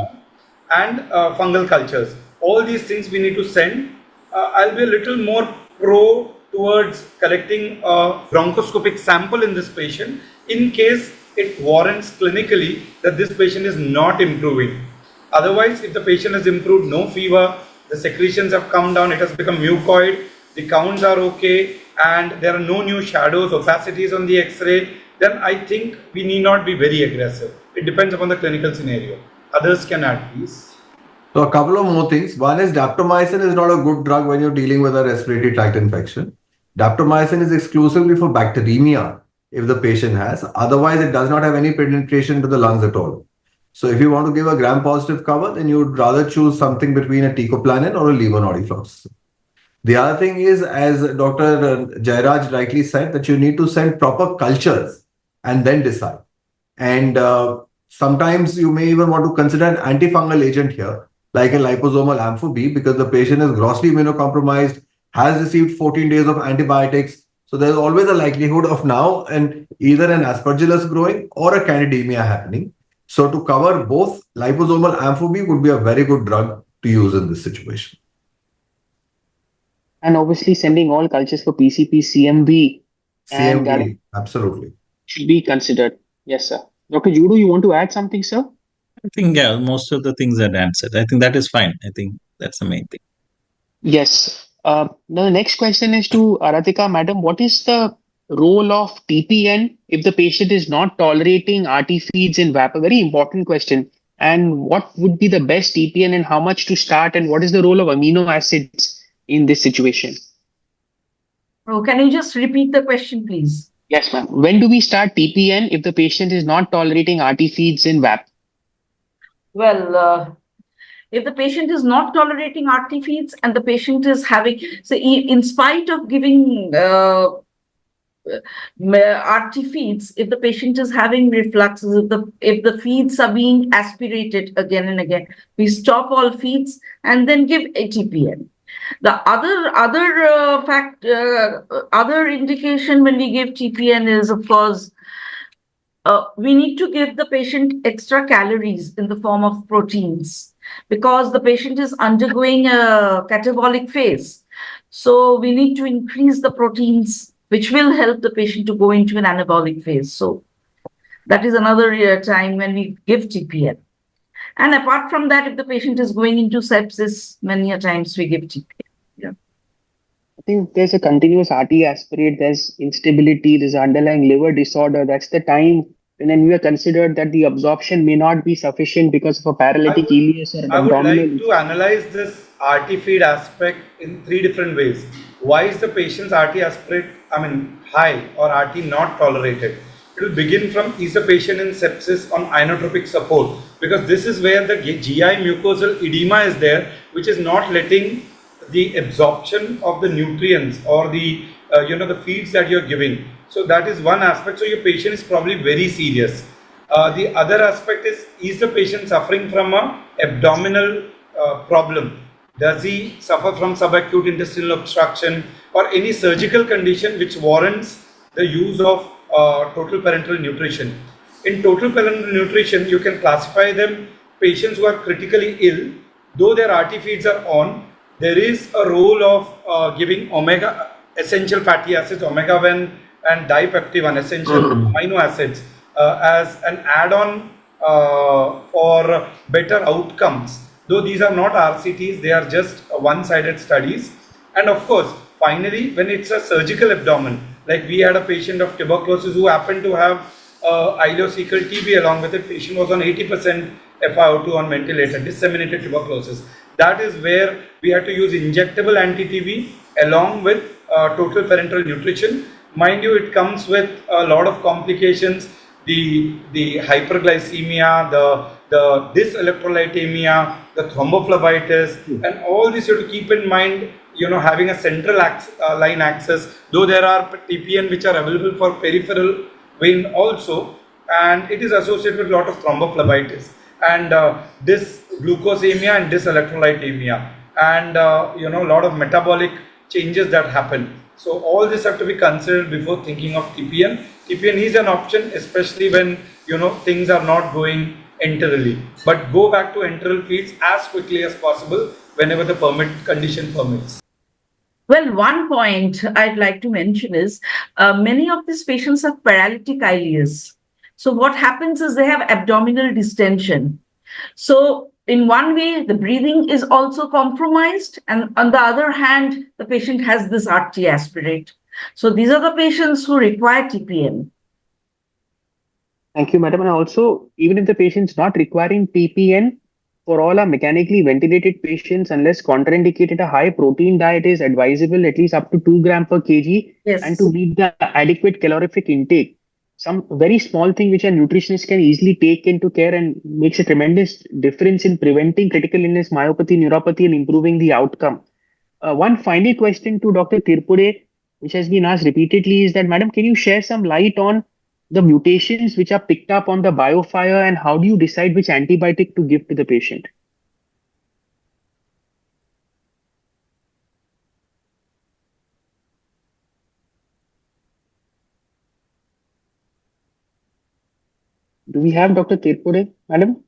and fungal cultures. All these things we need to send. I'll be a little more pro towards collecting a bronchoscopic sample in this patient in case it warrants clinically that this patient is not improving. Otherwise, if the patient has improved, no fever, the secretions have come down, it has become mucoid, the counts are okay, and there are no new shadows, opacities on the X-ray, then I think we need not be very aggressive. It depends upon the clinical scenario. Others can add, please. So a couple of more things. One is daptomycin is not a good drug when you're dealing with a respiratory tract infection. Daptomycin is exclusively for bacteremia if the patient has. Otherwise, it does not have any penetration to the lungs at all. So if you want to give a gram-positive cover, then you would rather choose something between a teicoplanin or a levonorepinephrine. The other thing is, as Dr. Jairaj rightly said, that you need to send proper cultures and then decide. And sometimes you may even want to consider an antifungal agent here, like a liposomal ampho-B, because the patient is grossly immunocompromised, has received 14 days of antibiotics. So there's always a likelihood of now and either an aspergillus growing or a candidemia happening. So to cover both, liposomal ampho-B would be a very good drug to use in this situation. And obviously sending all cultures for PCP, CMV, and CMV, absolutely. should be considered. Yes, sir. Dr. Judo, you want to add something, sir? I think, yeah, most of the things are answered. I think that is fine. I think that's the main thing. Yes. Now the next question is to Aratika, madam. What is the role of TPN if the patient is not tolerating RT feeds in VAP? A very important question. And what would be the best TPN and how much to start? And what is the role of amino acids in this situation? Oh, can you just repeat the question, please? Yes, ma'am. When do we start TPN if the patient is not tolerating RT feeds in VAP? Well, if the patient is not tolerating RT feeds and the patient is having, so in spite of giving RT feeds, if the patient is having refluxes, if the feeds are being aspirated again and again, we stop all feeds and then give ATPN. The other indication when we give TPN is, of course, we need to give the patient extra calories in the form of proteins because the patient is undergoing a catabolic phase. So we need to increase the proteins, which will help the patient to go into an anabolic phase. So that is another time when we give TPN. And apart from that, if the patient is going into sepsis, many a times we give TPN. Yeah. I think there's a continuous RT aspirate, there's instability, there's underlying liver disorder. That's the time when we are considered that the absorption may not be sufficient because of a paralytic ileus or an I would abdominal. like to analyze this RT feed aspect in 3 different ways. Why is the patient's RT aspirate, high or RT not tolerated? It will begin from, is the patient in sepsis on inotropic support? Because this is where the GI mucosal edema is there, which is not letting the absorption of the nutrients or the the feeds that you're giving. So that is one aspect. So your patient is probably very serious. The other aspect is the patient suffering from a abdominal problem? Does he suffer from subacute intestinal obstruction or any surgical condition which warrants the use of total parenteral nutrition? In total parenteral nutrition, you can classify them patients who are critically ill, though their RT feeds are on. There is a role of giving omega essential fatty acids, omega-1 and dipeptidyl essential amino acids as an add-on for better outcomes. Though these are not RCTs, they are just one-sided studies. And of course, finally, when it's a surgical abdomen, like we had a patient of tuberculosis who happened to have ileocecal TB along with it, patient was on 80% FiO2 on ventilator, disseminated tuberculosis. That is where we had to use injectable anti-TB along with total parenteral nutrition. Mind you, it comes with a lot of complications, the hyperglycemia, the dyselectrolytemia, the thrombophlebitis, and all this you have to keep in mind, having a central line access, though there are TPN which are available for peripheral vein also, and it is associated with a lot of thrombophlebitis and dysglucosemia and dyselectrolytemia, and a lot of metabolic changes that happen. So all this have to be considered before thinking of TPN. TPN is an option, especially when things are not going enterally. But go back to enteral fields as quickly as possible whenever the condition permits. Well, one point I'd like to mention is many of these patients have paralytic ileus. So what happens is they have abdominal distension. So in one way, the breathing is also compromised, and on the other hand, the patient has this RT aspirate. So these are the patients who require TPN. Thank you, madam. And also, even if the patient's not requiring TPN, for all our mechanically ventilated patients, unless contraindicated, a high protein diet is advisable, at least up to 2 gram per kg, Yes. and to meet the adequate calorific intake. Some very small thing which a nutritionist can easily take into care and makes a tremendous difference in preventing critical illness, myopathy, neuropathy, and improving the outcome. One final question to Dr. Tirpure, which has been asked repeatedly, is that, madam, can you share some light on the mutations which are picked up on the biofire, and how do you decide which antibiotic to give to the patient? Do we have Dr. Tirpure, madam?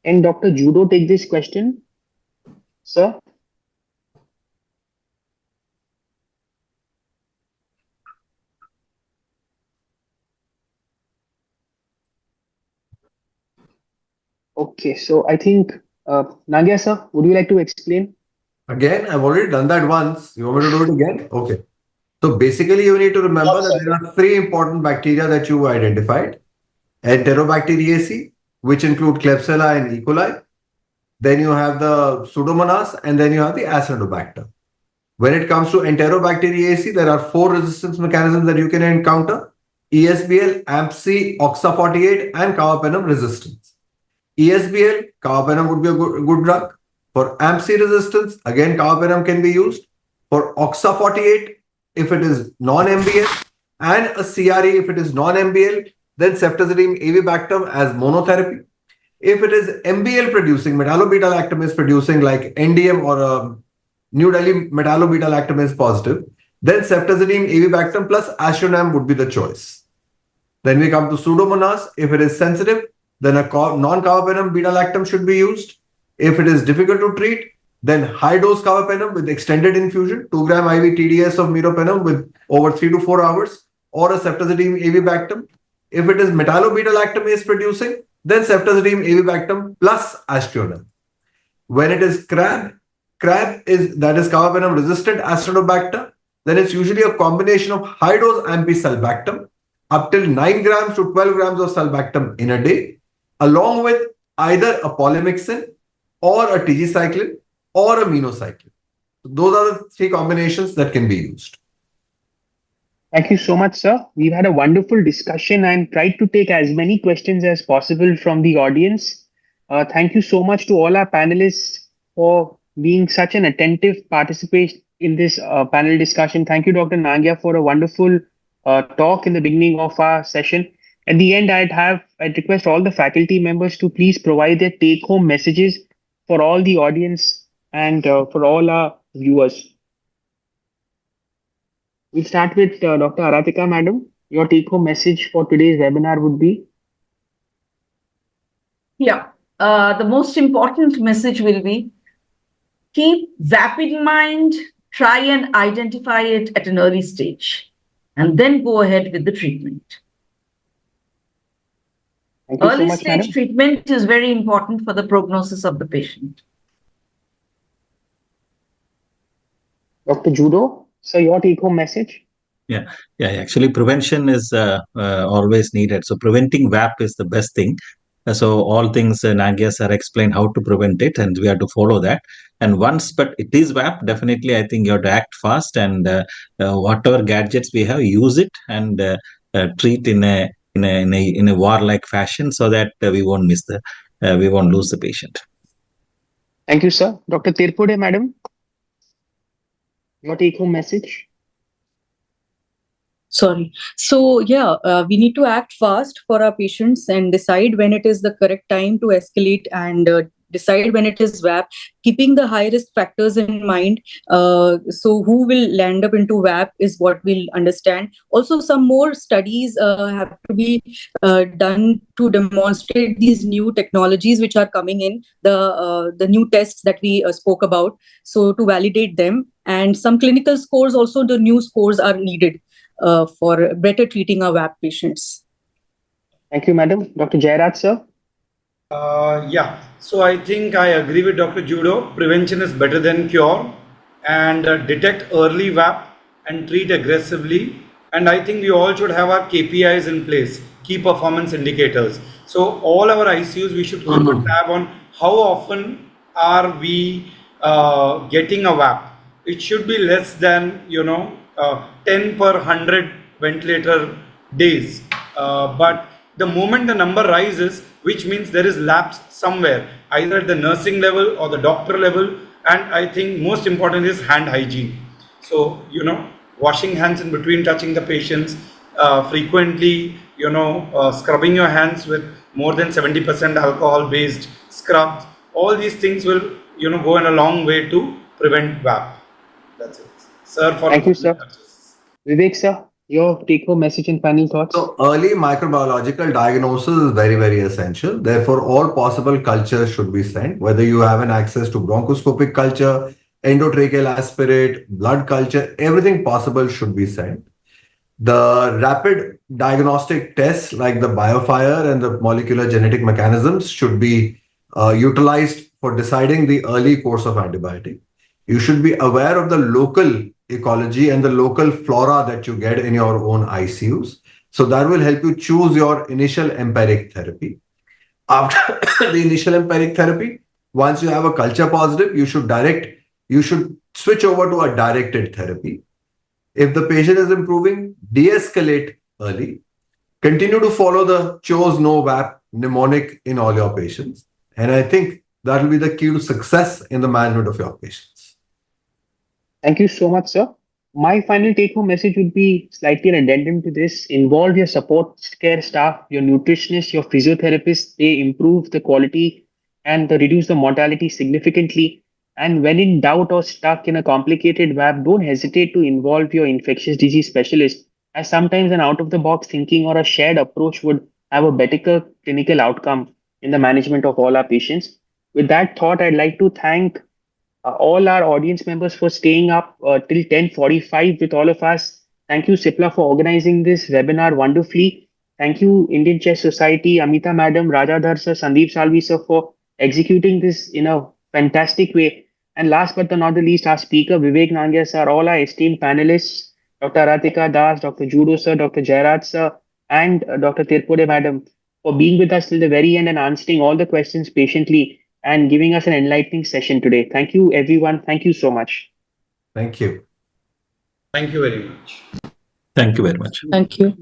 And Dr. Judo take this question, sir? Okay, so I think, Nagia sir, would you like to explain? Again, I've already done that once. You want me to do it again? Okay. So basically, you need to remember that there are 3 important bacteria that you identified. Enterobacteriaceae, which include Klebsiella and E. coli. Then you have the Pseudomonas, and then you have the Acinetobacter. When it comes to Enterobacteriaceae, there are 4 resistance mechanisms that you can encounter: ESBL, AMP-C, OXA48, and carbapenem resistance. ESBL, carbapenem would be a good drug. For AMP-C resistance, again, carbapenem can be used. For OXA48, if it is non-MBL, and a CRE if it is non-MBL, then ceftazidime avibactam as monotherapy. If it is MBL producing, metallo-beta-lactam is producing, like NDM or New Delhi metallo-beta-lactam is positive, then ceftazidime avibactam plus aztreonam would be the choice. Then we come to Pseudomonas. If it is sensitive, then a non-carbapenem beta-lactam should be used. If it is difficult to treat, then high-dose carbapenem with extended infusion, 2 gram IV TDS of meropenem with over 3 to 4 hours, or a ceftazidime avibactam. If it is metallo-beta-lactamase producing, then ceftazidime avibactam plus aztreonam. When it is CRAB is carbapenem resistant Acinetobacter, then it's usually a combination of high-dose ampicillbactam up till 9 grams to 12 grams of sulbactam in a day, along with either a polymyxin or a tigecycline or a minocycline. So those are the 3 combinations that can be used. Thank you so much, sir. We've had a wonderful discussion and tried to take as many questions as possible from the audience. Thank you so much to all our panelists for being such an attentive participant in this panel discussion. Thank you, Dr. Nagia, for a wonderful talk in the beginning of our session. At the end, I'd request all the faculty members to please provide their take-home messages for all the audience and for all our viewers. We'll start with Dr. Aratika, madam. Your take-home message for today's webinar would be? Yeah, the most important message will be keep VAP in mind, try and identify it at an early stage. and then go ahead with the treatment. Thank you so Early much, stage madam. treatment is very important for the prognosis of the patient. Dr. Judo, sir, your take-home message? Yeah, actually, prevention is always needed. So, preventing VAP is the best thing. So, all things Nagia sir explained how to prevent it, and we have to follow that. And once, but it is VAP, definitely, I think you have to act fast, and whatever gadgets we have, use it and treat in a warlike fashion, so that we won't we won't lose the patient. Thank you, sir. Dr. Tirpude, madam, your take-home message? Sorry. So, yeah, we need to act fast for our patients and decide when it is the correct time to escalate and decide when it is VAP, keeping the high risk factors in mind. So, who will land up into VAP is what we'll understand. Also, some more studies have to be done to demonstrate these new technologies which are coming in, the new tests that we spoke about. So, to validate them, and some clinical scores, also the new scores are needed for better treating our VAP patients. Thank you, madam. Dr. Jairaj, sir? Yeah, so I think I agree with Dr. Judo. Prevention is better than cure, and detect early VAP and treat aggressively. And I think we all should have our KPIs in place, key performance indicators. So all our ICUs, we should keep a tab on how often are we getting a VAP. It should be less than 10 per 100 ventilator days. But the moment the number rises, which means there is lapse somewhere, either at the nursing level or the doctor level, and I think most important is hand hygiene. So, washing hands in between touching the patients, frequently, scrubbing your hands with more than 70% alcohol based scrubs, all these things will, go in a long way to prevent VAP. That's it. Sir, for Thank you, sir. touches. Vivek, sir, your take-home message and final thoughts? So early microbiological diagnosis is very, very essential. Therefore, all possible cultures should be sent, whether you have an access to bronchoscopic culture, endotracheal aspirate, blood culture, everything possible should be sent. The rapid diagnostic tests like the biofire and the molecular genetic mechanisms should be utilized for deciding the early course of antibiotic. You should be aware of the local ecology and the local flora that you get in your own ICUs. So that will help you choose your initial empiric therapy. After the initial empiric therapy, once you have a culture positive, you should switch over to a directed therapy. If the patient is improving, de-escalate early. Continue to follow the chose no VAP mnemonic in all your patients. And I think that will be the key to success in the management of your patients. Thank you so much, sir. My final take-home message would be slightly an addendum to this. Involve your support care staff, your nutritionists, your physiotherapists. They improve the quality and they reduce the mortality significantly. And when in doubt or stuck in a complicated VAP, don't hesitate to involve your infectious disease specialist, as sometimes an out-of-the-box thinking or a shared approach would have a better clinical outcome in the management of all our patients. With that thought, I'd like to thank all our audience members for staying up till 10:45 with all of us. Thank you, Sipla, for organizing this webinar wonderfully. Thank you, Indian Chess Society, Amita Madam, Rajadhar sir, Sandeep Salvi sir, for executing this in a fantastic way. And last but not the least, our speaker, Vivek Nangia sir, all our esteemed panelists, Dr. Aratika Das, Dr. Judo sir, Dr. Jairaj sir, and Dr. Tirpude Madam, for being with us till the very end and answering all the questions patiently and giving us an enlightening session today. Thank you, everyone. Thank you so much. Thank you. Thank you very much. Thank you very much. Thank you.